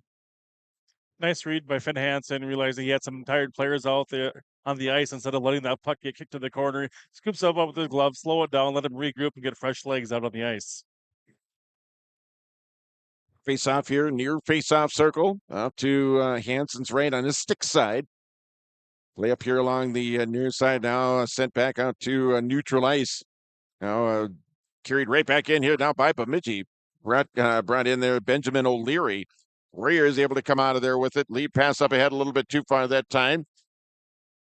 Nice read by Finn Hansen, realizing he had some tired players out there on the ice. Instead of letting that puck get kicked to the corner, scoops up with his glove, slow it down, let him regroup and get fresh legs out on the ice. Face off here, near face off circle, out to Hansen's right on his stick side. Play up here along the near side now, sent back out to neutral ice. Now carried right back in here now by Bemidji. Brought in there Benjamin O'Leary. Warriors able to come out of there with it. Lead pass up ahead a little bit too far that time.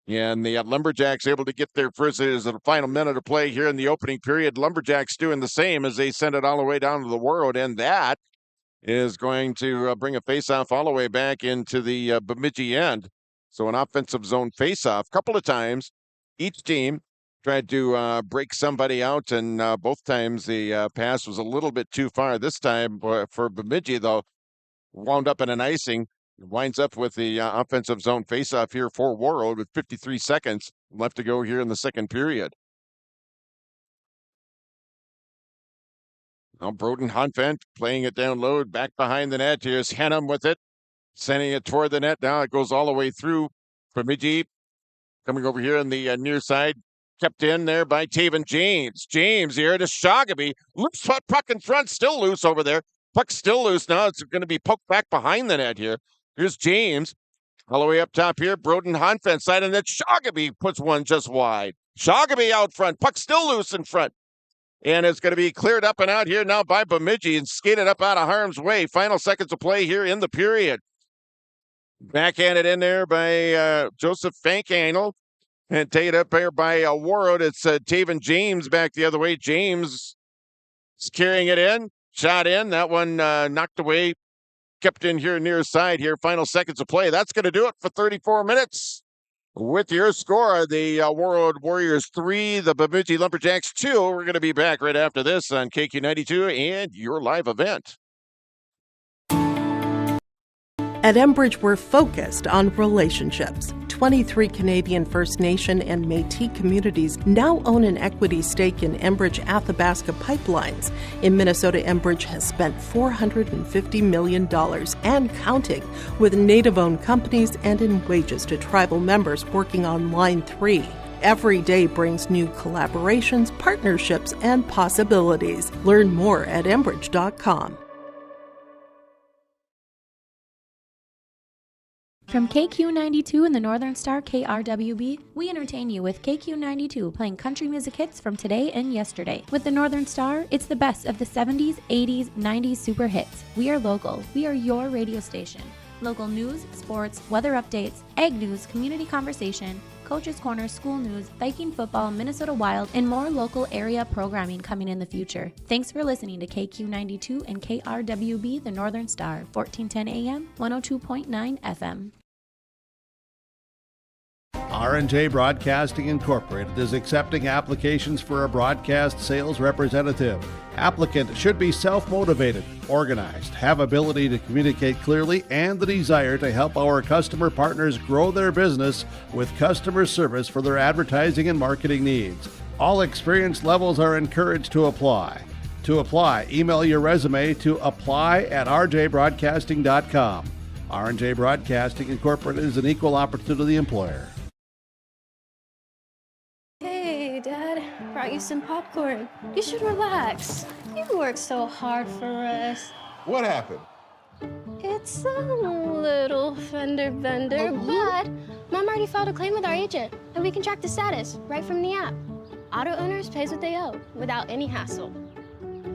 And the Lumberjacks able to get there first. It is the final minute of play here in the opening period. Lumberjacks doing the same as they send it all the way down to the Warroad, and that is going to bring a face-off all the way back into the Bemidji end. So an offensive zone face-off. Couple of times, each team tried to break somebody out, and both times the pass was a little bit too far. This time for Bemidji, though, wound up in an icing. Winds up with the offensive zone face-off here for Warroad with 53 seconds left to go here in the second period. Now Broden Honfent playing it down low, back behind the net. Here's Henham with it, sending it toward the net. Now it goes all the way through. Bemidji coming over here on the near side. Kept in there by Taven James. James here to Shoggaby. Loose puck in front, still loose over there. Puck's still loose now. It's going to be poked back behind the net here. Here's James all the way up top here. Broden Honfent side, and then Shoggaby puts one just wide. Shoggaby out front. Puck still loose in front. And it's going to be cleared up and out here now by Bemidji and skated up out of harm's way. Final seconds of play here in the period. Backhanded in there by Joseph Fankhandel. And take it up here by Warroad. It's Taven James back the other way. James is carrying it in. Shot in. That one knocked away. Kept in here near side here. Final seconds of play. That's going to do it for 34 minutes. With your score, the Warroad Warriors 3, the Bemidji Lumberjacks 2. We're going to be back right after this on KQ92 and your live event. At Enbridge, we're focused on relationships. 23 Canadian First Nation and Métis communities now own an equity stake in Enbridge Athabasca Pipelines. In Minnesota, Enbridge has spent $450 million and counting with Native-owned companies and in wages to tribal members working on Line 3. Every day brings new collaborations, partnerships, and possibilities. Learn more at Enbridge.com. From KQ92 and the Northern Star KRWB, we entertain you with KQ92 playing country music hits from today and yesterday. With the Northern Star, it's the best of the 70s, 80s, 90s super hits. We are local. We are your radio station. Local news, sports, weather updates, ag news, community conversation, Coach's Corner, school news, Viking football, Minnesota Wild, and more local area programming coming in the future. Thanks for listening to KQ92 and KRWB, the Northern Star, 1410 AM, 102.9 FM. R&J Broadcasting Incorporated is accepting applications for a broadcast sales representative. Applicant should be self-motivated, organized, have ability to communicate clearly, and the desire to help our customer partners grow their business with customer service for their advertising and marketing needs. All experience levels are encouraged to apply. To apply, email your resume to apply@rjbroadcasting.com. R&J Broadcasting Incorporated is an equal opportunity employer. Hey, Dad, brought you some popcorn. You should relax. You worked so hard for us. What happened? It's a little fender bender, but Mom already filed a claim with our agent, and we can track the status right from the app. Auto owners pays what they owe without any hassle.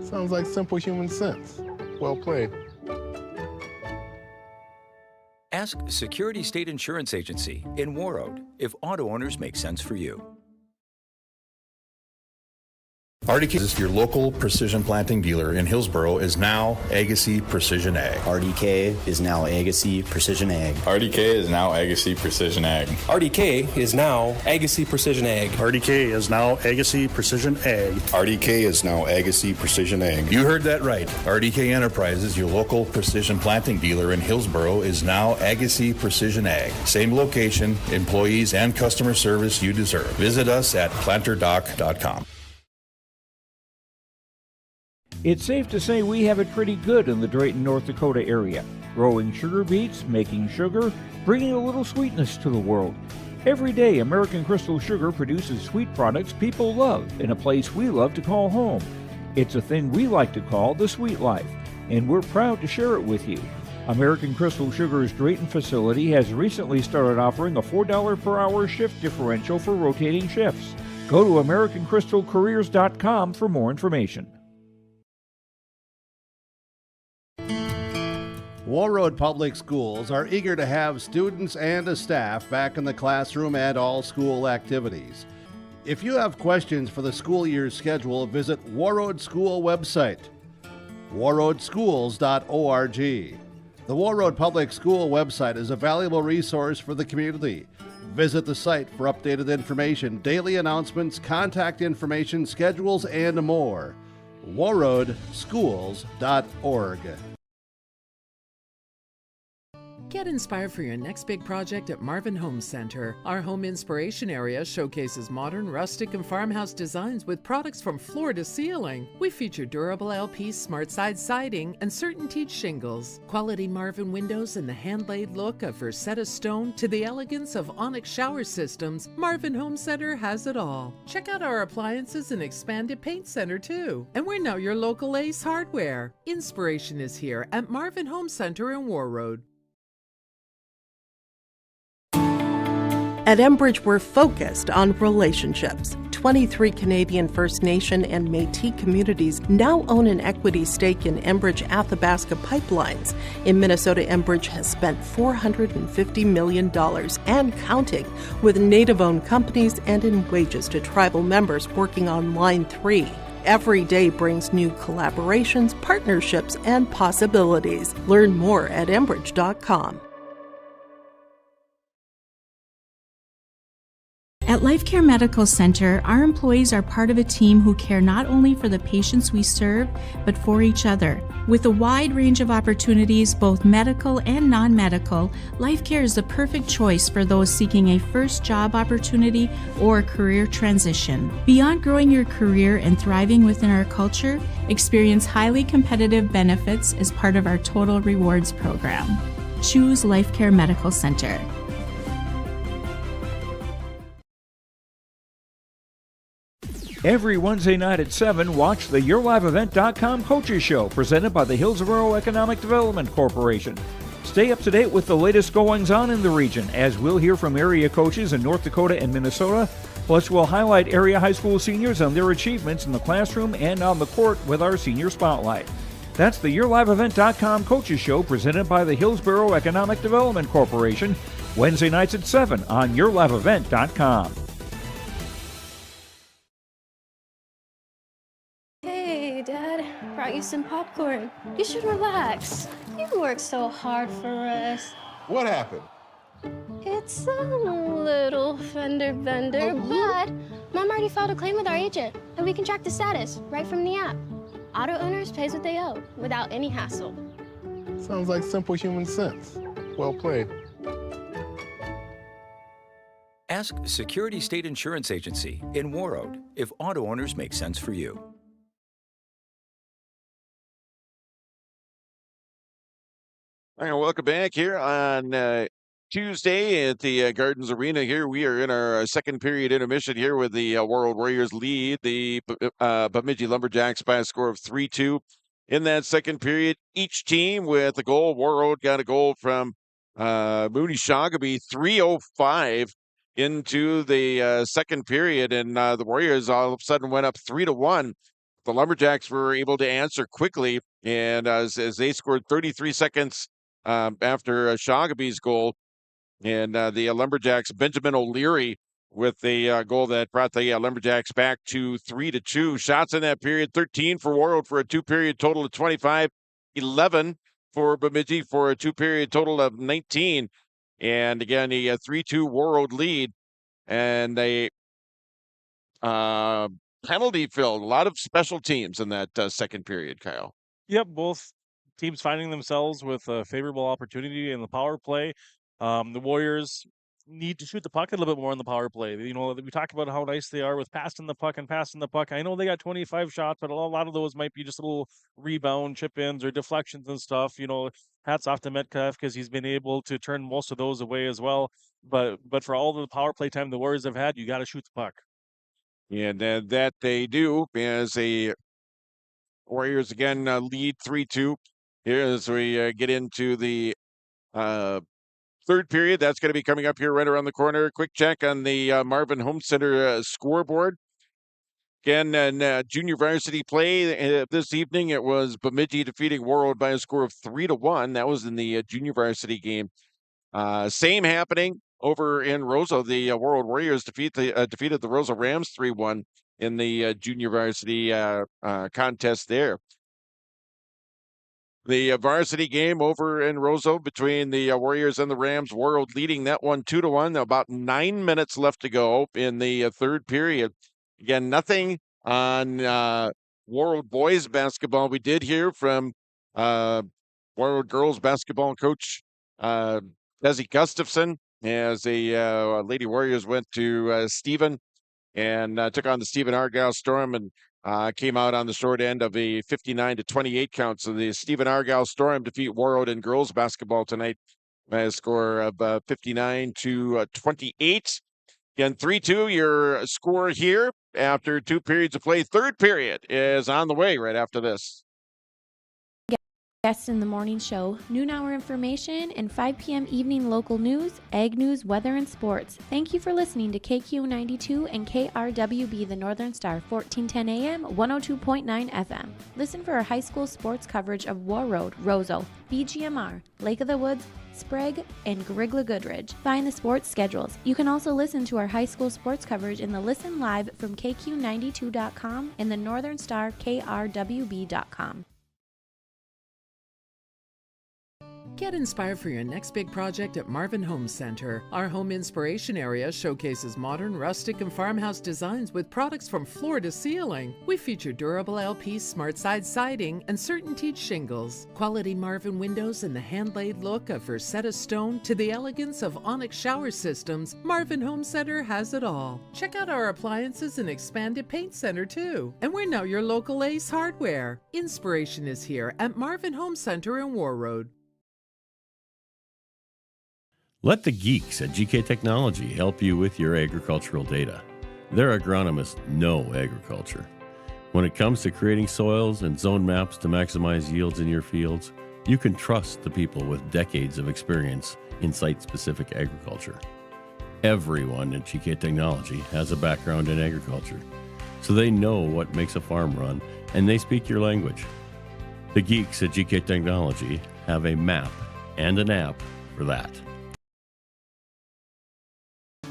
Sounds like simple human sense. Well played. Ask Security State Insurance Agency in Warroad if auto owners make sense for you. RDK is your local precision planting dealer in Hillsboro is now Agassi Precision Ag. RDK is now Agassi Precision Ag. RDK is now Agassi Precision Ag. RDK is now Agassi Precision Ag. RDK is now Agassi Precision Ag. RDK is now Agassi Precision Ag. You heard that right. RDK Enterprises, your local precision planting dealer in Hillsboro, is now Agassi Precision Ag. Same location, employees, and customer service you deserve. Visit us at planterdoc.com. It's safe to say we have it pretty good in the Drayton, North Dakota area. Growing sugar beets, making sugar, bringing a little sweetness to the world. Every day, American Crystal Sugar produces sweet products people love in a place we love to call home. It's a thing we like to call the sweet life, and we're proud to share it with you. American Crystal Sugar's Drayton facility has recently started offering a $4 per hour shift differential for rotating shifts. Go to AmericanCrystalCareers.com for more information. Warroad Public Schools are eager to have students and staff back in the classroom and all school activities. If you have questions for the school year's schedule, visit Warroad School website, warroadschools.org. The Warroad Public School website is a valuable resource for the community. Visit the site for updated information, daily announcements, contact information, schedules, and more. warroadschools.org. Get inspired for your next big project at Marvin Home Center. Our home inspiration area showcases modern, rustic, and farmhouse designs with products from floor to ceiling. We feature durable LP smart side siding and CertainTeed shingles, quality Marvin windows, and the hand-laid look of Versetta stone to the elegance of Onyx shower systems. Marvin Home Center has it all. Check out our appliances and expanded paint center too. And we're now your local Ace Hardware. Inspiration is here at Marvin Home Center in Warroad. At Enbridge, we're focused on relationships. 23 Canadian First Nation and Métis communities now own an equity stake in Enbridge Athabasca Pipelines. In Minnesota, Enbridge has spent $450 million and counting with Native-owned companies and in wages to tribal members working on Line 3. Every day brings new collaborations, partnerships, and possibilities. Learn more at Enbridge.com. At Life Care Medical Center, our employees are part of a team who care not only for the patients we serve, but for each other. With a wide range of opportunities, both medical and non-medical, Life Care is the perfect choice for those seeking a first job opportunity or career transition. Beyond growing your career and thriving within our culture, experience highly competitive benefits as part of our Total Rewards program. Choose Life Care Medical Center. Every Wednesday night at 7, watch the YourLiveEvent.com Coaches Show presented by the Hillsboro Economic Development Corporation. Stay up to date with the latest goings-on in the region, as we'll hear from area coaches in North Dakota and Minnesota. Plus, we'll highlight area high school seniors and their achievements in the classroom and on the court with our Senior Spotlight. That's the YourLiveEvent.com Coaches Show presented by the Hillsboro Economic Development Corporation, Wednesday nights at 7 on YourLiveEvent.com. Hey, Dad, brought you some popcorn. You should relax. You worked so hard for us. What happened? It's a little fender bender, but Mom already filed a claim with our agent, and we can track the status right from the app. Auto owners pays what they owe without any hassle. Sounds like simple human sense. Well played. Ask Security State Insurance Agency in Warroad if auto owners make sense for you. All right, welcome back here on Tuesday at the Gardens Arena. Here we are in our second period intermission here with the Warroad Warriors lead the Bemidji Lumberjacks by a score of 3-2 in that second period. Each team with a goal. Warroad got a goal from Mooney Shoggaby, 3:05 into the second period, and the Warriors all of a sudden went up 3-1. The Lumberjacks were able to answer quickly, and as they scored 33 seconds after Shoggaby's goal, and the Lumberjacks, Benjamin O'Leary with the goal that brought the Lumberjacks back to 3-2. Shots in that period, 13 for Warroad for a two-period total of 25, 11 for Bemidji for a two-period total of 19. And again, a 3-2 Warroad lead. And a penalty filled, a lot of special teams in that second period, Kyle. Yep, both teams finding themselves with a favorable opportunity in the power play. The Warriors need to shoot the puck a little bit more in the power play. You know, we talk about how nice they are with passing the puck. I know they got 25 shots, but a lot of those might be just a little rebound, chip-ins, or deflections and stuff. You know, hats off to Metcalf because he's been able to turn most of those away as well. But for all the power play time the Warriors have had, you got to shoot the puck. And that they do as a Warriors again lead 3-2 here as we get into the third period. That's going to be coming up here right around the corner. Quick check on the Marvin Home Center scoreboard. Again, in junior varsity play this evening, it was Bemidji defeating Warroad by a score of 3-1. That was in the junior varsity game. Same happening over in Roseau. The Warroad Warriors defeated the Roseau Rams 3-1 in the junior varsity contest there. The varsity game over in Roseau between the Warriors and the Rams, Warroad leading that one 2-1. About 9 minutes left to go in the third period. Again, nothing on Warroad boys basketball. We did hear from Warroad girls basketball coach Desi Gustafson as the Lady Warriors went to Stephen and took on the Stephen Argyle Storm and came out on the short end of a 59-28 count. So the Stephen Argyle Storm defeat Warroad in girls basketball tonight by a score of 59-28. Again, 3-2, your score here after 2 periods of play. Third period is on the way right after this. Guests in the morning show, noon hour information, and 5 p.m. evening local news, ag news, weather, and sports. Thank you for listening to KQ92 and KRWB, the Northern Star, 1410 AM, 102.9 FM. Listen for our high school sports coverage of Warroad, Roseau, BGMR, Lake of the Woods, Sprague, and Grigla Goodridge. Find the sports schedules. You can also listen to our high school sports coverage in the Listen Live from KQ92.com and the Northern Star KRWB.com. Get inspired for your next big project at Marvin Home Center. Our home inspiration area showcases modern, rustic, and farmhouse designs with products from floor to ceiling. We feature durable LP smart side siding and certain teak shingles, quality Marvin windows, and the hand-laid look of Versetta stone to the elegance of onyx shower systems. Marvin Home Center has it all. Check out our appliances and expanded paint center too. And we're now your local Ace Hardware. Inspiration is here at Marvin Home Center in Warroad. Let the geeks at GK Technology help you with your agricultural data. Their agronomists know agriculture. When it comes to creating soils and zone maps to maximize yields in your fields, you can trust the people with decades of experience in site-specific agriculture. Everyone at GK Technology has a background in agriculture, so they know what makes a farm run, and they speak your language. The geeks at GK Technology have a map and an app for that.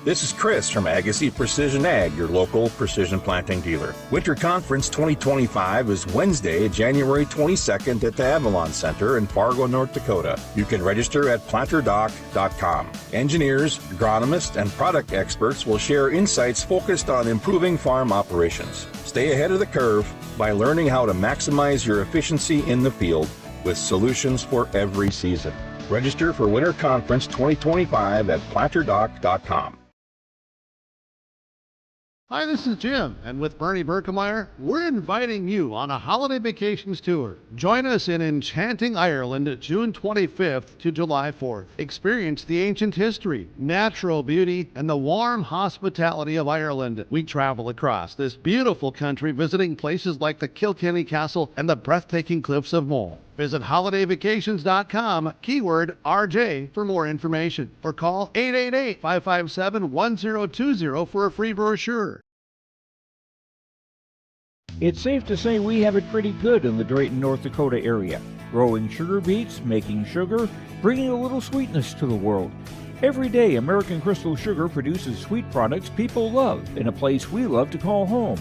This is Chris from Agassiz Precision Ag, your local precision planting dealer. Winter Conference 2025 is Wednesday, January 22nd at the Avalon Center in Fargo, North Dakota. You can register at planterdoc.com. Engineers, agronomists, and product experts will share insights focused on improving farm operations. Stay ahead of the curve by learning how to maximize your efficiency in the field with solutions for every season. Register for Winter Conference 2025 at planterdoc.com. Hi, this is Jim, and with Bernie Berkemeyer, we're inviting you on a holiday vacations tour. Join us in enchanting Ireland June 25th to July 4th. Experience the ancient history, natural beauty, and the warm hospitality of Ireland. We travel across this beautiful country visiting places like the Kilkenny Castle and the breathtaking cliffs of Moher. Visit holidayvacations.com, keyword RJ, for more information, or call 888-557-1020 for a free brochure. It's safe to say we have it pretty good in the Drayton, North Dakota area. Growing sugar beets, making sugar, bringing a little sweetness to the world. Every day, American Crystal Sugar produces sweet products people love in a place we love to call home.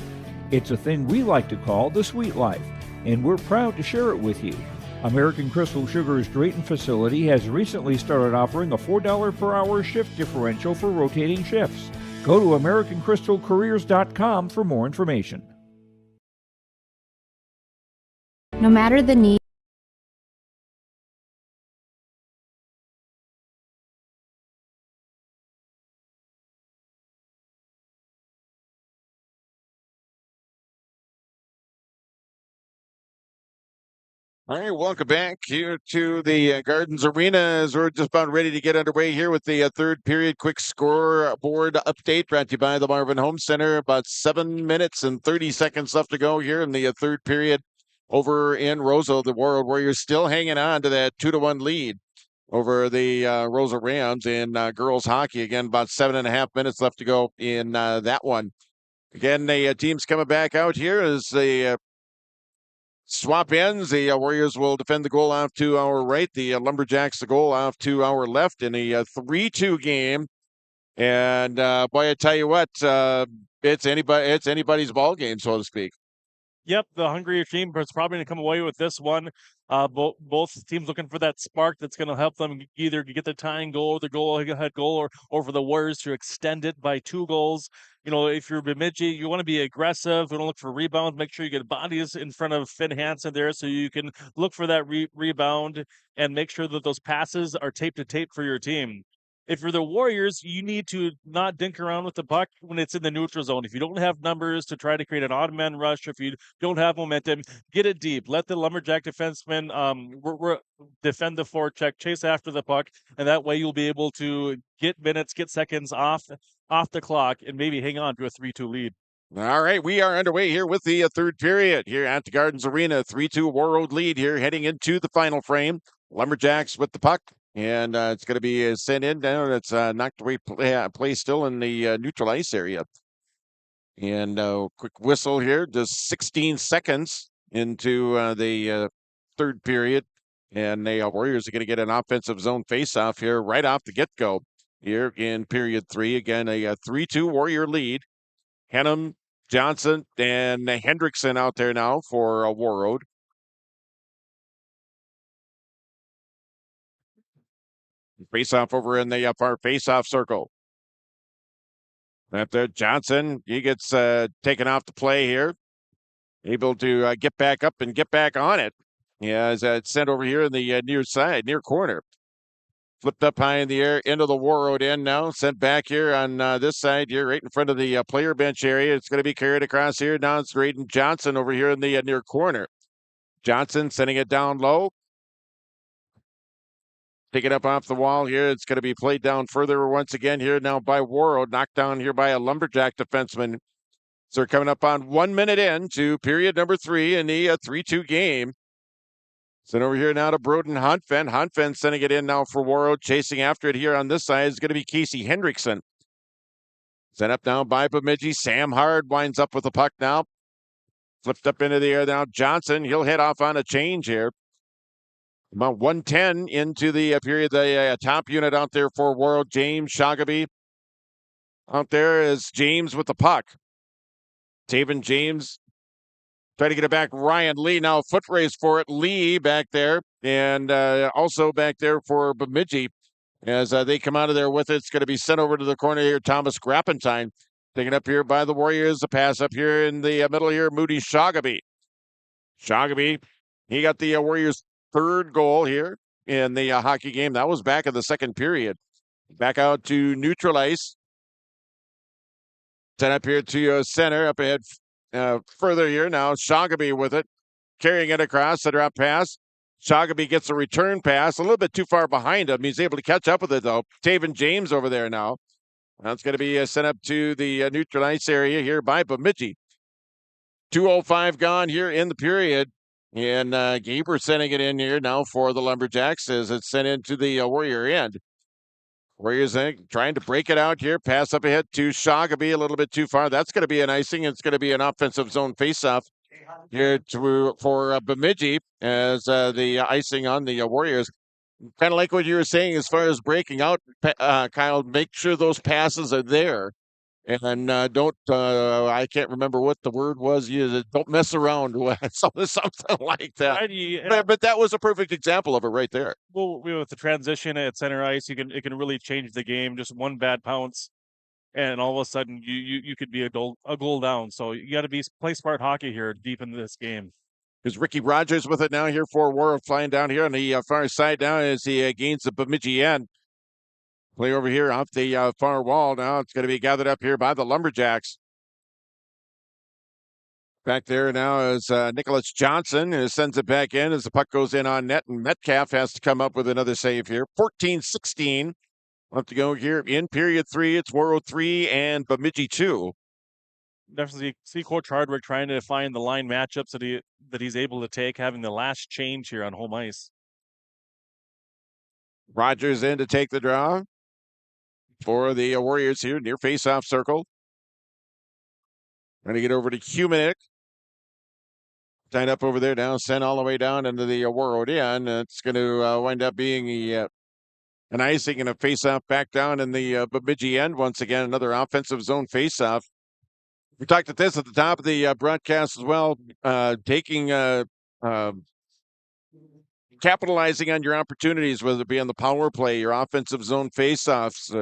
It's a thing we like to call the sweet life, and we're proud to share it with you. American Crystal Sugar's Drayton facility has recently started offering a $4 per hour shift differential for rotating shifts. Go to AmericanCrystalCareers.com for more information. No matter the need. All right, welcome back here to the Gardens Arena as we're just about ready to get underway here with the third period quick scoreboard update brought to you by the Marvin Home Center. About 7 minutes and 30 seconds left to go here in the third period over in Roseau. The Warroad Warriors still hanging on to that 2-1 lead over the Rosa Rams in girls hockey. Again, about 7.5 minutes left to go in that one. Again, the team's coming back out here as they swap ends. The Warriors will defend the goal off to our right. The Lumberjacks the goal off to our left in a 3-2 game. And boy, I tell you what, it's anybody's ball game, so to speak. Yep, the hungrier team is probably going to come away with this one. Both teams looking for that spark that's going to help them either get the tying goal, the goal-ahead goal, or for the Warriors to extend it by 2 goals. You know, if you're Bemidji, you want to be aggressive. You don't look for rebounds. Make sure you get bodies in front of Finn Hansen there so you can look for that rebound and make sure that those passes are tape to tape for your team. If you're the Warriors, you need to not dink around with the puck when it's in the neutral zone. If you don't have numbers to try to create an odd man rush, if you don't have momentum, get it deep. Let the Lumberjack defensemen defend the forecheck, chase after the puck, and that way you'll be able to get minutes, get seconds off the clock, and maybe hang on to a 3-2 lead. All right, we are underway here with the third period here at the Gardens Arena. 3-2 Warroad lead here heading into the final frame. Lumberjacks with the puck. And it's going to be sent in down. It's knocked away play still in the neutral ice area. And quick whistle here, just 16 seconds into the third period. And the Warriors are going to get an offensive zone faceoff here right off the get-go here in period 3. Again, a 3-2 Warrior lead. Henham, Johnson, and Hendrickson out there now for Warroad. Face-off over in the far face-off circle. After Johnson, he gets taken off the play here. Able to get back up and get back on it. Yeah, as it's sent over here in the near corner. Flipped up high in the air into the Warroad end now. Sent back here on this side here, right in front of the player bench area. It's going to be carried across here. Now it's Graydon Johnson over here in the near corner. Johnson sending it down low. Pick it up off the wall here. It's going to be played down further once again here now by Warroad. Knocked down here by a Lumberjack defenseman. So we're coming up on 1 minute into period number 3 in the 3-2 game. Sent over here now to Broden Huntfen. Huntfen sending it in now for Warroad. Chasing after it here on this side is going to be Casey Hendrickson. Sent up now by Bemidji. Sam Hard winds up with the puck now. Flipped up into the air now. Johnson, he'll head off on a change here. About 1:10 into the period, the top unit out there for Warroad, James Shagaby. Out there is James with the puck. Taven James trying to get it back. Ryan Lee now foot race for it. Lee back there and also back there for Bemidji as they come out of there with it. It's going to be sent over to the corner here. Thomas Grappentine taken up here by the Warriors. The pass up here in the middle here. Moody Shagaby. Shagaby, he got the Warriors' third goal here in the hockey game. That was back in the second period. Back out to neutral ice. Sent up here to center, up ahead further here. Now Shagaby with it, carrying it across the drop pass. Shagaby gets a return pass, a little bit too far behind him. He's able to catch up with it, though. Taven James over there now. That's going to be sent up to the neutral ice area here by Bemidji. 2:05 gone here in the period. And Gaber sending it in here now for the Lumberjacks as it's sent into the Warrior end. Warriors trying to break it out here. Pass up ahead to Shagaby, a little bit too far. That's going to be an icing. It's going to be an offensive zone faceoff here for Bemidji as the icing on the Warriors. Kind of like what you were saying as far as breaking out, Kyle, make sure those passes are there. And don't, I can't remember what the word was. You don't mess around with something like that. But that was a perfect example of it right there. Well, with the transition at center ice, it can really change the game. Just one bad pounce, and all of a sudden you could be a goal down. So you got to play smart hockey here deep in this game. There's Ricky Rogers with it now here for Warroad, flying down here on the far side now as he gains the Bemidji end. Play over here off the far wall now. It's going to be gathered up here by the Lumberjacks. Back there now is Nicholas Johnson, who sends it back in as the puck goes in on net, and Metcalf has to come up with another save here. 14-16. We'll have to go here in period 3. It's Warroad 3 and Bemidji 2. Definitely see Coach Hardwick trying to find the line matchups that he's able to take, having the last change here on home ice. Rogers in to take the draw for the Warriors here near face-off circle. Trying to get over to Humanik. Tied up over there now, sent all the way down into the Warroad end. It's going to wind up being an icing and a face-off back down in the Bemidji end. Once again, another offensive zone face-off. We talked at this at the top of the broadcast as well, capitalizing on your opportunities, whether it be on the power play, your offensive zone face-offs,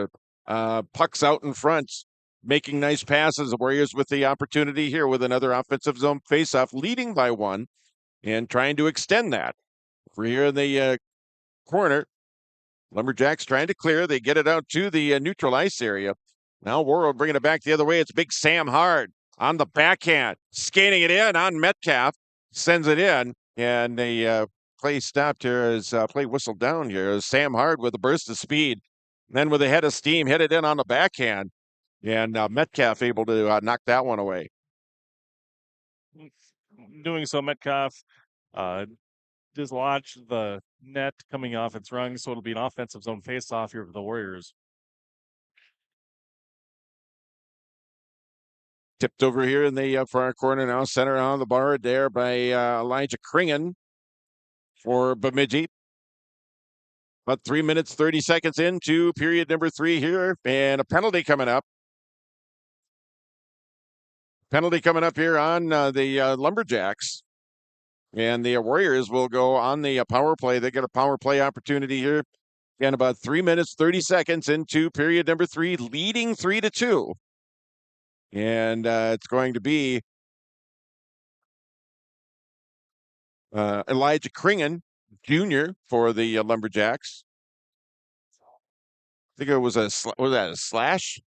pucks out in front, making nice passes. The Warriors with the opportunity here with another offensive zone face-off, leading by 1 and trying to extend that. We're here in the corner. Lumberjacks trying to clear. They get it out to the neutral ice area. Now Warroad bringing it back the other way. It's big Sam Hard on the backhand, skating it in on Metcalf, sends it in, and the play stopped here as play whistled down here as Sam Hard with a burst of speed. And then with a head of steam, hit it in on the backhand, and Metcalf able to knock that one away. Doing so, Metcalf dislodged the net coming off its rung, so it'll be an offensive zone face-off here for the Warriors. Tipped over here in the far corner now, center on the bar there by Elijah Kringen for Bemidji. About 3 minutes, 30 seconds into period number 3 here, and a penalty coming up. Penalty coming up here on the Lumberjacks. And the Warriors will go on the power play. They get a power play opportunity here. Again, about 3 minutes, 30 seconds into period number 3, leading 3-2. And it's going to be Elijah Kringen Jr. for the Lumberjacks. I think it was a slash?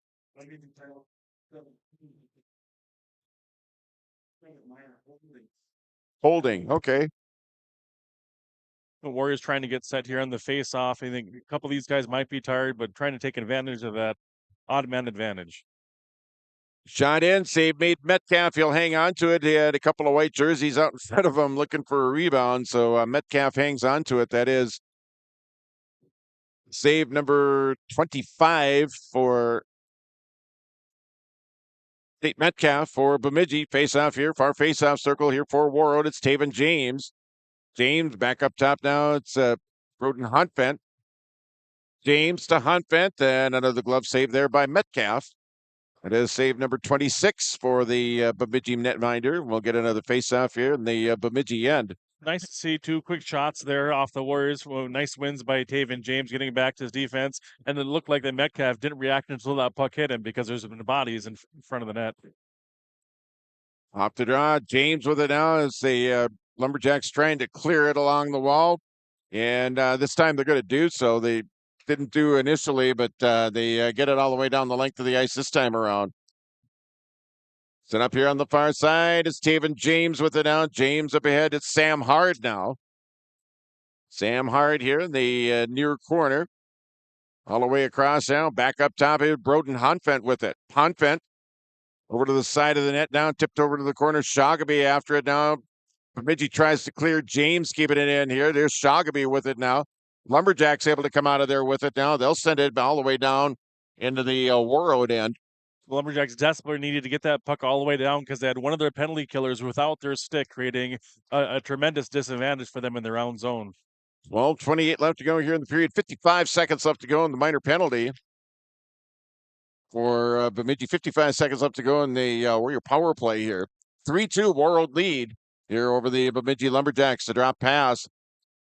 Holding, okay. The Warriors trying to get set here on the face-off. I think a couple of these guys might be tired, but trying to take advantage of that odd man advantage. Shot in, save made Metcalf. He'll hang on to it. He had a couple of white jerseys out in front of him looking for a rebound, so Metcalf hangs on to it. That is save number 25 for Nate Metcalf for Bemidji. Face-off here, far face-off circle here for Warroad. It's Taven James. James back up top now. It's Broden Huntvent. James to Huntvent, and another glove save there by Metcalf. It is save number 26 for the Bemidji netminder. We'll get another face-off here in the Bemidji end. Nice to see 2 quick shots there off the Warriors. Well, nice wins by Taven James getting back to his defense. And it looked like the Metcalf didn't react until that puck hit him because there's been bodies in front of the net. Off the draw. James with it now as the Lumberjacks trying to clear it along the wall. And this time they're going to do so. They didn't do initially, but they get it all the way down the length of the ice this time around. Set up here on the far side. It's Taven James with it now. James up ahead. It's Sam Hard now. Sam Hard here in the near corner. All the way across now. Back up top here. Broden Huntvent with it. Huntvent over to the side of the net now. Tipped over to the corner. Shoggaby after it now. Bemidji tries to clear. James keeping it in here. There's Shoggaby with it now. Lumberjacks able to come out of there with it now. They'll send it all the way down into the Warroad end. The Lumberjacks desperately needed to get that puck all the way down because they had one of their penalty killers without their stick, creating a tremendous disadvantage for them in their own zone. 12:28 left to go here in the period. 55 seconds left to go in the minor penalty for Bemidji. 55 seconds left to go in the Warrior power play here. 3-2 Warroad lead here over the Bemidji Lumberjacks. The drop pass.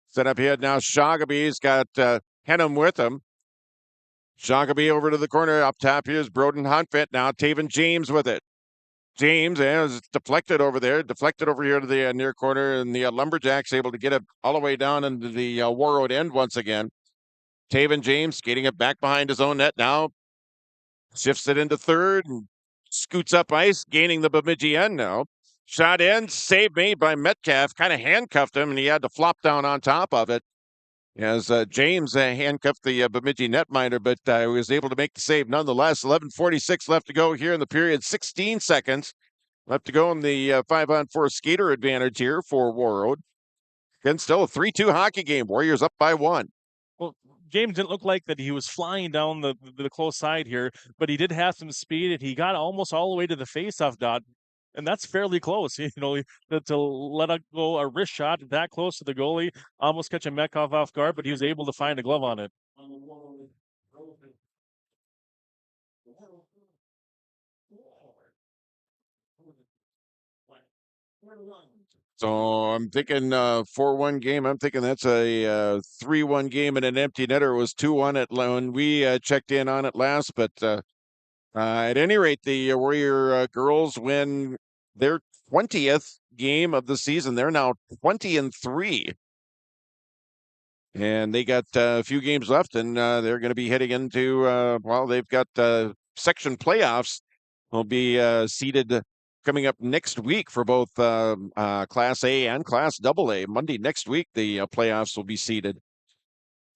Set up ahead now. Shagaby's got Henham with him. Shagaby over to the corner. Up top here is Broden Huntfit. Now Taven James with it. James is deflected over there. Deflected over here to the near corner. And the Lumberjacks able to get it all the way down into the Warroad end once again. Taven James skating it back behind his own net now. Shifts it into third and scoots up ice, gaining the Bemidji end now. Shot in, saved made by Metcalf, kind of handcuffed him, and he had to flop down on top of it. As James handcuffed the Bemidji netminder, but was able to make the save nonetheless. 11:46 left to go here in the period. 16 seconds left to go in the 5-on-4 skater advantage here for Warroad. Again, still a 3-2 hockey game. Warriors up by 1. Well, James didn't look like that he was flying down the close side here, but he did have some speed, and he got almost all the way to the faceoff dot, and that's fairly close. You know, to let go a wrist shot that close to the goalie, almost catching Metcalf off guard, but he was able to find a glove on it. So I'm thinking 4-1 game. I'm thinking that's a 3-1 game and an empty netter. It was 2-1 at when we checked in on it last. But at any rate, the Warrior girls win their 20th game of the season. They're now 20-3. And they got a few games left, and they're going to be heading into, they've got section playoffs. Will be seeded coming up next week for both Class A and Class AA. Monday next week, the playoffs will be seeded.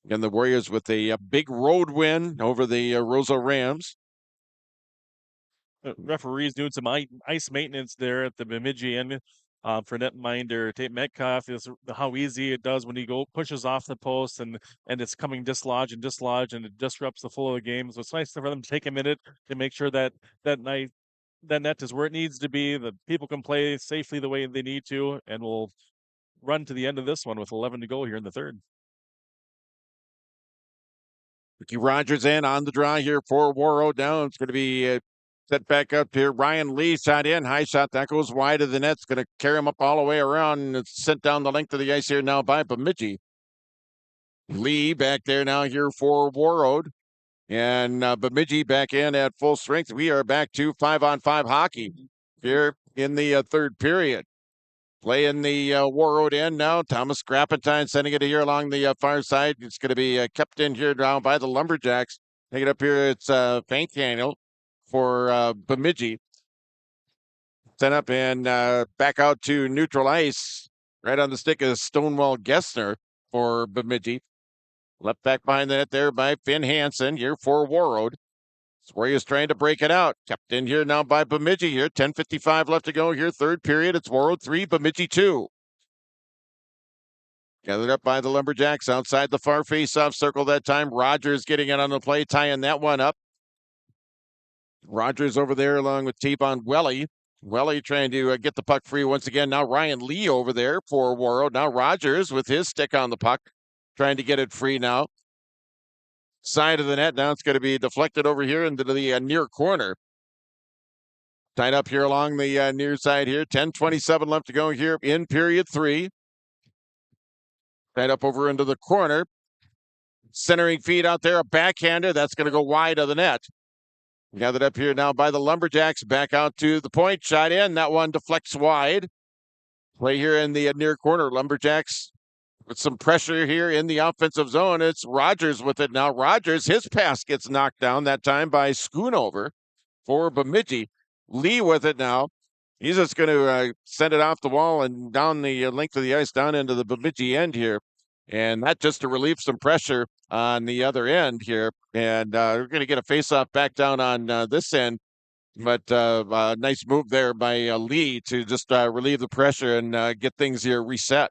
And the Warriors with a big road win over the Rosa Rams. Referees doing some ice maintenance there at the Bemidji end for netminder Tate Metcalf. Is how easy it does when he pushes off the post and it's coming dislodge and it disrupts the flow of the game. So it's nice for them to take a minute to make sure that net is where it needs to be, that people can play safely the way they need to, and we'll run to the end of this one with 11 to go here in the third. Ricky Rogers in on the draw here for Warroad. Now it's going to be set back up here. Ryan Lee shot in. High shot. That goes wide of the net. It's going to carry him up all the way around. And it's sent down the length of the ice here now by Bemidji. Lee back there now here for Warroad. And Bemidji back in at full strength. We are back to 5-on-5 hockey here in the third period. Play in the Warroad end now. Thomas Grappentine sending it here along the far side. It's going to be kept in here now by the Lumberjacks. Take it up here. It's Faintaniel for Bemidji. Sent up and back out to neutral ice. Right on the stick of Stonewall Gessner for Bemidji. Left back behind the net there by Finn Hansen here for Warroad. Warriors trying to break it out. Kept in here now by Bemidji here. 10:55 left to go here. Third period. It's Warroad 3, Bemidji 2. Gathered up by the Lumberjacks outside the far face-off circle that time. Rogers getting it on the play, tying that one up. Rogers over there along with T-Bond Welly. Welly trying to get the puck free once again. Now Ryan Lee over there for Warroad. Now Rogers with his stick on the puck. Trying to get it free now. Side of the net. Now it's going to be deflected over here into the near corner. Tied up here along the near side here. 10:27 left to go here in period 3. Tied up over into the corner. Centering feed out there. A backhander. That's going to go wide of the net. Gathered up here now by the Lumberjacks. Back out to the point. Shot in. That one deflects wide. Play here in the near corner. Lumberjacks with some pressure here in the offensive zone. It's Rogers with it now. Rogers, his pass gets knocked down that time by Schoonover for Bemidji. Lee with it now. He's just going to send it off the wall and down the length of the ice down into the Bemidji end here. And that just to relieve some pressure on the other end here. And we're going to get a face-off back down on this end. But nice move there by Lee to just relieve the pressure and get things here reset.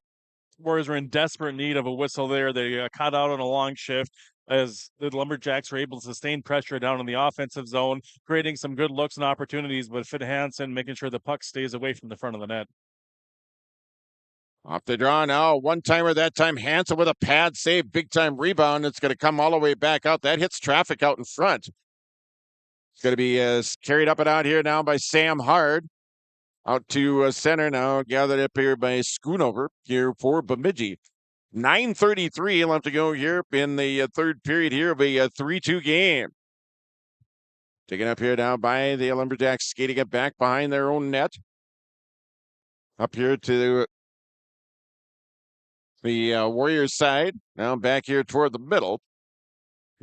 Warriors were in desperate need of a whistle there. They caught out on a long shift as the Lumberjacks were able to sustain pressure down in the offensive zone, creating some good looks and opportunities, but Finn Hansen making sure the puck stays away from the front of the net. Off the draw now. One-timer that time. Hansen with a pad save. Big-time rebound. It's going to come all the way back out. That hits traffic out in front. It's going to be carried up and out here now by Sam Hard. Out to center now. Gathered up here by Schoonover here for Bemidji. 9:33 left to go here in the third period here of a 3-2 game. Taken up here now by the Lumberjacks, skating it back behind their own net. Up here to the Warriors side. Now back here toward the middle.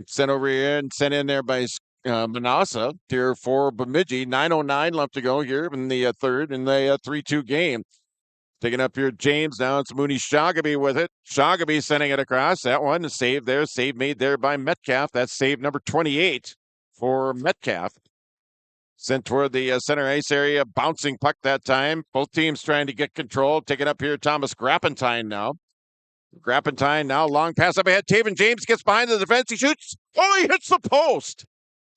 Sent over here and sent in there by Manassa here for Bemidji. 9:09 left to go here in the third in the 3-2 game. Taking up here, James. Now it's Mooney Shoggaby with it. Shoggaby sending it across. That one, a save there. Save made there by Metcalf. That's save number 28 for Metcalf. Sent toward the center ice area. Bouncing puck that time. Both teams trying to get control. Taking up here, Thomas Grappentine now. Grappentine now, long pass up ahead. Taven James gets behind the defense. He shoots. Oh, he hits the post.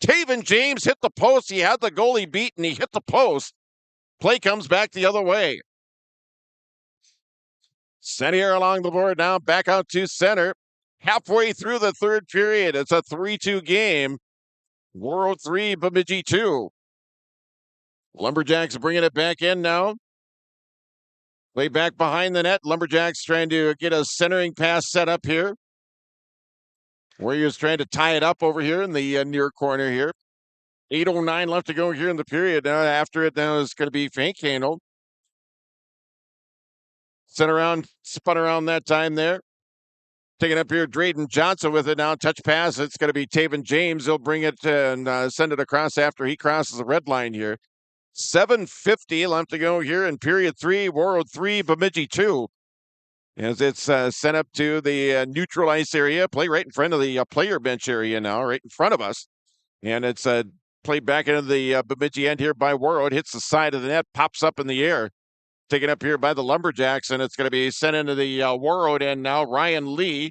Taven James hit the post. He had the goalie beat, and he hit the post. Play comes back the other way. Sent here along the board now, back out to center. Halfway through the third period, it's a 3-2 game. Warroad 3, Bemidji 2. Lumberjacks bringing it back in now. Way back behind the net. Lumberjacks trying to get a centering pass set up here. Warriors trying to tie it up over here in the near corner here. 8:09 left to go here in the period. Now after it now is going to be Fankhandel. Spun around that time there. Taking up here, Drayden Johnson with it now. Touch pass. It's going to be Taven James. He'll bring it and send it across after he crosses the red line here. 7:50 left to go here in period 3. Warroad 3, Bemidji 2. As it's sent up to the neutral ice area. Play right in front of the player bench area now, right in front of us. And it's played back into the Bemidji end here by Warroad. Hits the side of the net, pops up in the air. Taken up here by the Lumberjacks, and it's going to be sent into the Warroad end now. Ryan Lee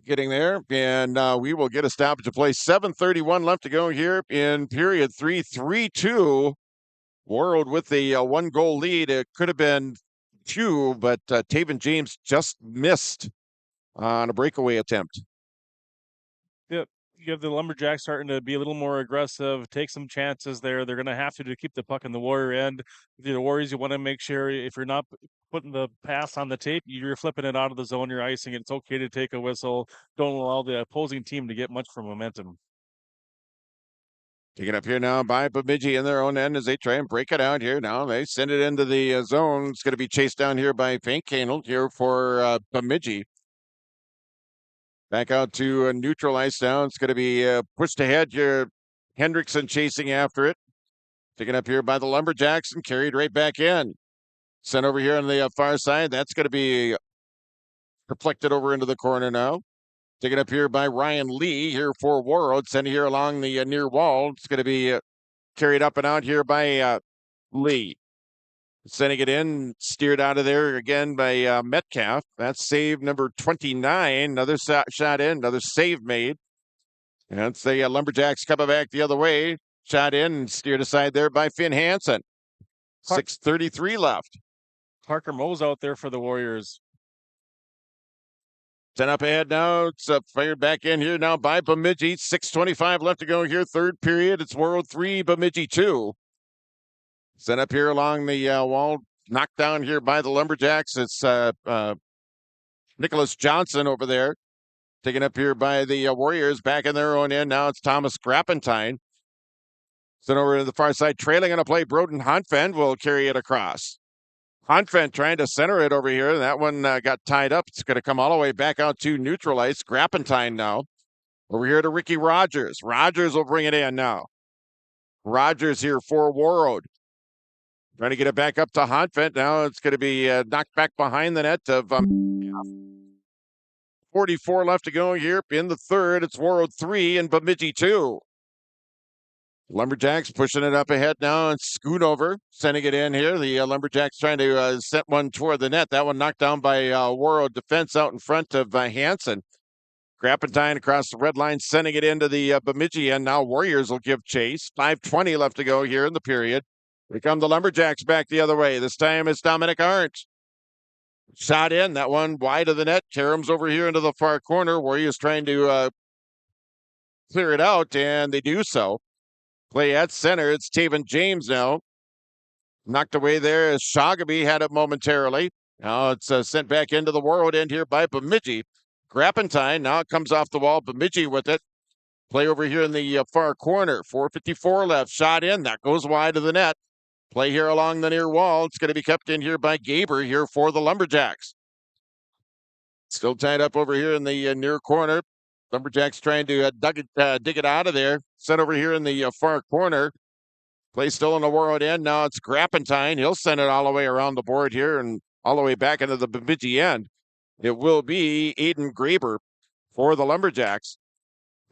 getting there, and we will get a stoppage of play. 7:31 left to go here in period 3. 3-2. Warroad with the 1-goal lead. It could have been 2, but Taven James just missed on a breakaway attempt. Yep. You have the Lumberjacks starting to be a little more aggressive, take some chances there. They're going to have to keep the puck in the Warrior end. With the Warriors, you want to make sure if you're not putting the pass on the tape, you're flipping it out of the zone, you're icing it. It's okay to take a whistle. Don't allow the opposing team to get much for momentum. Taken up here now by Bemidji in their own end as they try and break it out here. Now they send it into the zone. It's going to be chased down here by Fankhandel here for Bemidji. Back out to neutral ice now. It's going to be pushed ahead here. Hendrickson chasing after it. Taken up here by the Lumberjacks and carried right back in. Sent over here on the far side. That's going to be reflected over into the corner now. Taken up here by Ryan Lee here for Warroad. Sent here along the near wall. It's going to be carried up and out here by Lee. Sending it in, steered out of there again by Metcalf. That's save number 29. Another shot in, another save made. And it's the Lumberjacks coming back the other way. Shot in and steered aside there by Finn Hansen. 6:33 left. Parker Moe's out there for the Warriors. Sent up ahead now. It's fired back in here now by Bemidji. 6:25 left to go here. Third period. It's Warroad 3, Bemidji 2. Sent up here along the wall. Knocked down here by the Lumberjacks. It's Nicholas Johnson over there. Taken up here by the Warriors. Back in their own end. Now it's Thomas Grappentine. Sent over to the far side. Trailing on a play. Broden Honfend will carry it across. Honfend trying to center it over here. That one got tied up. It's going to come all the way back out to neutral ice. Grappentine now. Over here to Ricky Rogers. Rogers will bring it in now. Rogers here for Warroad. Trying to get it back up to Honfend. Now it's going to be knocked back behind the net of 44 left to go here in the third. It's Warroad 3 and Bemidji 2. Lumberjacks pushing it up ahead now and Schoonover sending it in here. The Lumberjacks trying to set one toward the net. That one knocked down by Warroad defense out in front of Hansen. Grappentine across the red line, sending it into the Bemidji end. Now Warriors will give chase. 5:20 left to go here in the period. Here come the Lumberjacks back the other way. This time it's Dominic Arndt. Shot in, that one wide of the net. Karams over here into the far corner. Warriors trying to clear it out, and they do so. Play at center. It's Taven James now. Knocked away there as Shagaby had it momentarily. Now it's sent back into the Warroad end here by Bemidji. Grappentine, now it comes off the wall. Bemidji with it. Play over here in the far corner. 4:54 left. Shot in. That goes wide of the net. Play here along the near wall. It's going to be kept in here by Gaber here for the Lumberjacks. Still tied up over here in the near corner. Lumberjacks trying to dig it out of there. Sent over here in the far corner. Play still on the Warroad end. Now it's Grappentine. He'll send it all the way around the board here and all the way back into the Bemidji end. It will be Aiden Graber for the Lumberjacks.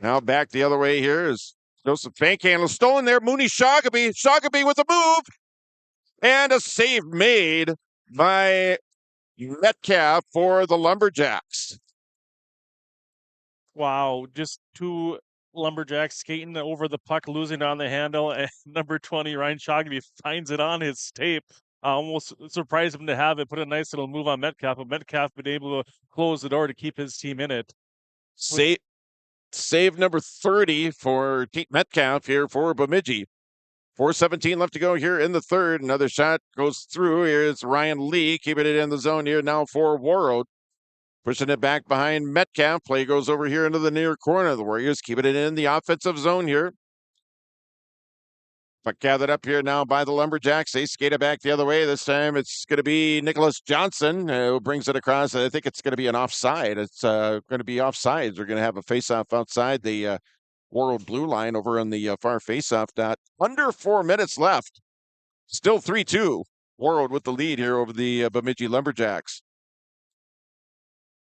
Now back the other way here is Joseph Fankhandle. Stolen there. Mooney Shagaby. Shagaby with a move. And a save made by Metcalf for the Lumberjacks. Wow, just two Lumberjacks skating over the puck, losing on the handle, and number 20, Ryan Shagaby, finds it on his tape. Almost surprised him to have it, put a nice little move on Metcalf, but Metcalf been able to close the door to keep his team in it. Save number 30 for Metcalf here for Bemidji. 4:17 left to go here in the third. Another shot goes through. Here's Ryan Lee keeping it in the zone here now for Warroad. Pushing it back behind Metcalf. Play goes over here into the near corner. The Warriors keeping it in the offensive zone here. But gathered up here now by the Lumberjacks. They skate it back the other way. This time it's going to be Nicholas Johnson who brings it across. I think it's going to be an offside. It's going to be offsides. We're going to have a face-off outside the Warroad blue line over on the far face-off dot. Under 4 minutes left. Still 3-2. Warroad with the lead here over the Bemidji Lumberjacks.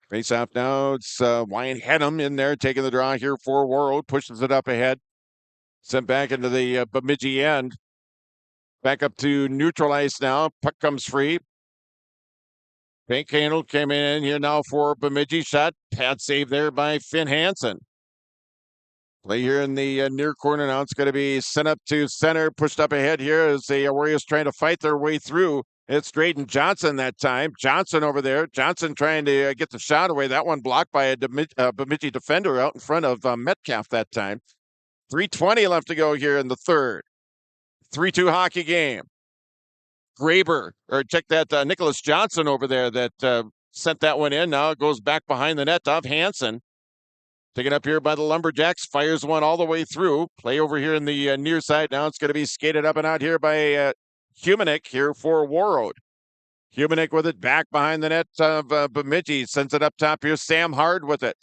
Face-off now. It's Wyan Hedham in there taking the draw here for Warroad. Pushes it up ahead. Sent back into the Bemidji end. Back up to neutral ice now. Puck comes free. Fankhandle came in here now for Bemidji. Shot. Pad save there by Finn Hansen. Play here in the near corner now. It's going to be sent up to center. Pushed up ahead here as the Warriors trying to fight their way through. It's Drayden Johnson that time. Johnson over there. Johnson trying to get the shot away. That one blocked by a Bemidji defender out in front of Metcalf that time. 3:20 left to go here in the third. 3-2 hockey game. Graber, or check that Nicholas Johnson over there that sent that one in. Now it goes back behind the net of Hansen. Taken up here by the Lumberjacks. Fires one all the way through. Play over here in the near side. Now it's going to be skated up and out here by Humanik here for Warroad. Humanik with it back behind the net of Bemidji. Sends it up top here. Sam Hard with it.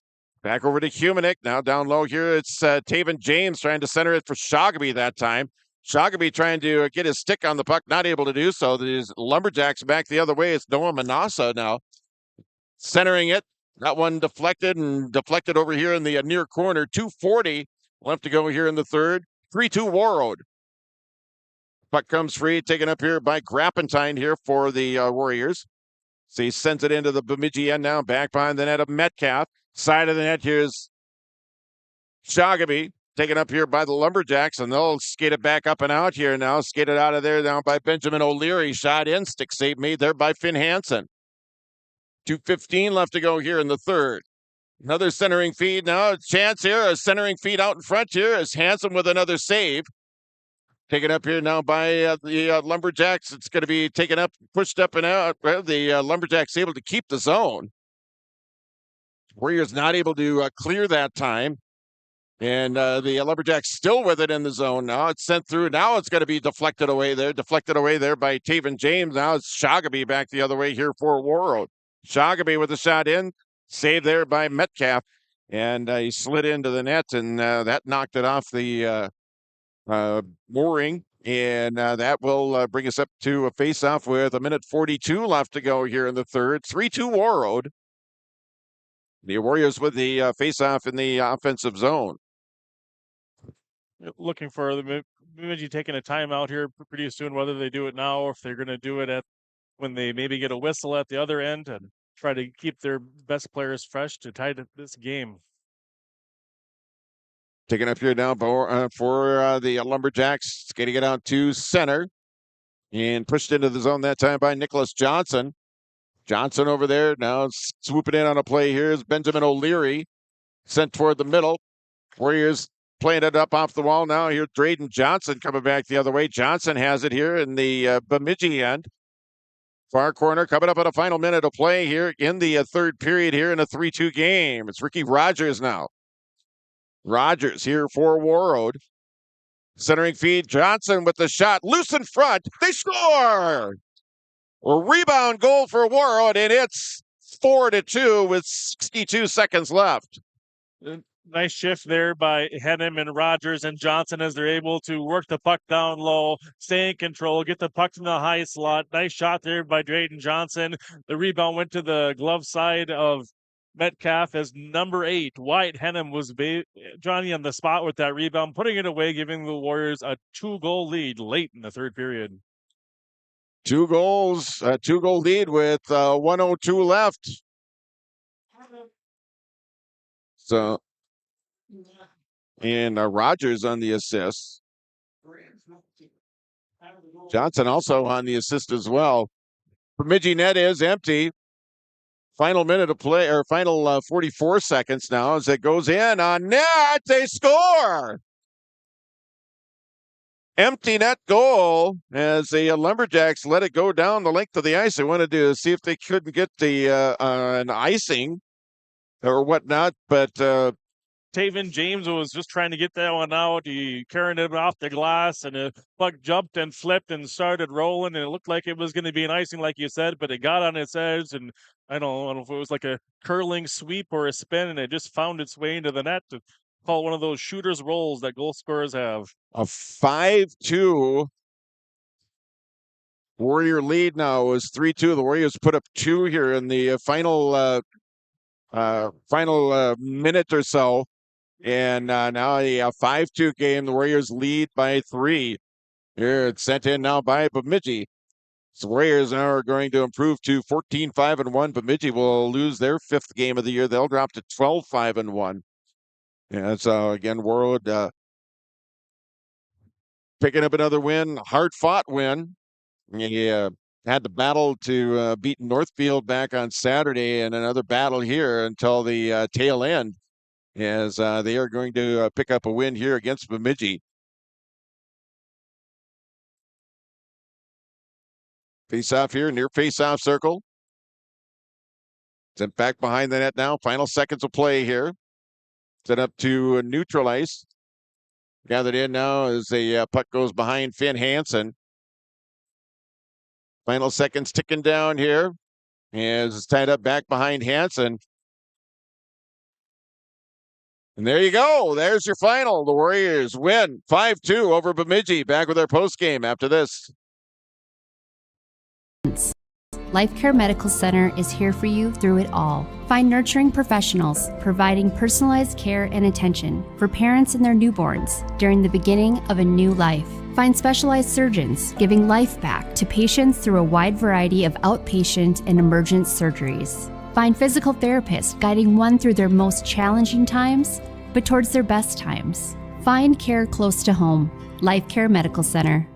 Back over to Humanik. Now down low here, it's Taven James trying to center it for Shagaby that time. Shagaby trying to get his stick on the puck, not able to do so. These Lumberjacks back the other way. It's Noah Manassa now. Centering it. That one deflected over here in the near corner. 2:40 left to go here in the third. 3-2 Warroad. Puck comes free, taken up here by Grappentine here for the Warriors. So he sends it into the Bemidji end now, back behind the net of Metcalf. Side of the net, here's Shagaby, taken up here by the Lumberjacks, and they'll skate it back up and out here now. Skated out of there now by Benjamin O'Leary. Shot in, stick save made there by Finn Hansen. 2:15 left to go here in the third. Another centering feed now. A chance here, a centering feed out in front here is Hansen with another save. Taken up here now by the Lumberjacks. It's going to be taken up, pushed up and out. Well, the Lumberjacks able to keep the zone. Warriors not able to clear that time. And the Lumberjacks still with it in the zone now. It's sent through. Now it's going to be deflected away there. Deflected away there by Taven James. Now it's Shagaby back the other way here for Warroad. Shagaby with a shot in. Saved there by Metcalf. And he slid into the net, and that knocked it off the mooring. And that will bring us up to a face-off with 1:42 left to go here in the third. 3-2 Warroad. The Warriors with the face-off in the offensive zone. Looking for the Bemidji taking a timeout here pretty soon, whether they do it now or if they're going to do it when they maybe get a whistle at the other end and try to keep their best players fresh to tie this game. Taking up here now for the Lumberjacks, skating it out to center. and pushed into the zone that time by Nicholas Johnson. Johnson over there now swooping in on a play here is Benjamin O'Leary, sent toward the middle. Warriors playing it up off the wall now. Here, Drayden Johnson coming back the other way. Johnson has it here in the Bemidji end. Far corner coming up on a final minute of play here in the third period here in a 3-2 game. It's Ricky Rogers now. Rogers here for Warroad. Centering feed, Johnson with the shot. Loose in front. They score! A rebound goal for Warroad, and it's 4-2 with 62 seconds left. Nice shift there by Henham and Rogers and Johnson as they're able to work the puck down low, stay in control, get the puck in the high slot. Nice shot there by Drayden Johnson. The rebound went to the glove side of Metcalf as number 8, Wyatt Henham, was Johnny on the spot with that rebound, putting it away, giving the Warriors a 2-goal lead late in the third period. 2 goals, a 2-goal lead with 1:02 left. So, and Rogers on the assist. Johnson also on the assist as well. Bemidji net is empty. Final minute of play, or final 44 seconds now as it goes in on net. They score! Empty net goal as the Lumberjacks let it go down the length of the ice. They wanted to see if they couldn't get the an icing or whatnot, but Taven James was just trying to get that one out. He carried it off the glass, and the puck jumped and flipped and started rolling, and it looked like it was going to be an icing, like you said, but it got on its edge, and I don't know if it was like a curling sweep or a spin, and it just found its way into the net to call it one of those shooter's rolls that goal scorers have. A 5-2 Warrior lead now is 3-2. The Warriors put up 2 here in the final minute or so. And now a 5-2 game. The Warriors lead by 3. Here it's sent in now by Bemidji. The Warriors now are going to improve to 14-5-1. Bemidji will lose their 5th game of the year. They'll drop to 12-5-1. Yeah, so again, Warroad picking up another win, hard-fought win. He had to battle to beat Northfield back on Saturday, and another battle here until the tail end, as they are going to pick up a win here against Bemidji. Face-off here, near face-off circle. Sent back behind the net now. Final seconds of play here. Set up to neutral ice. Gathered in now as the puck goes behind Finn Hansen. Final seconds ticking down here as it's tied up back behind Hansen. And there you go. There's your final. The Warriors win 5-2 over Bemidji. Back with our postgame after this. Life Care Medical Center is here for you through it all. Find nurturing professionals providing personalized care and attention for parents and their newborns during the beginning of a new life. Find specialized surgeons giving life back to patients through a wide variety of outpatient and emergent surgeries. Find physical therapists guiding one through their most challenging times, but towards their best times. Find care close to home. Life Care Medical Center.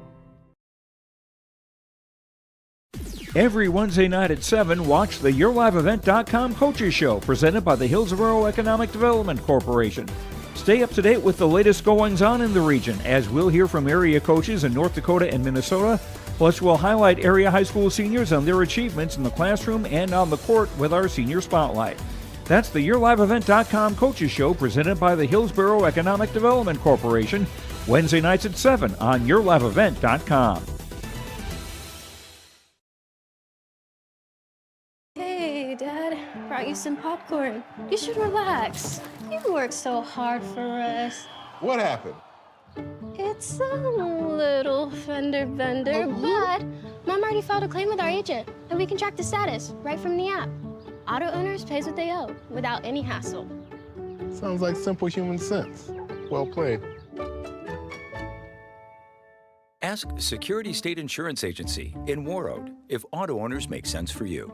Every Wednesday night at 7, watch the YourLiveEvent.com Coaches Show presented by the Hillsborough Economic Development Corporation. Stay up to date with the latest goings-on in the region, as we'll hear from area coaches in North Dakota and Minnesota. Plus, we'll highlight area high school seniors and their achievements in the classroom and on the court with our Senior Spotlight. That's the YourLiveEvent.com Coaches Show presented by the Hillsborough Economic Development Corporation, Wednesday nights at 7 on YourLiveEvent.com. Hey, Dad, brought you some popcorn. You should relax. You worked so hard for us. What happened? It's a little fender bender, but Mom already filed a claim with our agent, and we can track the status right from the app. Auto owners pays what they owe without any hassle. Sounds like simple human sense. Well played. Ask Security State Insurance Agency in Warroad if auto owners make sense for you.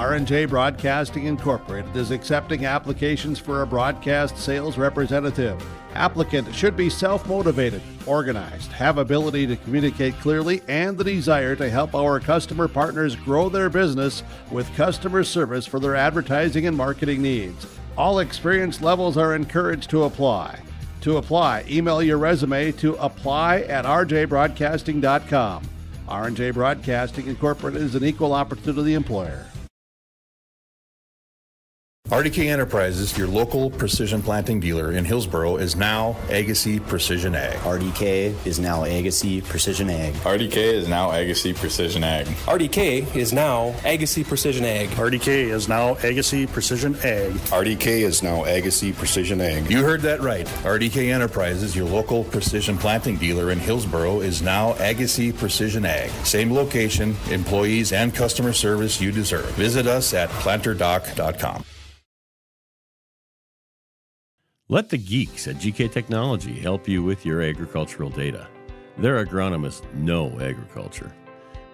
R&J Broadcasting Incorporated is accepting applications for a broadcast sales representative. Applicant should be self-motivated, organized, have ability to communicate clearly, and the desire to help our customer partners grow their business with customer service for their advertising and marketing needs. All experience levels are encouraged to apply. To apply, email your resume to apply@rjbroadcasting.com. R&J Broadcasting Incorporated is an equal opportunity employer. RDK Enterprises, your local precision planting dealer in Hillsboro, is now Agassi Precision Ag. RDK is now Agassi Precision Ag. RDK is now Agassi Precision Ag. RDK is now Agassi Precision Ag. RDK is now Agassi Precision Ag. RDK is now Agassi Precision Ag. You heard that right. RDK Enterprises, your local precision planting dealer in Hillsboro, is now Agassi Precision Ag. Same location, employees, and customer service you deserve. Visit us at planterdoc.com. Let the geeks at GK Technology help you with your agricultural data. Their agronomists know agriculture.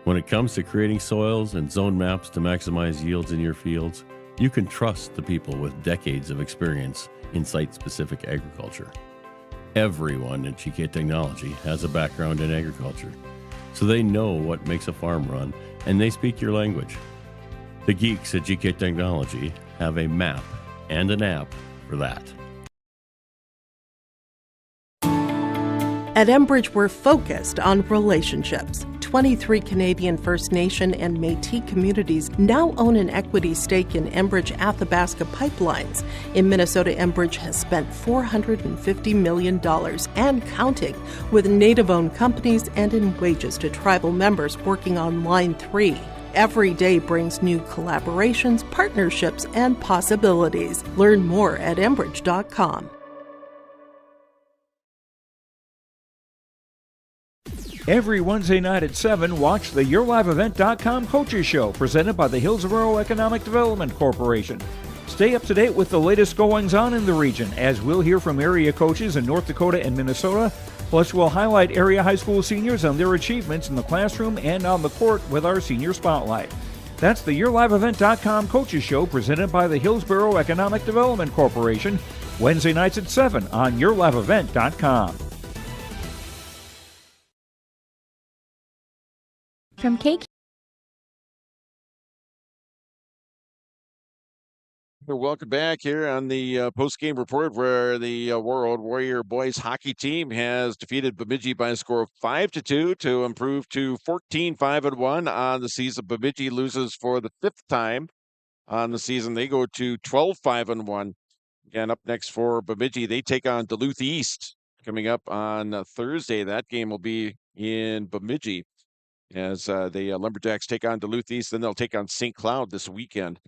When it comes to creating soils and zone maps to maximize yields in your fields, you can trust the people with decades of experience in site-specific agriculture. Everyone at GK Technology has a background in agriculture, so they know what makes a farm run, and they speak your language. The geeks at GK Technology have a map and an app for that. At Enbridge, we're focused on relationships. 23 Canadian First Nation and Métis communities now own an equity stake in Enbridge Athabasca Pipelines. In Minnesota, Enbridge has spent $450 million and counting, with Native-owned companies and in wages to tribal members working on Line 3. Every day brings new collaborations, partnerships, and possibilities. Learn more at Enbridge.com. Every Wednesday night at 7, watch the YourLiveEvent.com Coaches Show, presented by the Hillsboro Economic Development Corporation. Stay up to date with the latest goings-on in the region, as we'll hear from area coaches in North Dakota and Minnesota. Plus, we'll highlight area high school seniors and their achievements in the classroom and on the court with our Senior Spotlight. That's the YourLiveEvent.com Coaches Show, presented by the Hillsboro Economic Development Corporation, Wednesday nights at 7 on YourLiveEvent.com. From KQ. Welcome back here on the post-game report, where the Warroad Warrior boys hockey team has defeated Bemidji by a score of 5-2 to improve to 14-5-1 on the season. Bemidji loses for the 5th time on the season. They go to 12-5-1. Again, up next for Bemidji, they take on Duluth East coming up on Thursday. That game will be in Bemidji, as the Lumberjacks take on Duluth East. Then they'll take on St. Cloud this weekend.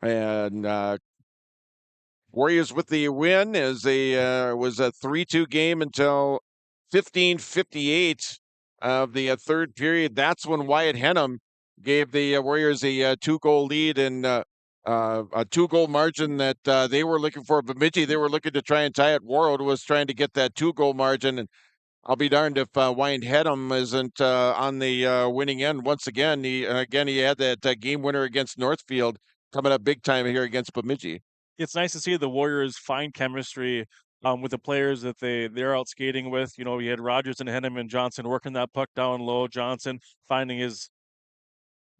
And Warriors with the win, as they was a 3-2 game until 15:58 of the third period. That's when Wyatt Henham gave the Warriors a 2-goal lead, and a 2-goal margin that they were looking for. Bemidji, they were looking to try and tie it. Warroad was trying to get that 2-goal margin, and I'll be darned if Wyatt Henham isn't on the winning end once again. He had that game winner against Northfield, coming up big time here against Bemidji. It's nice to see the Warriors find chemistry with the players that they're out skating with. You know, we had Rogers and Henham and Johnson working that puck down low. Johnson finding his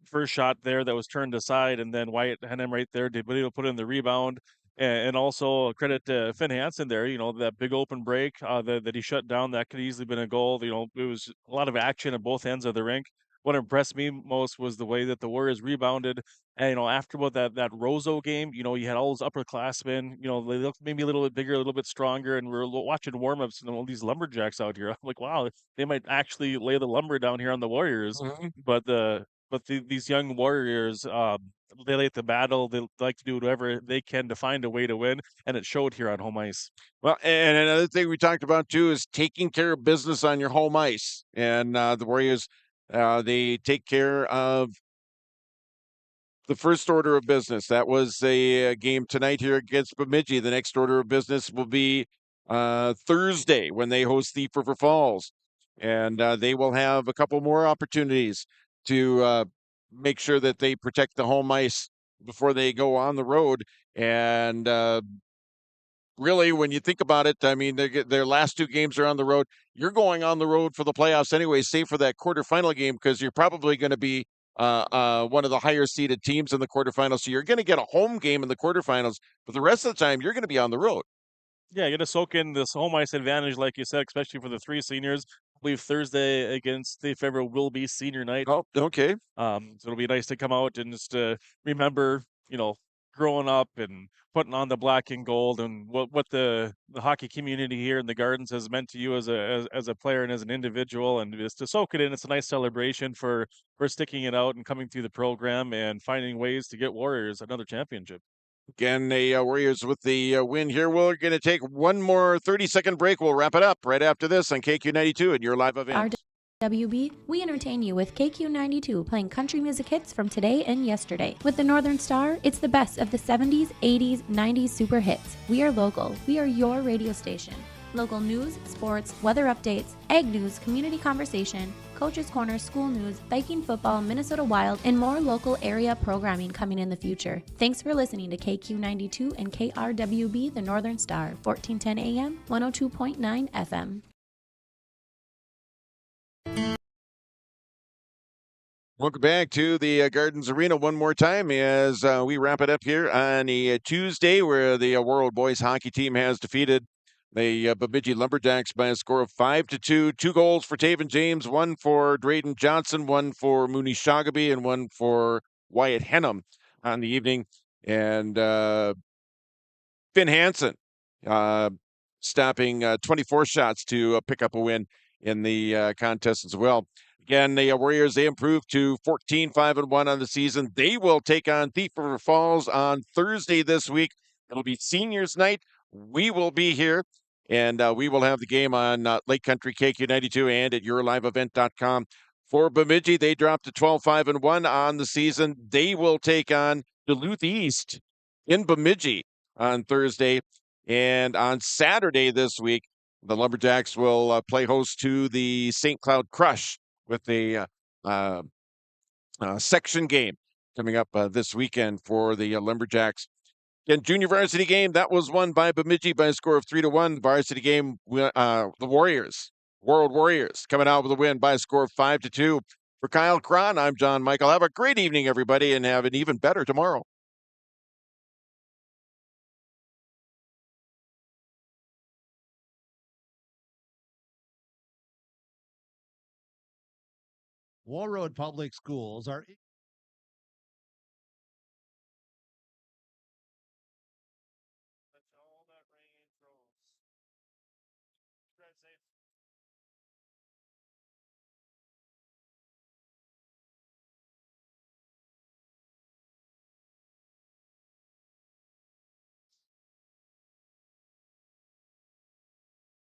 first shot there that was turned aside, and then Wyatt Henham right there did put in the rebound. And also credit to Finn Hansen there, you know, that big open break that he shut down, that could easily been a goal. You know, it was a lot of action at both ends of the rink. What impressed me most was the way that the Warriors rebounded. And, you know, after about that Roseau game, you know, you had all those upperclassmen, you know, they looked maybe a little bit bigger, a little bit stronger. And we're watching warmups and all these Lumberjacks out here. I'm like, wow, they might actually lay the lumber down here on the Warriors. Mm-hmm. But these young Warriors, they like to battle. They like to do whatever they can to find a way to win, and it showed here on home ice. Well, and another thing we talked about too is taking care of business on your home ice. And the Warriors, they take care of the first order of business. That was a game tonight here against Bemidji. The next order of business will be Thursday when they host Thief River Falls, and they will have a couple more opportunities to make sure that they protect the home ice before they go on the road. And really, when you think about it, I mean, their last 2 games are on the road. You're going on the road for the playoffs anyway, save for that quarterfinal game, because you're probably going to be one of the higher seeded teams in the quarterfinals. So you're going to get a home game in the quarterfinals, but the rest of the time, you're going to be on the road. Yeah, you got to soak in this home ice advantage, like you said, especially for the 3 seniors. I believe Thursday against the February will be senior night. Oh, okay. So it'll be nice to come out and just remember, growing up and putting on the black and gold, and what the hockey community here in the Gardens has meant to you as a player and as an individual, and just to soak it in. It's a nice celebration for sticking it out and coming through the program and finding ways to get Warriors another championship. Again, the Warriors with the win here. We're going to take one more 30-second break. We'll wrap it up right after this on KQ92 and your live event. RWB, we entertain you with KQ92, playing country music hits from today and yesterday. With the Northern Star, it's the best of the 70s, 80s, 90s super hits. We are local. We are your radio station. Local news, sports, weather updates, ag news, community conversation, Coach's Corner, school news, Viking football, Minnesota Wild, and more local area programming coming in the future. Thanks for listening to KQ92 and KRWB, the Northern Star, 1410 AM, 102.9 FM. Welcome back to the Gardens Arena one more time as we wrap it up here on a Tuesday, where the Warroad boys hockey team has defeated the Bemidji Lumberjacks by a score of 5-2. 2 goals for Taven James, 1 for Drayden Johnson, 1 for Mooney Shagaby, and 1 for Wyatt Henham on the evening. And Finn Hansen stopping 24 shots to pick up a win in the contest as well. Again, the Warriors, they improved to 14-5-1 on the season. They will take on Thief River Falls on Thursday this week. It'll be seniors night. We will be here, and we will have the game on Lake Country KQ92 and at yourliveevent.com. For Bemidji, they dropped to 12-5-1 on the season. They will take on Duluth East in Bemidji on Thursday. And on Saturday this week, the Lumberjacks will play host to the St. Cloud Crush with a section game coming up this weekend for the Lumberjacks. Again, junior varsity game, that was won by Bemidji by a score of 3-1. Varsity game, the Warriors, Warroad Warriors, coming out with a win by a score of 5-2. For Kyle Cron, I'm John Michael. Have a great evening, everybody, and have an even better tomorrow. Warroad Public Schools are